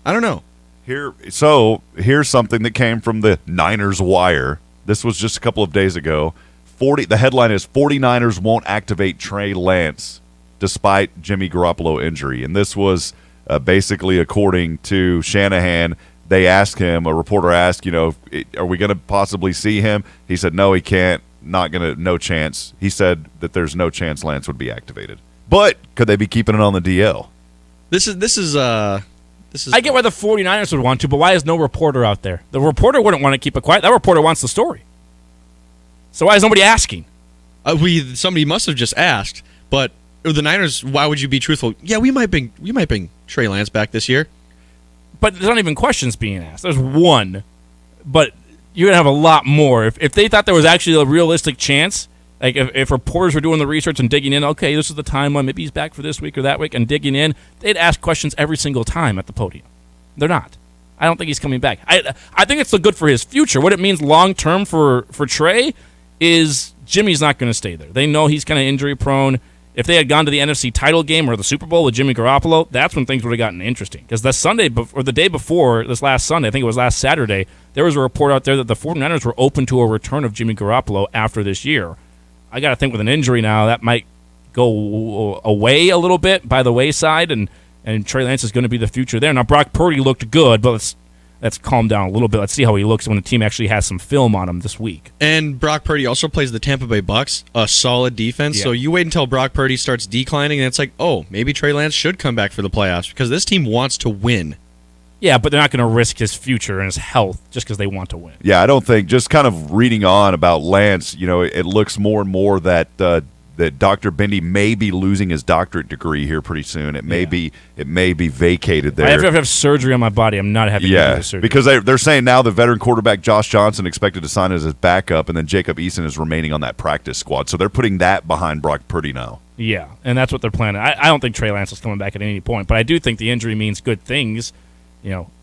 I don't know. Here's something that came from the Niners Wire. This was just a couple of days ago. The headline is 49ers won't activate Trey Lance despite Jimmy Garoppolo injury. And this was basically according to Shanahan. They asked him, a reporter asked, are we going to possibly see him? He said, no, he can't. No chance. He said that there's no chance Lance would be activated. But could they be keeping it on the DL? This is I get why the 49ers would want to, but why is no reporter out there? The reporter wouldn't want to keep it quiet. That reporter wants the story. So why is nobody asking? Somebody must have just asked. But the Niners, why would you be truthful? Yeah, we might bring Trey Lance back this year. But there's not even questions being asked. There's one, but you're gonna have a lot more. If they thought there was actually a realistic chance, like if reporters were doing the research and digging in, okay, this is the timeline. Maybe he's back for this week or that week, and digging in, they'd ask questions every single time at the podium. They're not. I don't think he's coming back. I think it's so good for his future. What it means long term for Trey is Jimmy's not going to stay there. They know he's kind of injury prone. If they had gone to the NFC title game or the Super Bowl with Jimmy Garoppolo, that's when things would have gotten interesting. Because the Sunday or the day before, this last Sunday, I think it was last Saturday, there was a report out there that the 49ers were open to a return of Jimmy Garoppolo after this year. I got to think with an injury now, that might go away a little bit by the wayside, and Trey Lance is going to be the future there. Now, Brock Purdy looked good, but let's calm down a little bit. Let's see how he looks when the team actually has some film on him this week. And Brock Purdy also plays the Tampa Bay Bucks, a solid defense. Yeah. So you wait until Brock Purdy starts declining, and it's like, maybe Trey Lance should come back for the playoffs because this team wants to win. Yeah, but they're not going to risk his future and his health just because they want to win. Yeah, I don't think, just kind of reading on about Lance, it looks more and more that that Dr. Bendy may be losing his doctorate degree here pretty soon. It may be vacated there. I have to have surgery on my body. I'm not happy to do the surgery. Because they're saying now the veteran quarterback Josh Johnson expected to sign as his backup, and then Jacob Eason is remaining on that practice squad. So they're putting that behind Brock Purdy now. Yeah, and that's what they're planning. I don't think Trey Lance is coming back at any point, but I do think the injury means good things.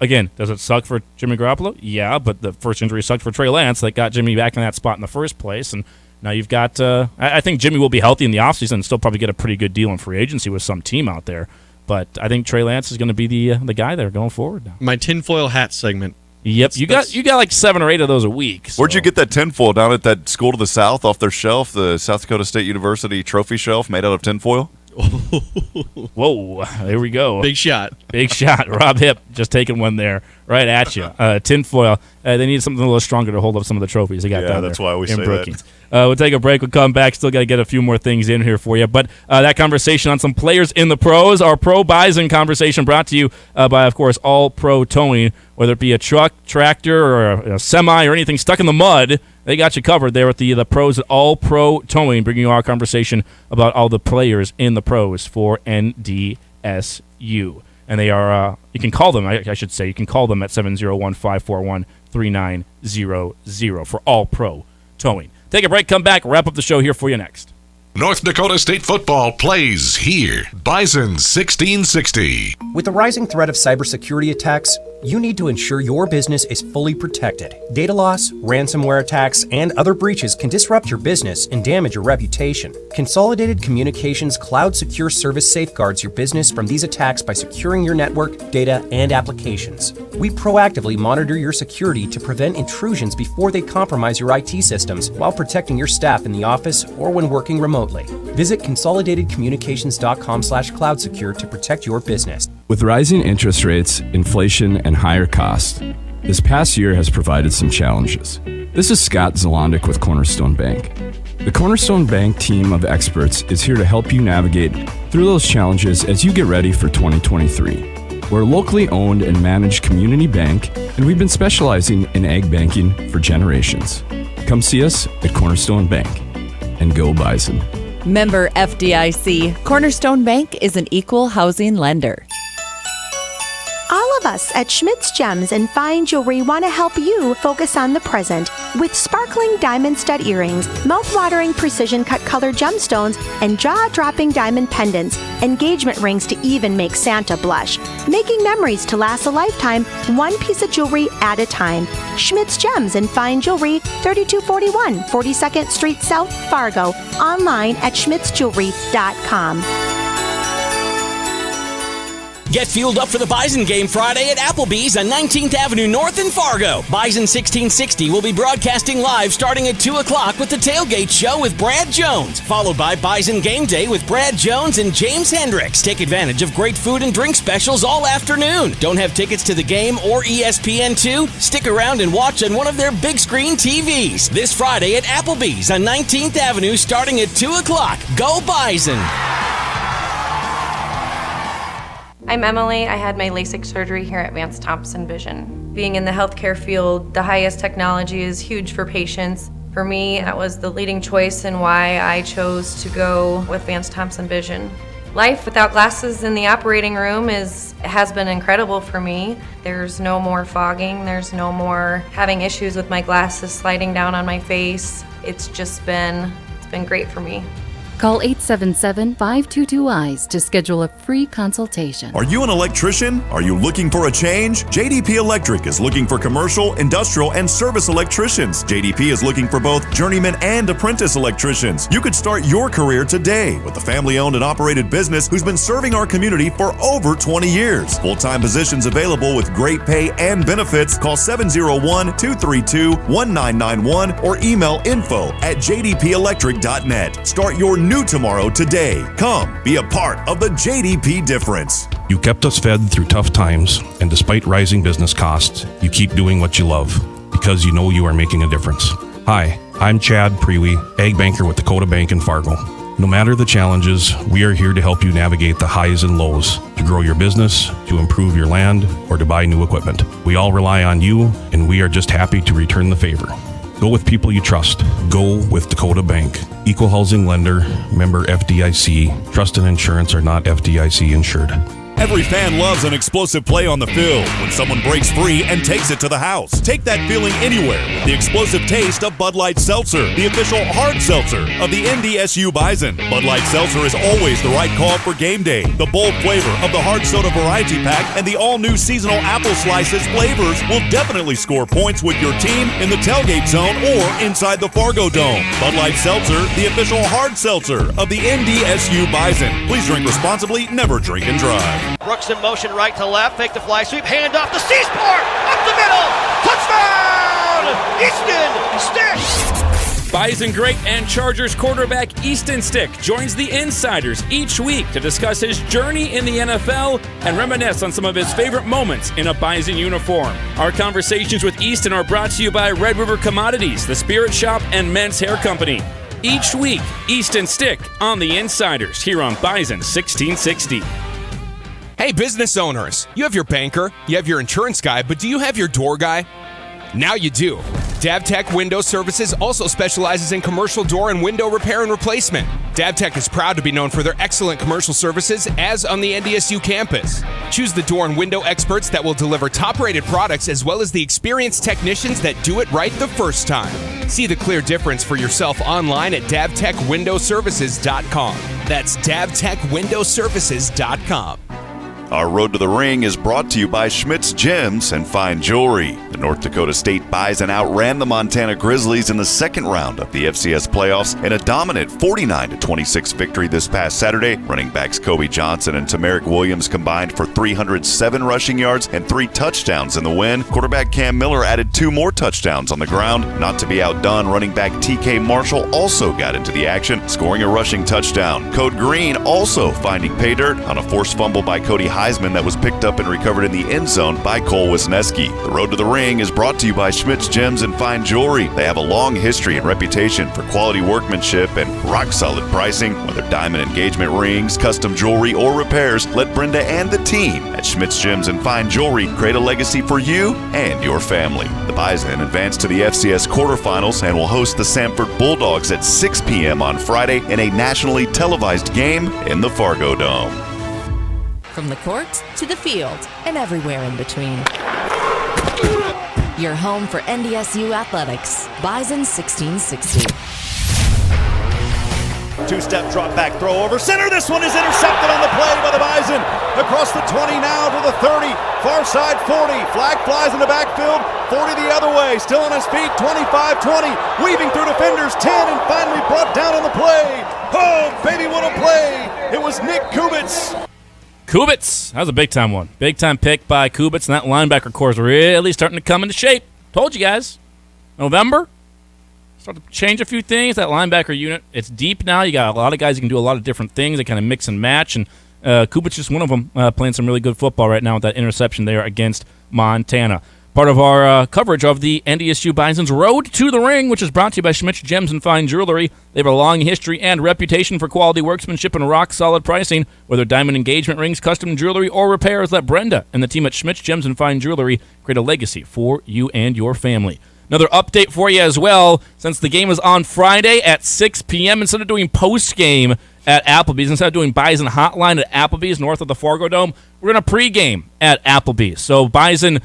Again, does it suck for Jimmy Garoppolo? Yeah, but the first injury sucked for Trey Lance that got Jimmy back in that spot in the first place, and now you've got I think Jimmy will be healthy in the offseason and still probably get a pretty good deal in free agency with some team out there, but I think Trey Lance is going to be the guy there going forward now. My tinfoil hat segment. Yep, you got like 7 or 8 of those a week. So. Where'd you get that tinfoil? Down at that school to the south off their shelf, the South Dakota State University trophy shelf made out of tinfoil? Whoa, there we go. Big shot. Rob Hipp just taking one there right at you. Tinfoil. They need something a little stronger to hold up some of the trophies they got down there. Yeah, that's why we say Brookings. We'll take a break. We'll come back. Still got to get a few more things in here for you. But that conversation on some players in the pros, our Pro Bison conversation brought to you by, of course, All Pro Towing. Whether it be a truck, tractor, or a semi, or anything stuck in the mud, they got you covered there with the pros at All Pro Towing, bringing you our conversation about all the players in the pros for NDSU. And they are, you can call them, I should say, you can call them at 701-541-3900 for All Pro Towing. Take a break, come back, wrap up the show here for you next. North Dakota State football plays here. Bison 1660. With the rising threat of cybersecurity attacks, you need to ensure your business is fully protected. Data loss, ransomware attacks, and other breaches can disrupt your business and damage your reputation. Consolidated Communications Cloud Secure Service safeguards your business from these attacks by securing your network, data, and applications. We proactively monitor your security to prevent intrusions before they compromise your IT systems while protecting your staff in the office or when working remotely. Visit consolidatedcommunications.com/cloudsecure to protect your business. With rising interest rates, inflation, and higher costs, this past year has provided some challenges. This is Scott Zalondik with Cornerstone Bank. The Cornerstone Bank team of experts is here to help you navigate through those challenges as you get ready for 2023. We're a locally owned and managed community bank, and we've been specializing in ag banking for generations. Come see us at Cornerstone Bank, and go Bison. Member FDIC, Cornerstone Bank is an equal housing lender. All of us at Schmidt's Gems and Fine Jewelry want to help you focus on the present with sparkling diamond stud earrings, mouth-watering precision-cut colored gemstones, and jaw-dropping diamond pendants, engagement rings to even make Santa blush. Making memories to last a lifetime, one piece of jewelry at a time. Schmidt's Gems and Fine Jewelry, 3241 42nd Street South, Fargo. Online at schmidtsjewelry.com. Get fueled up for the Bison game Friday at Applebee's on 19th Avenue North in Fargo. Bison 1660 will be broadcasting live starting at 2 o'clock with the Tailgate Show with Brad Jones, followed by Bison Game Day with Brad Jones and James Hendricks. Take advantage of great food and drink specials all afternoon. Don't have tickets to the game or ESPN2? Stick around and watch on one of their big screen TVs. This Friday at Applebee's on 19th Avenue starting at 2 o'clock. Go Bison! I'm Emily. I had my LASIK surgery here at Vance Thompson Vision. Being in the healthcare field, the highest technology is huge for patients. For me, that was the leading choice and why I chose to go with Vance Thompson Vision. Life without glasses in the operating room has been incredible for me. There's no more fogging. There's no more having issues with my glasses sliding down on my face. It's been great for me. Call 877-522-EYES to schedule a free consultation. Are you an electrician? Are you looking for a change? JDP Electric is looking for commercial, industrial, and service electricians. JDP is looking for both journeyman and apprentice electricians. You could start your career today with a family-owned and operated business who's been serving our community for over 20 years. Full-time positions available with great pay and benefits. Call 701-232-1991 or email info@jdpelectric.net. Start your new tomorrow today. Come be a part of the JDP difference. You kept us fed through tough times, and despite rising business costs, you keep doing what you love because you know you are making a difference. Hi, I'm Chad Prewy, Ag Banker with Dakota Bank in Fargo. No matter the challenges, we are here to help you navigate the highs and lows, to grow your business, to improve your land, or to buy new equipment. We all rely on you, and we are just happy to return the favor. Go with people you trust. Go with Dakota Bank. Equal housing lender, member FDIC. Trust and insurance are not FDIC insured. Every fan loves an explosive play on the field when someone breaks free and takes it to the house. Take that feeling anywhere with the explosive taste of Bud Light Seltzer, the official hard seltzer of the NDSU Bison. Bud Light Seltzer is always the right call for game day. The bold flavor of the hard soda variety pack and the all-new seasonal apple slices flavors will definitely score points with your team in the tailgate zone or inside the Fargo Dome. Bud Light Seltzer, the official hard seltzer of the NDSU Bison. Please drink responsibly, never drink and drive. Brooks in motion right to left, fake the fly sweep, hand off the C-Sport, up the middle, touchdown! Easton Stick! Bison great and Chargers quarterback Easton Stick joins the Insiders each week to discuss his journey in the NFL and reminisce on some of his favorite moments in a Bison uniform. Our conversations with Easton are brought to you by Red River Commodities, the Spirit Shop, and Men's Hair Company. Each week, Easton Stick on the Insiders here on Bison 1660. Hey, business owners, you have your banker, you have your insurance guy, but do you have your door guy? Now you do. DavTech Window Services also specializes in commercial door and window repair and replacement. DavTech is proud to be known for their excellent commercial services as on the NDSU campus. Choose the door and window experts that will deliver top-rated products as well as the experienced technicians that do it right the first time. See the clear difference for yourself online at DavTechWindowServices.com. That's DavTechWindowServices.com. Our Road to the Ring is brought to you by Schmidt's Gems and Fine Jewelry. The North Dakota State Bison outran the Montana Grizzlies in the second round of the FCS playoffs in a dominant 49-26 victory this past Saturday. Running backs Kobe Johnson and Tamarick Williams combined for 307 rushing yards and 3 touchdowns in the win. Quarterback Cam Miller added 2 more touchdowns on the ground. Not to be outdone, running back TK Marshall also got into the action, scoring a rushing touchdown. Code Green also finding pay dirt on a forced fumble by Cody Heisman that was picked up and recovered in the end zone by Cole Wisniewski. The Road to the Ring is brought to you by Schmidt's Gems and Fine Jewelry. They have a long history and reputation for quality workmanship and rock-solid pricing. Whether diamond engagement rings, custom jewelry, or repairs, let Brenda and the team at Schmidt's Gems and Fine Jewelry create a legacy for you and your family. The Bison advance to the FCS quarterfinals and will host the Samford Bulldogs at 6 p.m. on Friday in a nationally televised game in the Fargo Dome. From the court to the field and everywhere in between. Your home for NDSU athletics. Bison 1660. Two-step drop back throw over center. This one is intercepted on the play by the Bison. Across the 20 now to the 30. Far side 40. Flag flies in the backfield. 40 the other way. Still on his feet. 25-20. Weaving through defenders. 10 and finally brought down on the play. Oh, baby, what a play. It was Nick Kubitz. Kubitz, that was a big-time one. Big-time pick by Kubitz, and that linebacker core is really starting to come into shape. Told you guys. November, start to change a few things. That linebacker unit, it's deep now. You got a lot of guys who can do a lot of different things. They kind of mix and match, and Kubitz is just one of them playing some really good football right now with that interception there against Montana. Part of our coverage of the NDSU Bison's Road to the Ring, which is brought to you by Schmidt's Gems and Fine Jewelry. They have a long history and reputation for quality workmanship and rock-solid pricing. Whether diamond engagement rings, custom jewelry, or repairs, let Brenda and the team at Schmidt's Gems and Fine Jewelry create a legacy for you and your family. Another update for you as well, since the game is on Friday at 6 p.m., instead of doing post-game at Applebee's, instead of doing Bison Hotline at Applebee's north of the Fargo Dome, we're going to pregame at Applebee's. So Bison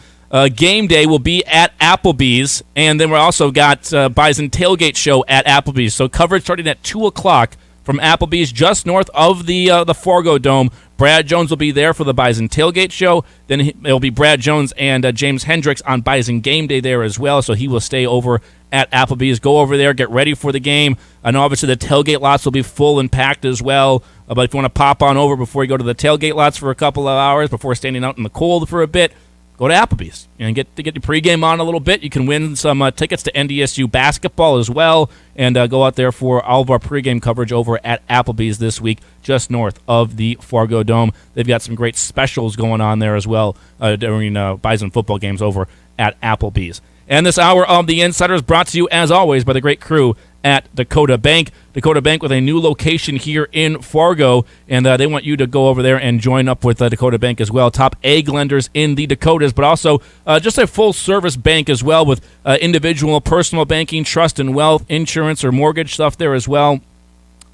game day will be at Applebee's, and then we also got Bison Tailgate Show at Applebee's. So coverage starting at 2 o'clock from Applebee's just north of the Fargo Dome. Brad Jones will be there for the Bison Tailgate Show. Then it'll be Brad Jones and James Hendricks on Bison Game Day there as well, so he will stay over at Applebee's. Go over there, get ready for the game. I know obviously the tailgate lots will be full and packed as well, but if you want to pop on over before you go to the tailgate lots for a couple of hours, before standing out in the cold for a bit, go to Applebee's and get your pregame on a little bit. You can win some tickets to NDSU basketball as well, and go out there for all of our pregame coverage over at Applebee's this week, just north of the Fargo Dome. They've got some great specials going on there as well during Bison football games over at Applebee's. And this hour of The Insiders brought to you, as always, by the great crew at Dakota Bank. Dakota Bank with a new location here in Fargo, and they want you to go over there and join up with Dakota Bank as well. Top ag lenders in the Dakotas, but also just a full-service bank as well with individual, personal banking, trust and wealth, insurance or mortgage stuff there as well.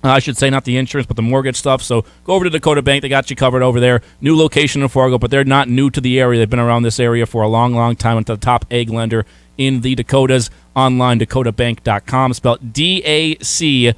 I should say not the insurance, but the mortgage stuff. So go over to Dakota Bank. They got you covered over there. New location in Fargo, but they're not new to the area. They've been around this area for a long, long time. With the top ag lender in the Dakotas. Online, dakotabank.com. Spelled DACOTAH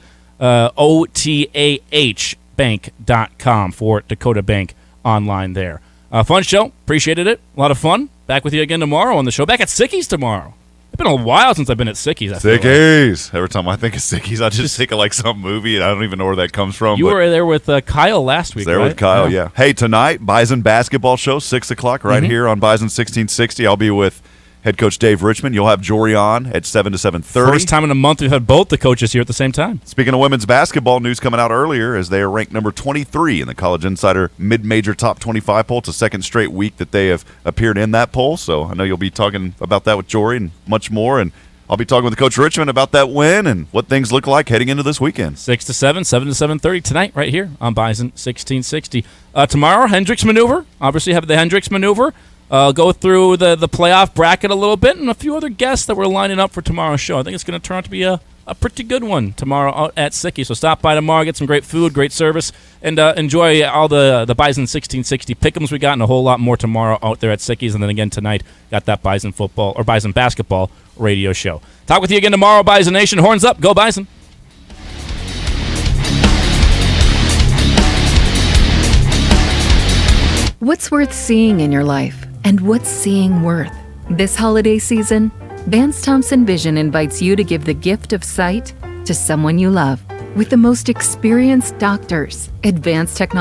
bank.com for Dakota Bank online there. Fun show. Appreciated it. A lot of fun. Back with you again tomorrow on the show. Back at Sicky's tomorrow. It's been a while since I've been at Sicky's. Sicky's. Every time I think of Sicky's, I just think of like some movie, and I don't even know where that comes from. You were there with Kyle last week, there right? with Kyle, yeah. Hey, tonight, Bison basketball show, 6 o'clock, right here on Bison 1660. I'll be with head coach Dave Richmond. You'll have Jory on at 7 to 7:30. First time in a month we've had both the coaches here at the same time. Speaking of women's basketball, news coming out earlier as they are ranked number 23 in the College Insider Mid-Major Top 25 poll. It's the second straight week that they have appeared in that poll, so I know you'll be talking about that with Jory and much more, and I'll be talking with Coach Richmond about that win and what things look like heading into this weekend. 6 to 7, 7 to 7:30 tonight right here on Bison 1660. Tomorrow, Hendricks Maneuver. Obviously have the Hendricks Maneuver. Go through the playoff bracket a little bit and a few other guests that we're lining up for tomorrow's show. I think it's going to turn out to be a pretty good one tomorrow out at Sicky. So stop by tomorrow, get some great food, great service, and enjoy all the Bison 1660 pick'ems we got and a whole lot more tomorrow out there at Sicky's. And then again tonight, got that Bison football or Bison basketball radio show. Talk with you again tomorrow, Bison Nation. Horns up. Go Bison. What's worth seeing in your life, and what's seeing worth? This holiday season, Vance Thompson Vision invites you to give the gift of sight to someone you love with the most experienced doctors, advanced technology,